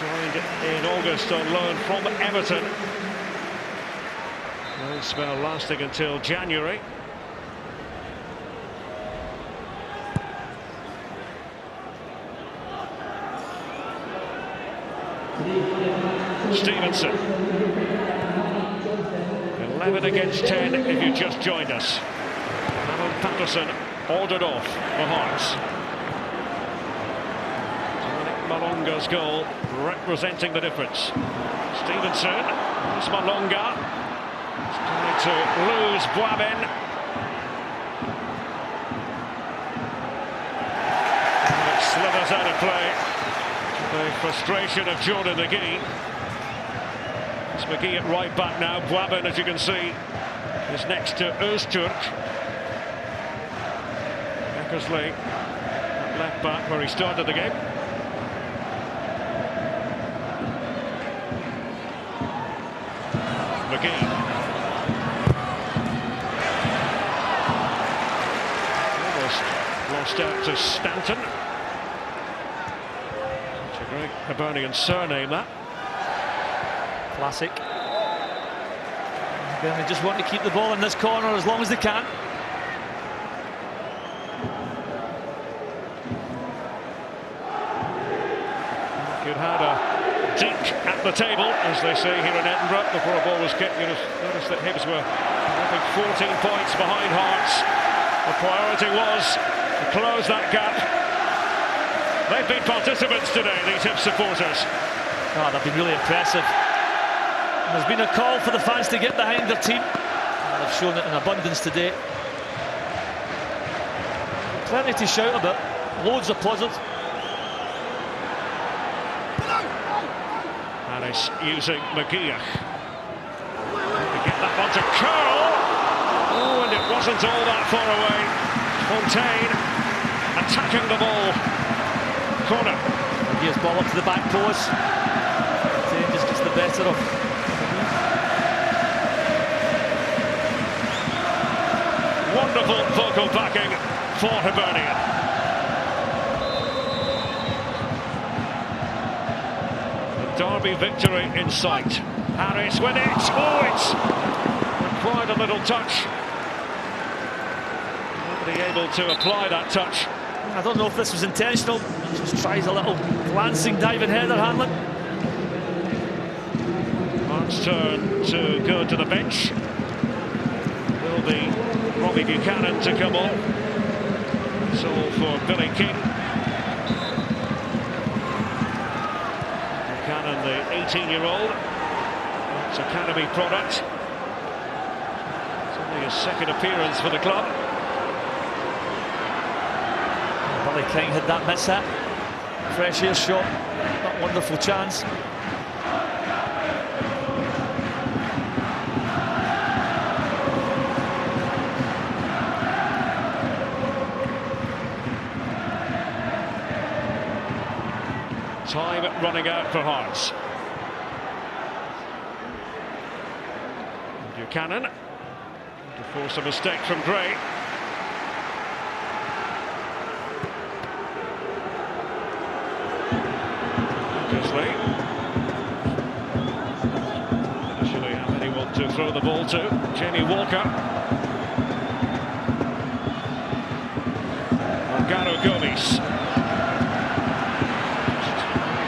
Joined in August on loan from Everton. Loan spell lasting until January. Stevenson. 11 against 10 if you just joined us. Alan Patterson ordered off for Hearts. Dominic Malonga's goal representing the difference. Stevenson, it's Malonga. He's trying to lose Blabbin. And it slithers out of play. The frustration of Jordan McGee. It's McGee at right back now. Blabbin, as you can see, is next to Öztürk. Eckersley at left back where he started the game. McGee. Almost lost out to Stanton. Such a great Hibernian surname, that. Classic. They just want to keep the ball in this corner as long as they can. You'd had a dink at the table, as they say here in Edinburgh, before a ball was kicked. You noticed that Hibs were, I think, 14 points behind Hearts. The priority was to close that gap. They've been participants today, these Hibs supporters. Oh, they've been really impressive. There's been a call for the fans to get behind their team. They've shown it in abundance today. Plenty to shout about. Loads of positives. Harris using McGee. To get that one to curl. Oh, and it wasn't all that far away. Fontaine attacking the ball. Corner. Here's ball up to the back post. Fontaine just gets the better of. Wonderful vocal backing for Hibernian. The Derby victory in sight. Harris with it. Oh, it's required a little touch. Nobody able to apply that touch. I don't know if this was intentional. Just tries a little glancing diving header, Hanlon. Hearts turn to go to the bench. Will be Robbie Buchanan to come on. It's all for Billy King. Buchanan, the 18-year-old. It's academy product. It's only his second appearance for the club. Billy King had that miss at. Fresh air shot, that wonderful chance. Time running out for Hearts. Buchanan to force a mistake from Gray. Gisley. Initially have anyone to throw the ball to. Jamie Walker. Morgado Gomes.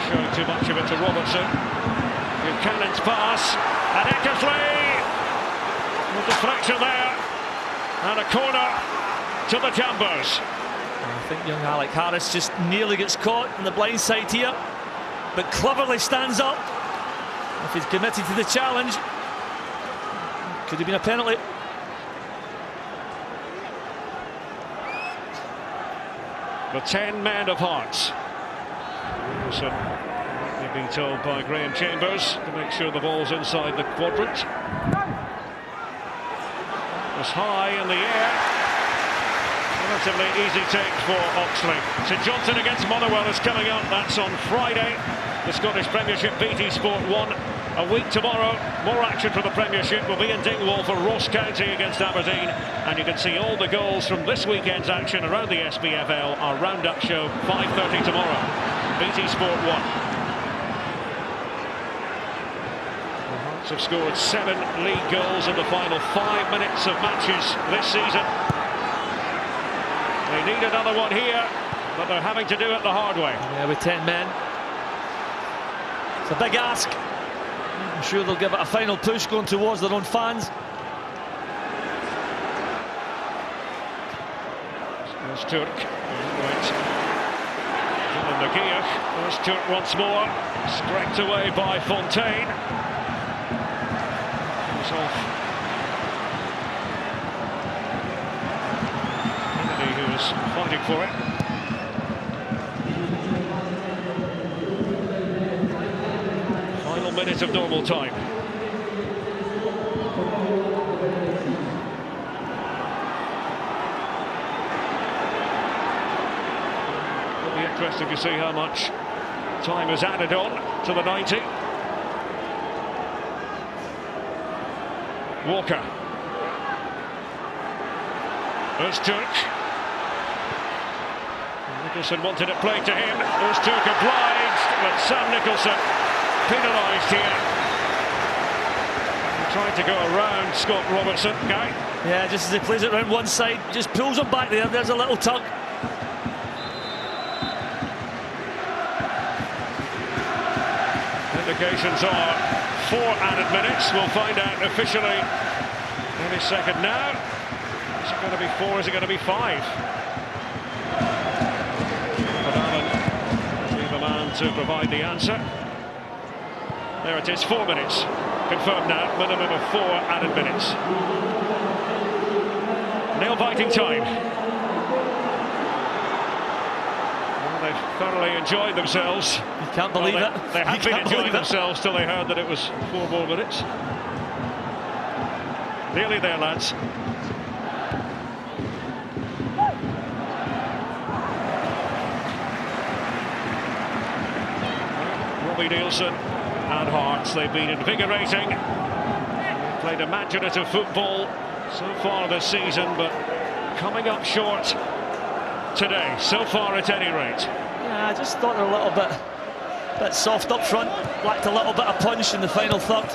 Showing too much of it to Robertson. Buchanan's pass. And Eckersley. A deflection there. And a corner to the Jambos. I think young Alec Harris just nearly gets caught on the blind side here, but cleverly stands up. If he's committed to the challenge, could have been a penalty. The 10 men of Hearts. So they've been told by Graham Chambers to make sure the ball's inside the quadrant. It was high in the air. Relatively easy take for Oxley. St Johnstone against Motherwell is coming up. That's on Friday. The Scottish Premiership, BT Sport 1. A week tomorrow, more action for the Premiership will be in Dingwall for Ross County against Aberdeen. And you can see all the goals from this weekend's action around the SPFL. Our roundup show, 5:30 tomorrow. BT Sport 1. The Hearts have scored 7 league goals in the final 5 minutes of matches this season. They need another one here, but they're having to do it the hard way. Yeah, with 10 men. It's a big ask. I'm sure they'll give it a final push going towards their own fans. There's Turk. Right. Dylan McGeoch. There's Turk once more. Scraped away by Fontaine. Comes off. Kennedy, who is fighting for it. Final minute of normal time. It'll be interesting to see how much time is added on to the 90. Walker. There's Turk. Nicholson wanted it played to him. There's Turk obliged, but Sam Nicholson penalised here. He tried to go around Scott Robertson. Guy? Yeah, just as he plays it around one side, just pulls him back there. There's a little tug. Indications are 4 added minutes. We'll find out officially any second now. Is it going to be 4? Is it going to be 5? But Allen, leave a man to provide the answer. There it is, 4 minutes. Confirmed now, minimum of 4 added minutes. Nail-biting time. Well, they've thoroughly enjoyed themselves. You can't believe it. They have been enjoying themselves till they heard that it was 4 more minutes. Nearly there, lads. Robbie Nielsen and Hearts, they've been invigorating. Played imaginative football so far this season, but coming up short today, so far at any rate. Yeah, I just thought they're a little bit soft up front, lacked a little bit of punch in the final third.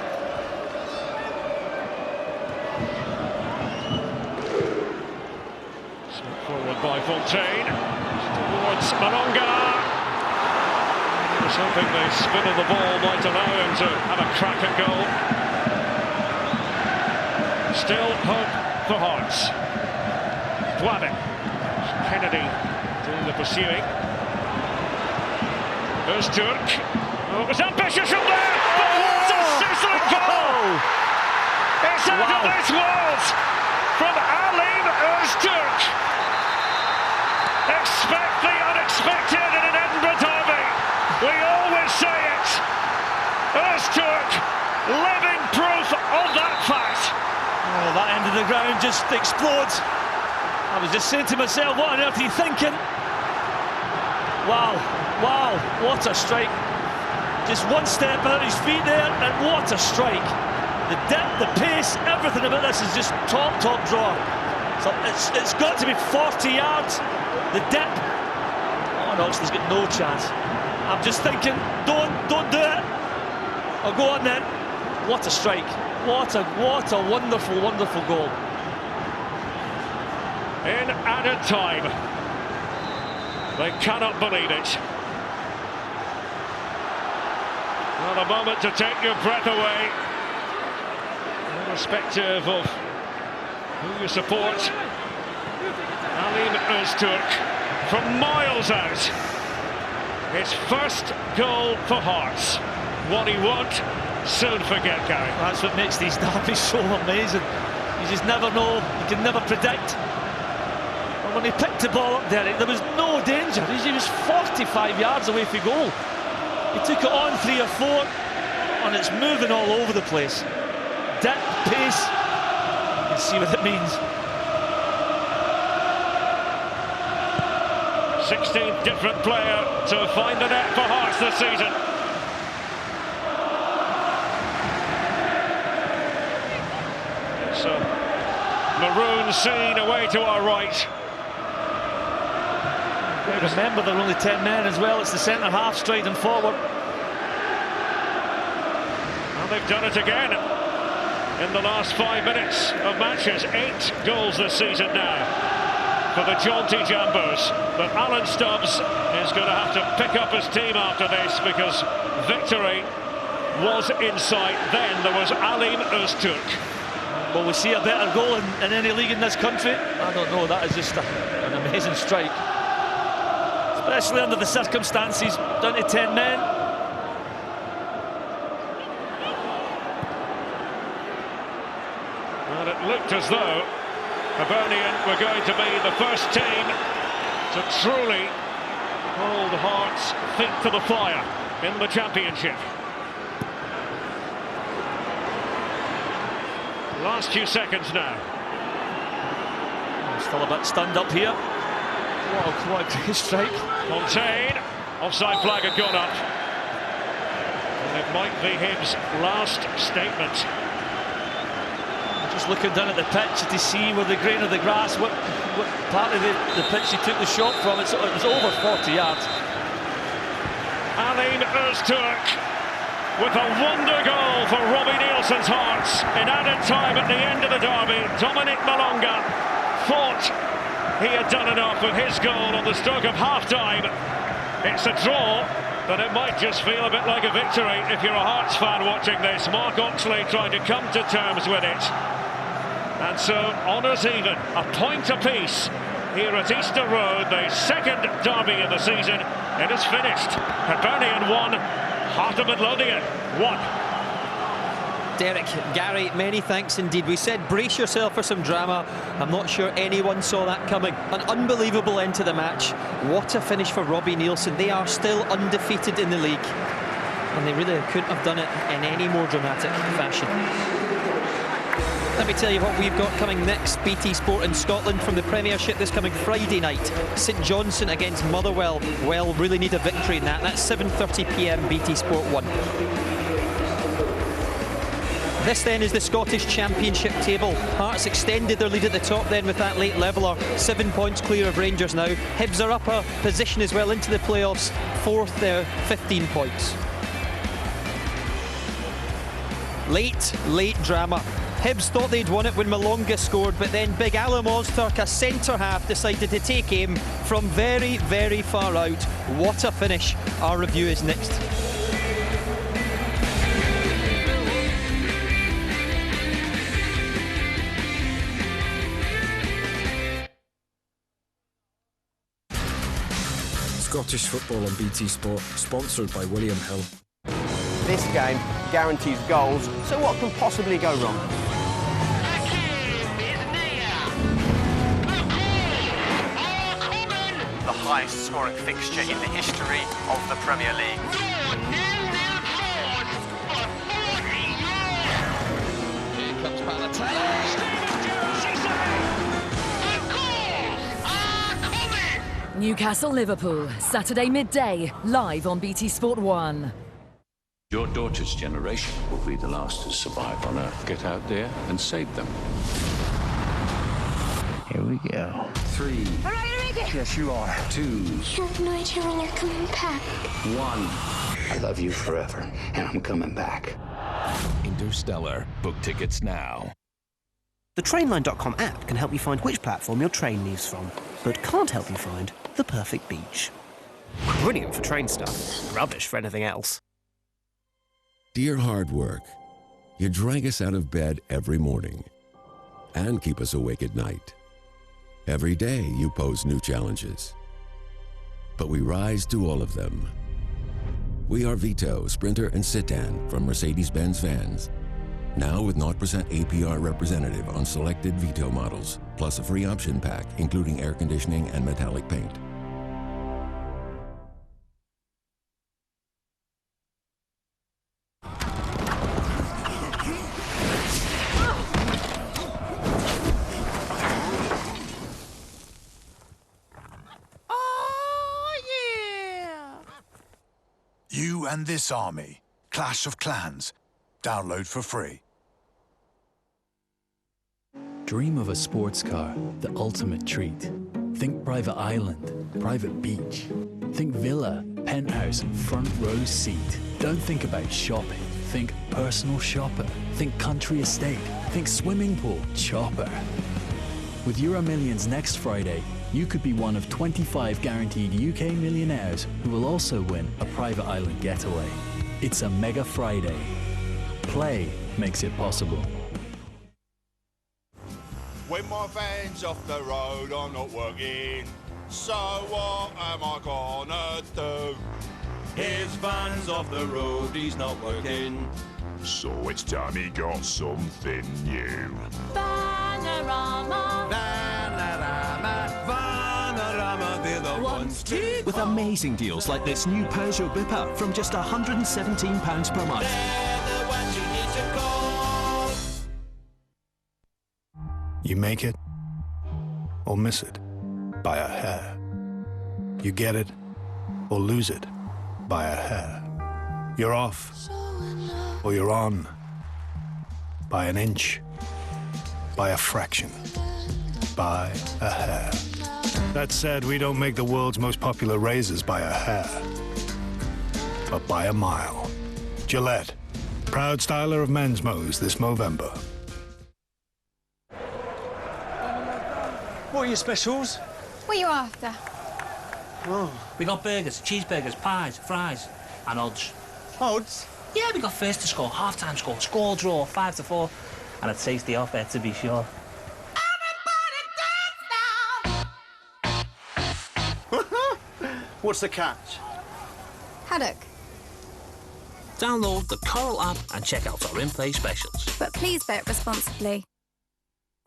Swept forward by Fontaine, towards Maronga. I was hoping the spin of the ball might allow him to have a crack at goal. Still hope for Hearts. Dwabin. Kennedy doing the pursuing. There's Turk. Oh, it was ambitious from there, but what a sizzling goal! It's out of this world from Alim Öztürk. Expect the unexpected in an Edinburgh derby. Öztürk, living proof of that fact. Oh, that end of the ground just explodes. I was just saying to myself, what on earth are you thinking? Wow, wow, what a strike. Just one step out of his feet there, and what a strike. The depth, the pace, everything about this is just top drawer. So it's got to be 40 yards. The depth. Oh, no, he's got no chance. I'm just thinking, don't do it. Oh, go on then. What a strike. What a wonderful, wonderful goal. In added time. They cannot believe it. Well, a moment to take your breath away. Irrespective of who you support. Alim Öztürk from miles out. His first goal for Hearts. What he won't soon forget, Gary. That's what makes these derbies so amazing. You just never know, you can never predict. And when he picked the ball up, Derek, there was no danger. He was 45 yards away from goal. He took it on 3 or 4, and it's moving all over the place. Depth, pace, you can see what it means. 16th different player to find the net for Hearts this season. It's a maroon scene away to our right. Remember, there are only 10 men as well. It's the centre half striding forward. And they've done it again in the last 5 minutes of matches. 8 goals this season now for the jaunty Jambos. But Alan Stubbs is going to have to pick up his team after this, because victory was in sight. Then there was Alim Öztürk. Will we see a better goal in any league in this country? I don't know. That is just an amazing strike. Especially under the circumstances, down to 10 men. Well, it looked as though Hibernian were going to be the first team to truly hold Hearts' feet to the fire in the championship. Last few seconds now. I'm still a bit stunned up here. What a great strike. Montaigne, offside flag had gone up. And it might be Hibs' last statement. Just looking down at the pitch to see where the grain of the grass, what part of the pitch he took the shot from. It was over 40 yards. Alim Öztürk with a wonder goal for Robbie Nielsen's Hearts. In added time at the end of the derby, Dominic Malonga thought he had done enough with his goal on the stroke of half-time. It's a draw, but it might just feel a bit like a victory if you're a Hearts fan watching this. Mark Oxley trying to come to terms with it. And so, honours even, a point apiece here at Easter Road, the second derby of the season. It is finished. Hibernian 1, Heart of Midlothian 1. Derek, Gary, many thanks indeed. We said brace yourself for some drama. I'm not sure anyone saw that coming. An unbelievable end to the match. What a finish for Robbie Nielsen. They are still undefeated in the league, and they really couldn't have done it in any more dramatic fashion. Let me tell you what we've got coming next. BT Sport in Scotland from the Premiership this coming Friday night. St Johnstone against Motherwell. Well, really need a victory in that. That's 7:30 p.m. BT Sport 1. This then is the Scottish Championship table. Hearts extended their lead at the top then with that late leveller. 7 points clear of Rangers now. Hibs are up a position as well into the playoffs. 4th there, 15 points. Late drama. Hibs thought they'd won it when Malonga scored, but then big Alim Öztürk, a centre-half, decided to take aim from very, very far out. What a finish. Our review is next. Scottish football on BT Sport, sponsored by William Hill. This game guarantees goals, so what can possibly go wrong? The highest scoring fixture in the history of the Premier League. Newcastle Liverpool, Saturday midday, live on BT Sport 1. Your daughter's generation will be the last to survive on Earth. Get out there and save them. Here we go. 3. All right, you make it? Yes, you are. 2. You have no idea when you're coming back. 1. I love you forever, and I'm coming back. Interstellar. Book tickets now. The Trainline.com app can help you find which platform your train leaves from, but can't help you find the perfect beach. Brilliant for train stuff, rubbish for anything else. Dear Hard Work, you drag us out of bed every morning and keep us awake at night. Every day you pose new challenges, but we rise to all of them. We are Vito, Sprinter, and Citan from Mercedes-Benz Vans. Now with 0% APR representative on selected Vito models, plus a free option pack, including air conditioning and metallic paint. You and this army. Clash of Clans. Download for free. Dream of a sports car, the ultimate treat. Think private island, private beach. Think villa, penthouse, front row seat. Don't think about shopping. Think personal shopper. Think country estate. Think swimming pool, chopper. With Euro Millions next Friday, you could be one of 25 guaranteed UK millionaires who will also win a private island getaway. It's a mega Friday. Play makes it possible. When my van's off the road, I'm not working. So what am I gonna do? His van's off the road, he's not working. So it's time he got something new. Panorama. Vanarama, they're the ones to With amazing deals like this new Peugeot Bipper from just £117 per month. They're the ones you need to call. You make it or miss it by a hair. You get it or lose it by a hair. You're off or you're on by an inch, by a fraction, by a hair. That said, we don't make the world's most popular razors by a hair, but by a mile. Gillette, proud styler of men's mows this Movember. What are your specials? What are you after? Oh. We got burgers, cheeseburgers, pies, fries, and odds. Odds? Yeah, we got first to score, half-time score, score draw, 5-4, and a tasty offer to be sure. What's the catch? Haddock. Download the Coral app and check out our in-play specials. But please bet responsibly.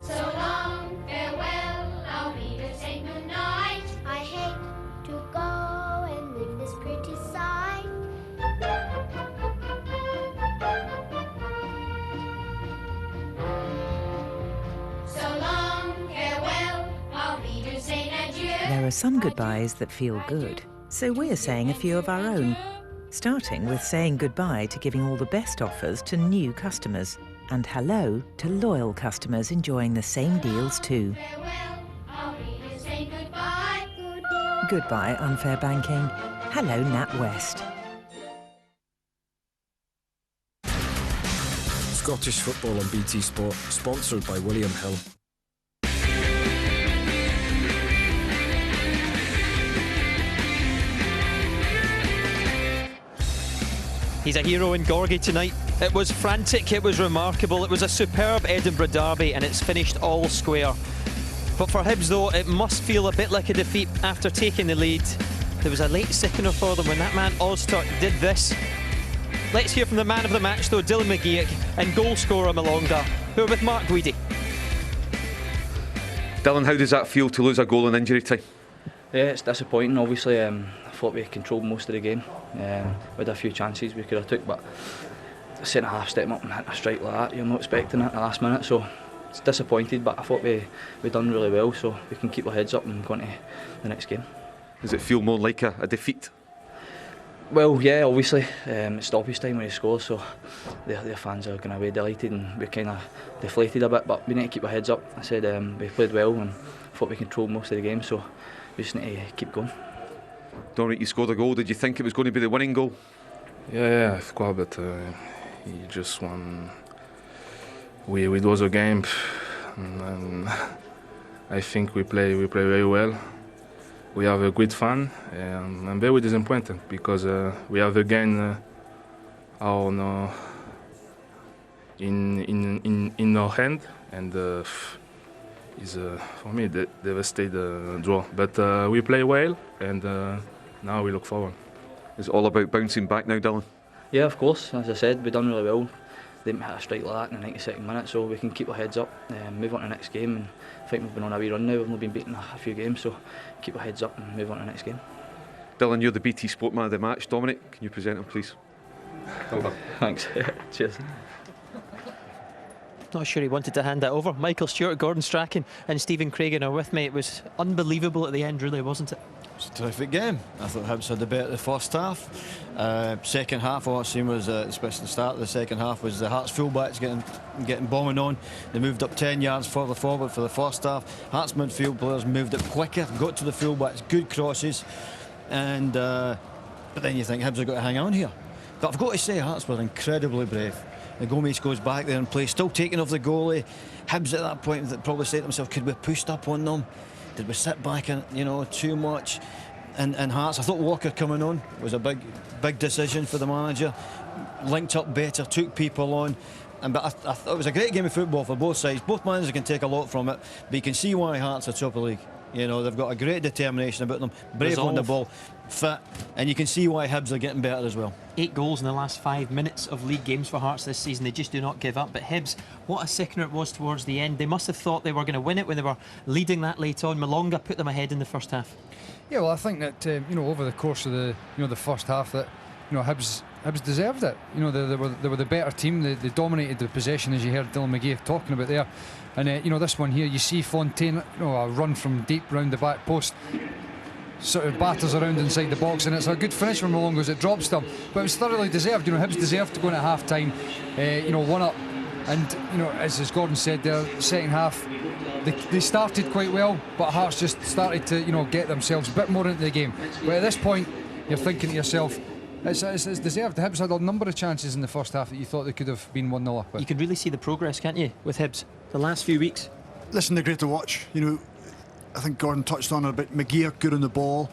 So long, farewell, I'll be to say goodnight. I hate to go and leave this pretty sight. So long, farewell, I'll be to say adieu. There are some goodbyes that feel good, so we're saying a few of our own. Starting with saying goodbye to giving all the best offers to new customers, and hello to loyal customers enjoying the same deals too. I'll be to say goodbye. Goodbye unfair banking. Hello NatWest. Scottish football on BT Sport, sponsored by William Hill. He's a hero in Gorgie tonight. It was frantic, it was remarkable, it was a superb Edinburgh derby and it's finished all square. But for Hibs though, it must feel a bit like a defeat after taking the lead. There was a late sickener for them when that man Ozturk did this. Let's hear from the man of the match though, Dylan McGeoch, and goal scorer Malonga, who are with Mark Guidi. Dylan, how does that feel to lose a goal in injury time? Yeah, it's disappointing. Obviously, I thought we controlled most of the game. We had a few chances we could have took, but the centre half stepping up and hitting a strike like that, you're not expecting it at the last minute. So it's disappointed, but I thought we done really well, so we can keep our heads up and go on to the next game. Does it feel more like a defeat? Well, yeah, obviously. It's stoppage time when he scores, so their fans are going away delighted, and we're kind of deflated a bit, but we need to keep our heads up. I said we played well and thought we controlled most of the game, so we just need to keep going. Dominic, you scored a goal. Did you think it was going to be the winning goal? Yeah, of course, but he just won. We was a game, and I think we play very well. We have a great fan, and I'm very disappointed because we have again in our hand, and is for me devastated draw. But we play well, and now we look forward. Is it all about bouncing back now, Dylan? Yeah, of course. As I said, we've done really well. Didn't hit a strike like that in the 92nd minute, so we can keep our heads up, move on to the next game. And I think we've been on a wee run now. We've only been beaten a few games, so keep our heads up and move on to the next game. Dylan, you're the BT Sport Man of the match. Dominic, can you present him, please? Thanks. Cheers. Not sure he wanted to hand that over. Michael Stewart, Gordon Strachan and Stephen Craigan are with me. It was unbelievable at the end, really, wasn't it? It was a terrific game. I thought Hibs had the better the first half. Second half, what I seen was, especially the start of the second half, was the Hearts fullbacks getting bombing on. They moved up 10 yards further forward for the first half. Hearts midfield players moved up quicker, got to the fullbacks, good crosses, and but then you think Hibs have got to hang on here. But I've got to say, Hearts were incredibly brave. The Gomez goes back there and plays, still taking off the goalie. Hibs at that point probably say to themselves, could we have pushed up on them? Did we sit back and too much? And Hearts, I thought Walker coming on was a big decision for the manager. Linked up better, took people on. But I thought it was a great game of football for both sides. Both managers can take a lot from it, but you can see why Hearts are top of the league. They've got a great determination about them, brave on the ball, fit, and you can see why Hibs are getting better as well. 8 goals in the last 5 minutes of league games for Hearts this season. They just do not give up. But Hibs, what a sickener it was towards the end. They must have thought they were going to win it when they were leading that late on. Malonga put them ahead in the first half. Yeah, well, I think that over the course of the the first half, that Hibs deserved it. They were the better team. They dominated the possession, as you heard Dylan McGee talking about there. And this one here, you see Fontaine, a run from deep round the back post, sort of batters around inside the box, and it's a good finish from Malonga as it drops them. But it was thoroughly deserved. Hibs deserved to go into half time, 1 up. And as Gordon said there, second half they started quite well, but Hearts just started to get themselves a bit more into the game. But at this point, you're thinking to yourself, it's deserved. The Hibs had a number of chances in the first half that you thought they could have been 1-0 up with. You can really see the progress, can't you, with Hibs the last few weeks? Listen, they're great to watch. I think Gordon touched on it a bit. McGeer good on the ball,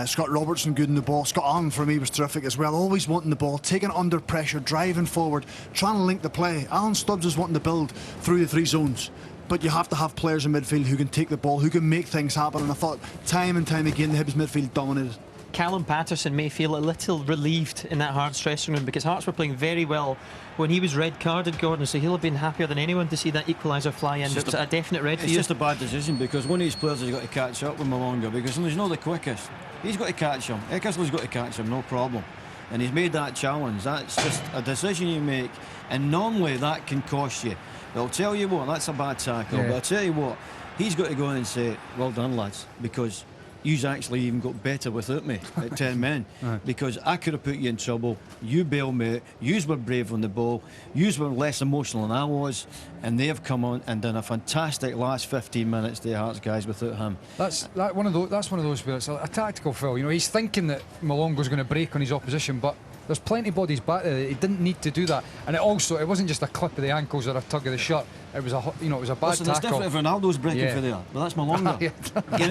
Scott Robertson good on the ball, Scott Allen for me was terrific as well, always wanting the ball, taking it under pressure, driving forward, trying to link the play. Alan Stubbs is wanting to build through the 3 zones, but you have to have players in midfield who can take the ball, who can make things happen, and I thought time and time again the Hibs midfield dominated. Callum Patterson may feel a little relieved in that Hearts dressing room, because Hearts were playing very well when he was red carded, Gordon, so he'll have been happier than anyone to see that equaliser fly in. It was a definite red for you. It's just a bad decision, because one of these players has got to catch up with Malonga, because he's not the quickest. He's got to catch him. Eckersley's got to catch him, no problem. And he's made that challenge. That's just a decision you make, and normally that can cost you. But I'll tell you what, that's a bad tackle. But I'll tell you what, he's got to go in and say, well done, lads, because you've actually even got better without me at 10 men. Right. Because I could have put you in trouble. You bailed me out. You were brave on the ball. You were less emotional than I was. And they've come on and done a fantastic last 15 minutes, the Hearts guys, without him. That's one of those where it's a tactical foul. He's thinking that Malonga's going to break on his opposition, but there's plenty of bodies back there. He didn't need to do that. And it wasn't just a clip of the ankles or a tug of the shirt. It was a bad tackle. It's different if Ronaldo's breaking for there, but that's Malonga.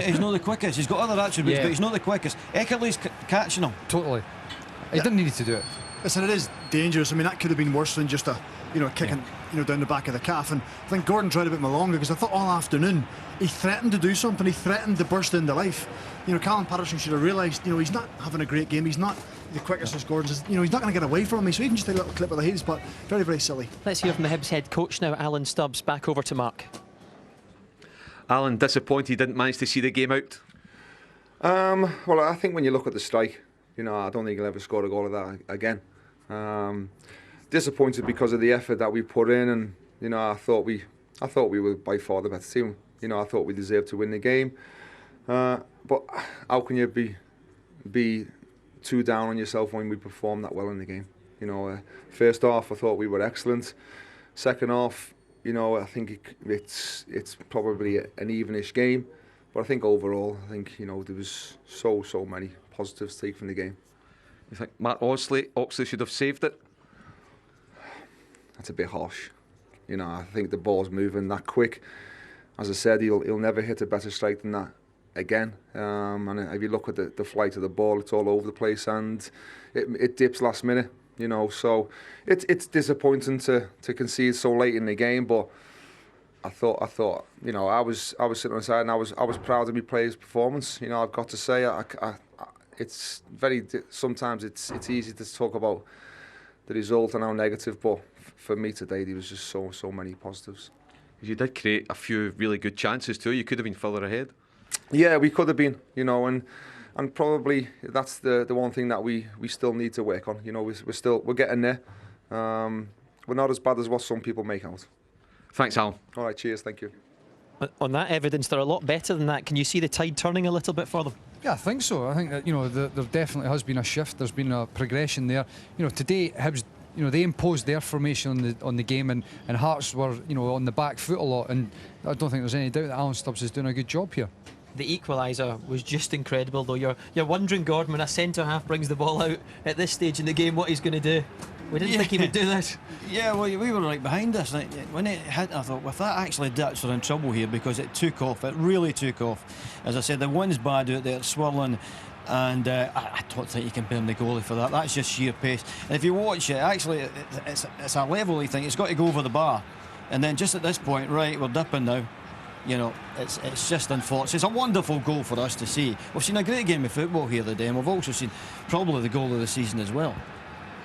He's not the quickest. He's got other attributes, but he's not the quickest. Eckersley's catching him. Totally. He didn't need to do it. Listen, it is dangerous. I mean, that could have been worse than just a kicking down the back of the calf. And I think Gordon tried a bit Malonga, because I thought all afternoon he threatened to do something. He threatened to burst into life. Callum Patterson should have realised, he's not having a great game. He's not the quickest as Gordon's. He's not going to get away from me. So even just a little clip of the heels, but very, very silly. Let's hear from the Hibs head coach now, Alan Stubbs. Back over to Mark. Alan, disappointed he didn't manage to see the game out? Well, I think when you look at the strike, I don't think he'll ever score a goal of that again. Disappointed because of the effort that we put in, and I thought we were by far the better team. I thought we deserved to win the game. But how can you be too down on yourself when we perform that well in the game? You know, first half I thought we were excellent. Second half, you know, I think it's probably an evenish game. But I think overall, I think, you know, there was so many positives to take from the game. You think Matt Oxley should have saved it? That's a bit harsh. You know, I think the ball's moving that quick. As I said, he'll never hit a better strike than that again. And if you look at the flight of the ball, it's all over the place and it dips last minute. You know, so it's disappointing to concede so late in the game. But I thought, you know, I was sitting on the side and I was proud of my players' performance. You know, I've got to say, it's sometimes it's easy to talk about the result and how negative, but for me today there was just so many positives. You did create a few really good chances too. You could have been further ahead. Yeah, we could have been, you know, and probably that's the one thing that we still need to work on. You know, we're getting there. We're not as bad as what some people make out. Thanks, Alan. All right, cheers, thank you. On that evidence, they're a lot better than that. Can you see the tide turning a little bit for them? Yeah, I think so. I think that, you know, there definitely has been a shift. There's been a progression there. You know, today Hibs, you know, they imposed their formation on the game, and Hearts were, you know, on the back foot a lot. And I don't think there's any doubt that Alan Stubbs is doing a good job here. The equaliser was just incredible, though. You're wondering, Gordon, when a centre half brings the ball out at this stage in the game, what he's going to do. We didn't think he would do this. Yeah, well, we were right behind this. When it hit, I thought, if that actually dips, we're in trouble here, because it took off. It really took off. As I said, the wind's bad out there, it's swirling, and I don't think you can blame the goalie for that. That's just sheer pace. And if you watch it, actually, it's a levelly thing. It's got to go over the bar, and then just at this point, right, we're dipping now. You know, it's just unfortunate. It's a wonderful goal for us to see. We've seen a great game of football here today, and we've also seen probably the goal of the season as well.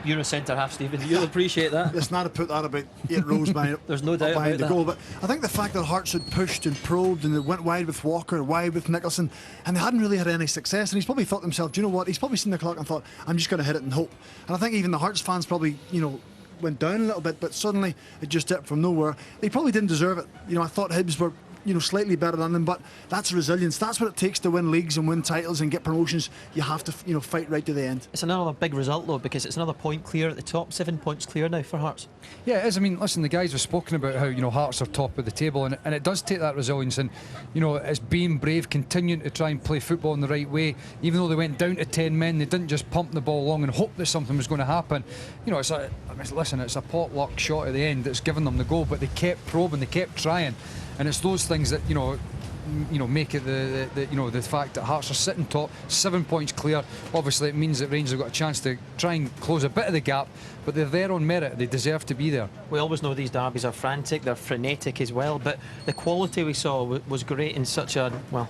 You're a centre half, Stephen. You'll appreciate that. Listen, I'd have put that about 8 rows behind. There's no doubt behind about the goal. But I think the fact that Hearts had pushed and probed and they went wide with Walker, wide with Nicholson, and they hadn't really had any success. And he's probably thought to himself, do you know what? He's probably seen the clock and thought, I'm just going to hit it and hope. And I think even the Hearts fans probably, you know, went down a little bit, but suddenly it just dipped from nowhere. They probably didn't deserve it. You know, I thought Hibs were, you know, slightly better than them, but that's resilience. That's what it takes to win leagues and win titles and get promotions. You have to, you know, fight right to the end. It's another big result, though, because it's another point clear at the top. 7 points clear now for Hearts. Yeah, it is. I mean, listen, the guys have spoken about how, you know, Hearts are top of the table, and it does take that resilience, and, you know, it's being brave, continuing to try and play football in the right way. Even though they went down to 10 men, they didn't just pump the ball along and hope that something was going to happen. You know, it's a pot luck shot at the end that's given them the goal, but they kept probing, they kept trying, and it's those things that, you know, make it the fact that Hearts are sitting top, 7 points clear. Obviously it means that Rangers have got a chance to try and close a bit of the gap, but they're there on merit. They deserve to be there. We always know these derbies are frantic, they're frenetic as well, but the quality we saw was great in such a, well,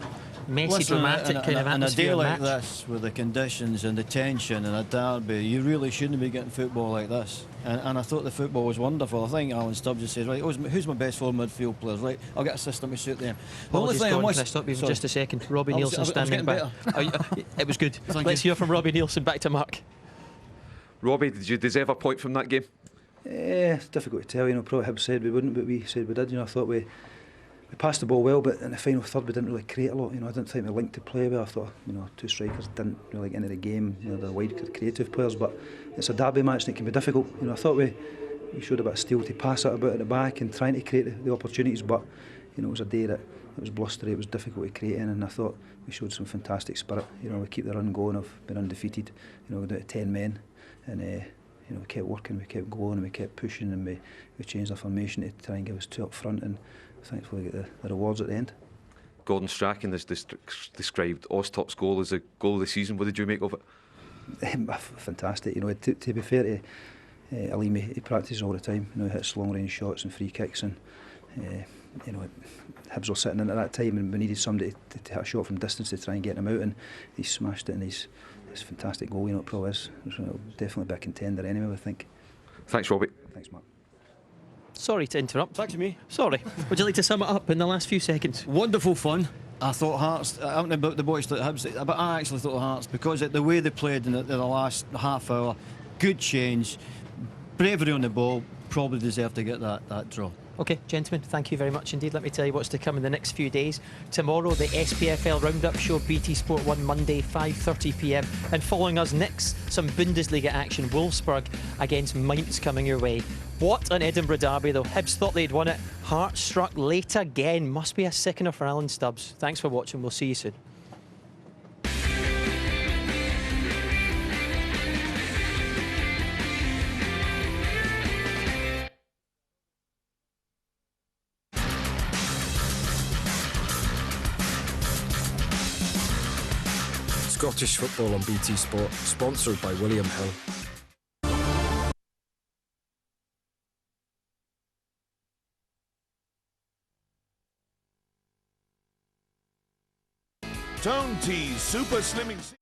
messy, dramatic kind of atmosphere. On a day like match. this, with the conditions and the tension and a derby, you really shouldn't be getting football like this. And I thought the football was wonderful. I think Alan Stubbs just said, right, who's my best 4 midfield players? Right, I'll get a system to suit them. Apologies, Gordon, can I stop you for just a second? Robbie Nielsen standing by. It was good. Let's hear from Robbie Nielsen. Back to Mark. Robbie, did you deserve a point from that game? It's difficult to tell. You know, probably Hibs said we wouldn't, but we said we did. You know, I thought we passed the ball well, but in the final third we didn't really create a lot. You know, I didn't think we linked to play well. I thought, you know, 2 strikers didn't really get into the game. You know, they're wide creative players, but it's a derby match and it can be difficult. You know, I thought we showed a bit of steel to pass it about at the back and trying to create the opportunities, but you know, it was a day that it was blustery, it was difficult to create in, and I thought we showed some fantastic spirit. You know, we keep the run going, I've been undefeated. You know, we're down to 10 men, and you know, we kept working, we kept going, and we kept pushing, and we changed our formation to try and give us 2 up front, and thankfully get the rewards at the end. Gordon Strachan has described Ostop's goal as a goal of the season. What did you make of it? Fantastic. You know, to be fair to Alimi, he practices all the time. You know, he hits long range shots and free kicks, and you know, Hibs were sitting in at that time, and we needed somebody to hit a shot from distance to try and get him out, and he smashed it, and it's a fantastic goal. You know, it probably is. It'll definitely be a contender anyway, I think. Thanks, Robbie. Thanks, Mark. Sorry to interrupt. Thanks, me. Sorry. Would you like to sum it up in the last few seconds? Wonderful fun. I thought Hearts, I don't know about the boys that Hibs, but I actually thought Hearts, because the way they played in the last half hour, good change, bravery on the ball, probably deserved to get that draw. OK, gentlemen, thank you very much indeed. Let me tell you what's to come in the next few days. Tomorrow, the SPFL Roundup Show, BT Sport 1 Monday, 5:30 p.m. And following us next, some Bundesliga action. Wolfsburg against Mainz coming your way. What an Edinburgh derby, though. Hibs thought they'd won it. Heart struck late again. Must be a sickener for Alan Stubbs. Thanks for watching. We'll see you soon. Scottish football on BT Sport, sponsored by William Hill. Tone T's Super Slimming...